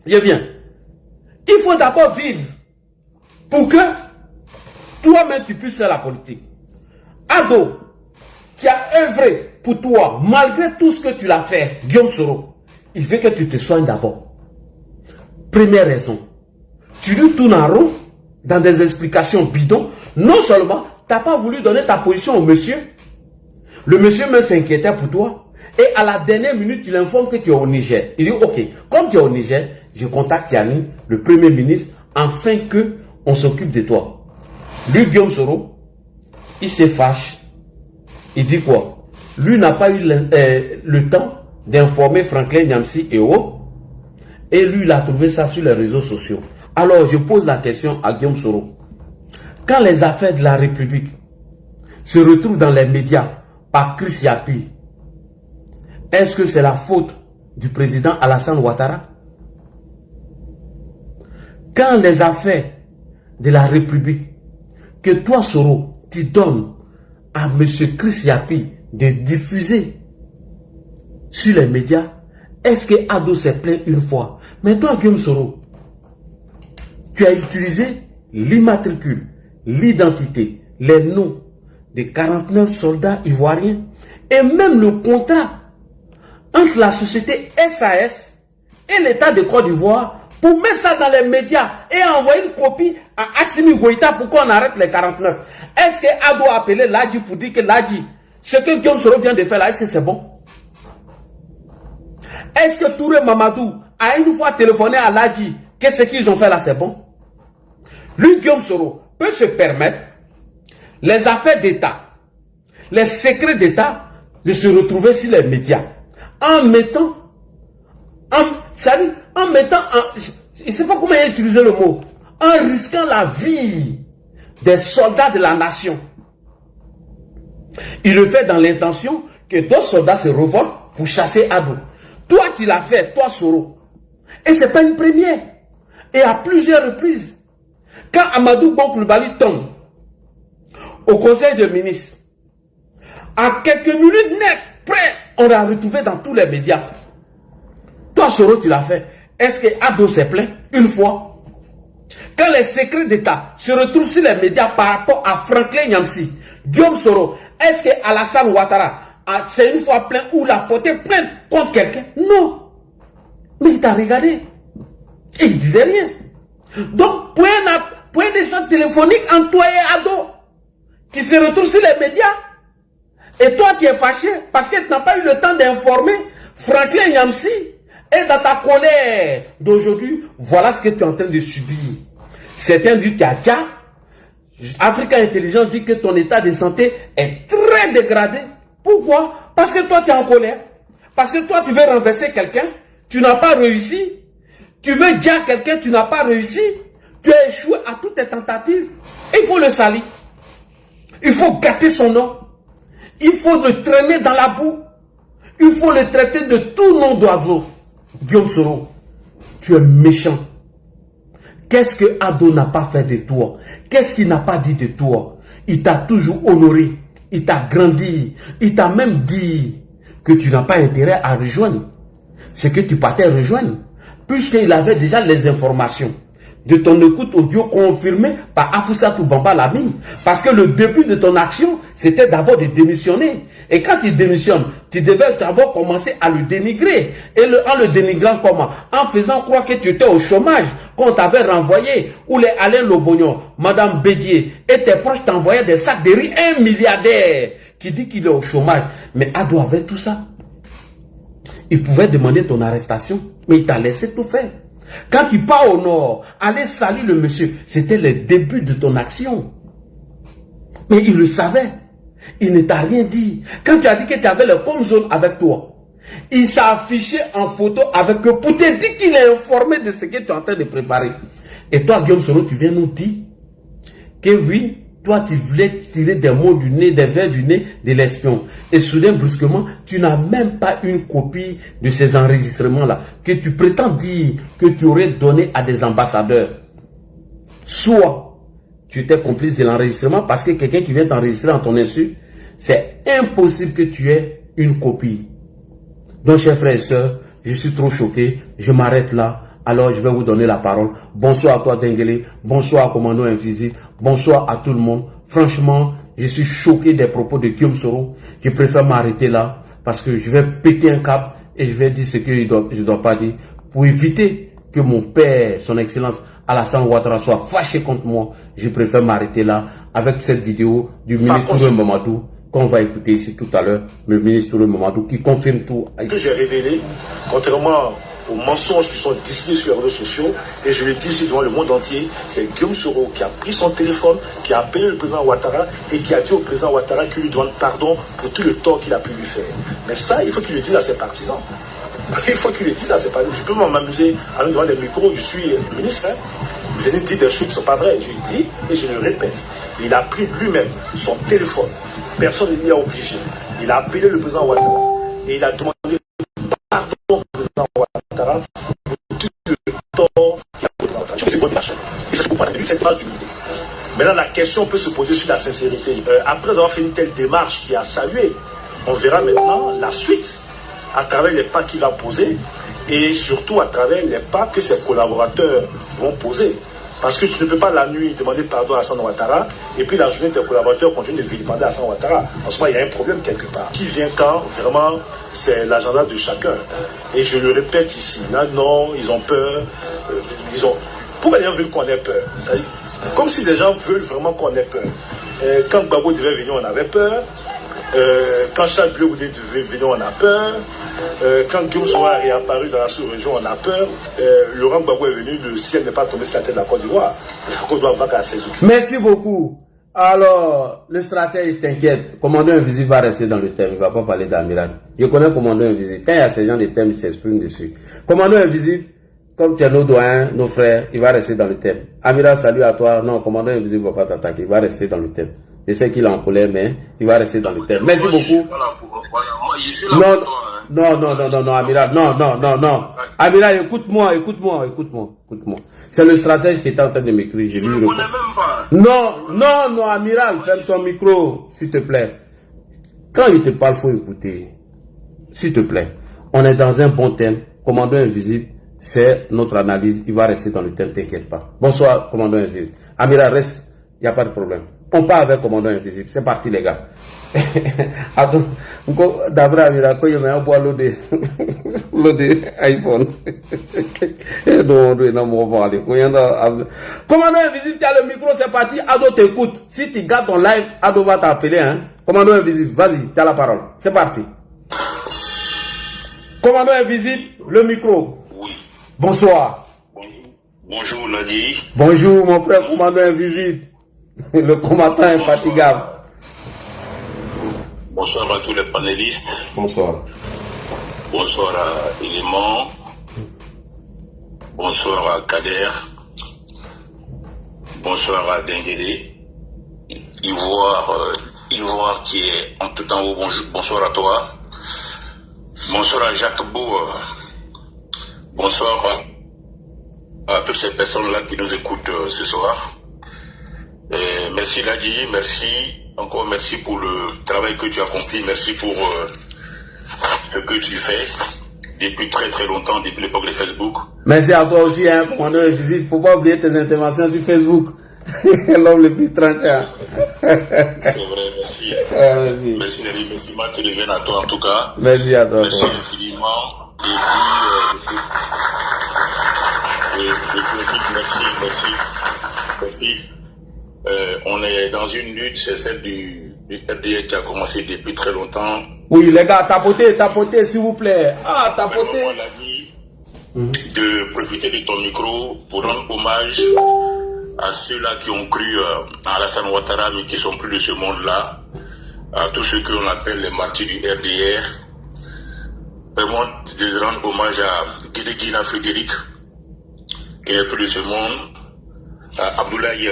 Je viens. Il faut d'abord vivre pour que toi-même tu puisses faire la politique. Ado, qui a œuvré pour toi, malgré tout ce que tu l'as fait, Guillaume Soro, il veut que tu te soignes d'abord. Première raison. Tu lui tournes en rond dans des explications bidons. Non seulement, tu n'as pas voulu donner ta position au monsieur. Le monsieur même s'inquiétait pour toi. Et à la dernière minute, il informe que tu es au Niger. Il dit, ok, comme tu es au Niger, je contacte Yanni, le Premier ministre, afin qu'on s'occupe de toi. Lui, Guillaume Soro, il se fâche. Il dit quoi? Lui n'a pas eu le temps d'informer Franklin Nyamsi et autres. Et lui, il a trouvé ça sur les réseaux sociaux. Alors, je pose la question à Guillaume Soro. Quand les affaires de la République se retrouvent dans les médias par Chris Yapi, est-ce que c'est la faute du président Alassane Ouattara? Quand les affaires de la République, que toi Soro, tu donnes à M. Chris Yapi de diffuser sur les médias, est-ce que Ado s'est plaint une fois? Mais toi Guillaume Soro, tu as utilisé l'immatricule, l'identité, les noms de 49 soldats ivoiriens et même le contrat entre la société SAS et l'État de Côte d'Ivoire pour mettre ça dans les médias et envoyer une copie à Assimi Goïta pour qu'on arrête les 49. Est-ce que Ado a appelé Ladji pour dire que Ladji, ce que Guillaume Soro vient de faire là, est-ce que c'est bon? Est-ce que Touré Mamadou a une fois téléphoné à Ladji que ce qu'ils ont fait là, c'est bon? Lui, Guillaume Soro, peut se permettre les affaires d'État, les secrets d'État de se retrouver sur les médias. En mettant, je ne sais pas comment il a utilisé le mot, en risquant la vie des soldats de la nation. Il le fait dans l'intention que d'autres soldats se revoltent pour chasser Ado. Toi, tu l'as fait, toi, Soro. Et ce n'est pas une première. Et à plusieurs reprises. Quand Amadou Bon Coulibaly tombe au conseil de ministres, à quelques minutes net près, on l'a retrouvé dans tous les médias. Toi, Soro, tu l'as fait. Est-ce que Ado s'est plaint une fois? Quand les secrets d'État se retrouvent sur les médias par rapport à Franklin Nyamsi, Guillaume Soro, est-ce que Alassane Ouattara, c'est une fois plein ou l'a porté plainte contre quelqu'un? Non. Mais il t'a regardé. Et il disait rien. Donc, point d'échange téléphonique entre toi et Ado, qui se retrouve sur les médias. Et toi, tu es fâché parce que tu n'as pas eu le temps d'informer Franklin Nyamsi. Et dans ta colère d'aujourd'hui, voilà ce que tu es en train de subir. Certains disent Tcha. Africa Intelligence dit que ton état de santé est très dégradé. Pourquoi? Parce que toi, tu es en colère. Parce que toi, tu veux renverser quelqu'un. Tu n'as pas réussi. Tu veux dire à quelqu'un, tu n'as pas réussi. Tu as échoué à toutes tes tentatives. Et il faut le salir. Il faut gâter son nom. Il faut le traîner dans la boue. Il faut le traiter de tout nom d'oiseau. Guillaume Soro, tu es méchant. Qu'est-ce que Ado n'a pas fait de toi? Qu'est-ce qu'il n'a pas dit de toi? Il t'a toujours honoré. Il t'a grandi. Il t'a même dit que tu n'as pas intérêt à rejoindre. C'est que tu partais rejoindre. Puisqu'il avait déjà les informations de ton écoute audio confirmée par Afousatou Bamba Lamine. Parce que le début de ton action, c'était d'abord de démissionner. Et quand il démissionne, tu devais d'abord commencer à le dénigrer. Et en le dénigrant comment? En faisant croire que tu étais au chômage, qu'on t'avait renvoyé, ou les Alain Lobognon, Madame Bédier, et tes proches t'envoyaient des sacs de riz, un milliardaire qui dit qu'il est au chômage. Mais Ado avait tout ça. Il pouvait demander ton arrestation, mais il t'a laissé tout faire. Quand tu pars au nord, aller saluer le monsieur, c'était le début de ton action. Mais il le savait. Il ne t'a rien dit. Quand tu as dit que tu avais le comme zone avec toi, il s'est affiché en photo avec eux pour te dire qu'il est informé de ce que tu es en train de préparer. Et toi, Guillaume Soro, tu viens nous dire que oui, toi, tu voulais tirer des mots du nez, des vers du nez de l'espion. Et soudain, brusquement, tu n'as même pas une copie de ces enregistrements-là que tu prétends dire que tu aurais donné à des ambassadeurs. Soit tu étais complice de l'enregistrement parce que quelqu'un qui vient t'enregistrer en ton insu, c'est impossible que tu aies une copie. Donc, chers frères et sœurs, je suis trop choqué. Je m'arrête là. Alors, je vais vous donner la parole. Bonsoir à toi, Dengele. Bonsoir à Commando Invisible. Bonsoir à tout le monde. Franchement, je suis choqué des propos de Guillaume Soro. Je préfère m'arrêter là parce que je vais péter un câble et je vais dire ce que je ne dois pas dire pour éviter que mon père, son excellence Alassane Ouattara, soit fâché contre moi. Je préfère m'arrêter là avec cette vidéo du ministre Touré Mamadou qu'on va écouter ici tout à l'heure. Le ministre Touré Mamadou qui confirme tout. Que j'ai révélé, contrairement aux mensonges qui sont dissimulés sur les réseaux sociaux, et je le dis ici devant le monde entier, c'est Guillaume Soro qui a pris son téléphone, qui a appelé le président Ouattara et qui a dit au président Ouattara qu'il lui demande pardon pour tout le tort qu'il a pu lui faire. Mais ça, il faut qu'il le dise à ses partisans. Il faut qu'il le dise à ses partisans. Je peux m'amuser à nous devant les micros, je suis ministre. Vous venez de dire des choses qui ne sont pas vraies. Je le dis et je le répète. Il a pris lui-même son téléphone. Personne ne l'y a obligé. Il a appelé le président Ouattara et il a demandé pardon au président Ouattara pour tout le tort qu'il a fait. Je pense que c'est bon d'achat. Et c'est pour parler de cette phase d'unité. Maintenant, la question peut se poser sur la sincérité. Après avoir fait une telle démarche qui a salué, on verra maintenant la suite à travers les pas qu'il a posés et surtout à travers les pas que ses collaborateurs vont poser. Parce que tu ne peux pas la nuit demander pardon à Alassane Ouattara et puis la journée tes collaborateurs continuent de demander à Alassane Ouattara. En ce moment, il y a un problème quelque part. Qui vient quand? Vraiment, c'est l'agenda de chacun. Et je le répète ici, là, non, ils ont peur. Pourquoi les gens veulent qu'on ait peur? Comme si les gens veulent vraiment qu'on ait peur. Quand Gbagbo devait venir, on avait peur. Quand Charles Bleu devait venir, on a peur. Quand Guillaume Soro est réapparu dans la sous-région, on a peur. Laurent Gbagbo est venu, le ciel n'est pas tombé sur la tête de la Côte d'Ivoire. La Côte d'Ivoire va casser. Merci beaucoup. Alors, le stratège t'inquiète. Commandant Invisible va rester dans le thème. Il ne va pas parler d'Amiral. Je connais Commandant Invisible. Quand il y a ces gens de thème, il s'exprime dessus. Commandant Invisible, comme tu es nos doyens, nos frères, il va rester dans le thème. Amiral, salut à toi. Non, Commandant Invisible ne va pas t'attaquer. Il va rester dans le thème. Je sais qu'il est en colère, mais il va rester dans le thème. Merci beaucoup. Non, Amiral. Non. Amiral, écoute-moi. C'est le stratège qui est en train de m'écrire. Je lui réponds. Non, Amiral, ferme ton micro, s'il te plaît. Quand il te parle, il faut écouter. S'il te plaît. On est dans un bon thème. Commandant Invisible, c'est notre analyse. Il va rester dans le thème, t'inquiète pas. Bonsoir, commandant invisible. Amira, reste, il n'y a pas de problème. On part avec commandant invisible. C'est parti, les gars. D'après Amira, quand il y a un bois l'eau de iPhone. Commandant invisible, tu as le micro, c'est parti. Ado t'écoute. Si tu gardes ton live, Ado va t'appeler. Hein? Commandant invisible, vas-y, tu as la parole. C'est parti. Commandant invisible, le micro. Oui. Bonsoir. Bonjour, Ladi. Bonjour, mon frère commandant invisible. Le combattant infatigable. Bonsoir à tous les panélistes. Bonsoir. Bonsoir à Élément. Bonsoir à Kader. Bonsoir à Dengele. Ivoire qui est en tout en haut. Bonsoir à toi. Bonsoir à Jacques Beau. Bonsoir à toutes ces personnes-là qui nous écoutent ce soir. Et merci Ladi, encore merci pour le travail que tu as accompli, merci pour ce que tu fais depuis très très longtemps, depuis l'époque de Facebook. Merci à toi aussi, hein, commandant invisible. Faut pas oublier tes interventions sur Facebook. L'homme le plus tranquille. C'est vrai, merci. Merci. Merci Nelly, merci Marc, que revienne à toi en tout cas. Merci à toi. Merci infiniment. Et puis, merci. On est dans une lutte, c'est celle du RDR qui a commencé depuis très longtemps. Oui, les gars, tapotez, s'il vous plaît. Ah, tapotez. On l'a dit de profiter de ton micro pour rendre hommage à ceux-là qui ont cru à Alassane Ouattara, mais qui sont plus de ce monde-là, à tous ceux qu'on appelle les martyrs du RDR. Vraiment, de rendre hommage à Guédé-Guina Frédéric, qui n'est plus de ce monde, à Abdoulaye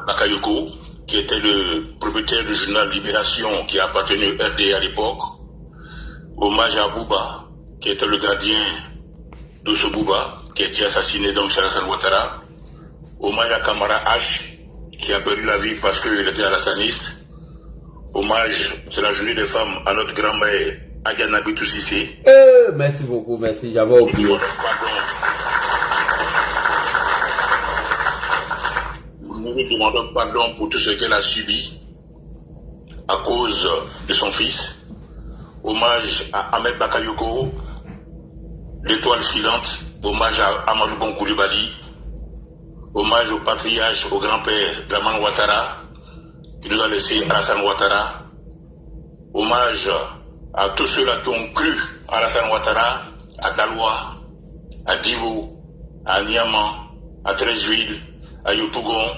Bakayoko, qui était le propriétaire du journal Libération, qui appartenait au RDA à l'époque. Hommage à Bouba, qui était le gardien d'Osso Bouba, qui a été assassiné donc chez Alassane Ouattara. Hommage à Kamara H, qui a perdu la vie parce qu'il était alassaniste. Hommage, c'est la journée des femmes, à notre grand-mère Adiana Bitou Sissé. Merci beaucoup, merci, j'avais oublié. Nous lui demandons pardon pour tout ce qu'elle a subi à cause de son fils. Hommage à Ahmed Bakayoko, l'étoile filante. Hommage à Amadou Bon Koulibaly. Hommage au patriarche, au grand-père Dramane Ouattara, qui nous a laissé Alassane Ouattara. Hommage à tous ceux-là qui ont cru à Alassane Ouattara, à Daloa, à Divo, à Niaman, à Treichville, à Yopougon,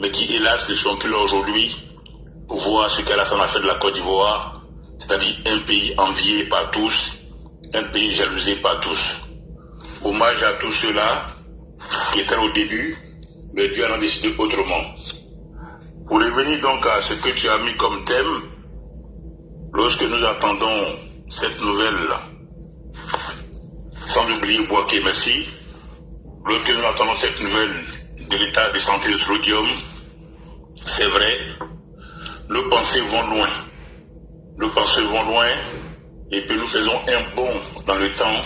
mais qui hélas ne sont plus là aujourd'hui pour voir ce qu'Alassane a fait de la Côte d'Ivoire, c'est-à-dire un pays envié par tous, un pays jalousé par tous. Hommage à tous ceux-là qui étaient au début, mais Dieu en a décidé autrement. Pour revenir donc à ce que tu as mis comme thème, lorsque nous attendons cette nouvelle, sans oublier Boaké, merci, lorsque nous attendons cette nouvelle de l'état de santé de Srodium, c'est vrai, nos pensées vont loin. Nos pensées vont loin et puis nous faisons un bond dans le temps.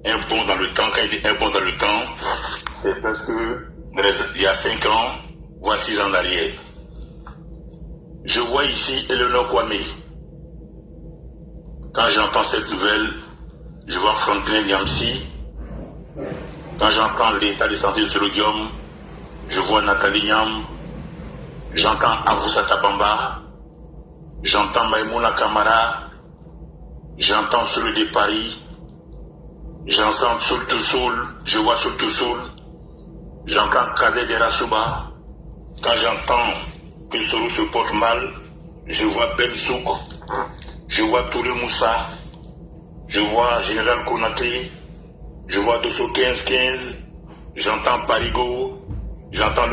Un bond dans le temps, quand il dit un bond dans le temps, c'est parce que il y a 5 ans, voire 6 ans en arrière. Je vois ici Eleanor Kwame. Quand j'entends cette nouvelle, je vois Franklin Nyamsi. Quand j'entends l'état de santé de Srodium, je vois Nathalie Nyam. J'entends Avoussa Tabamba. J'entends Maïmouna Kamara. J'entends Soul de Paris. J'entends Soul to Soul. Je vois Soul to Soul. J'entends Kader de Rasouba. Quand j'entends que Soro se porte mal, je vois Ben Souk. Je vois Touré Moussa. Je vois Général Konaté. Je vois Dosso 15-15. J'entends Parigo. J'entends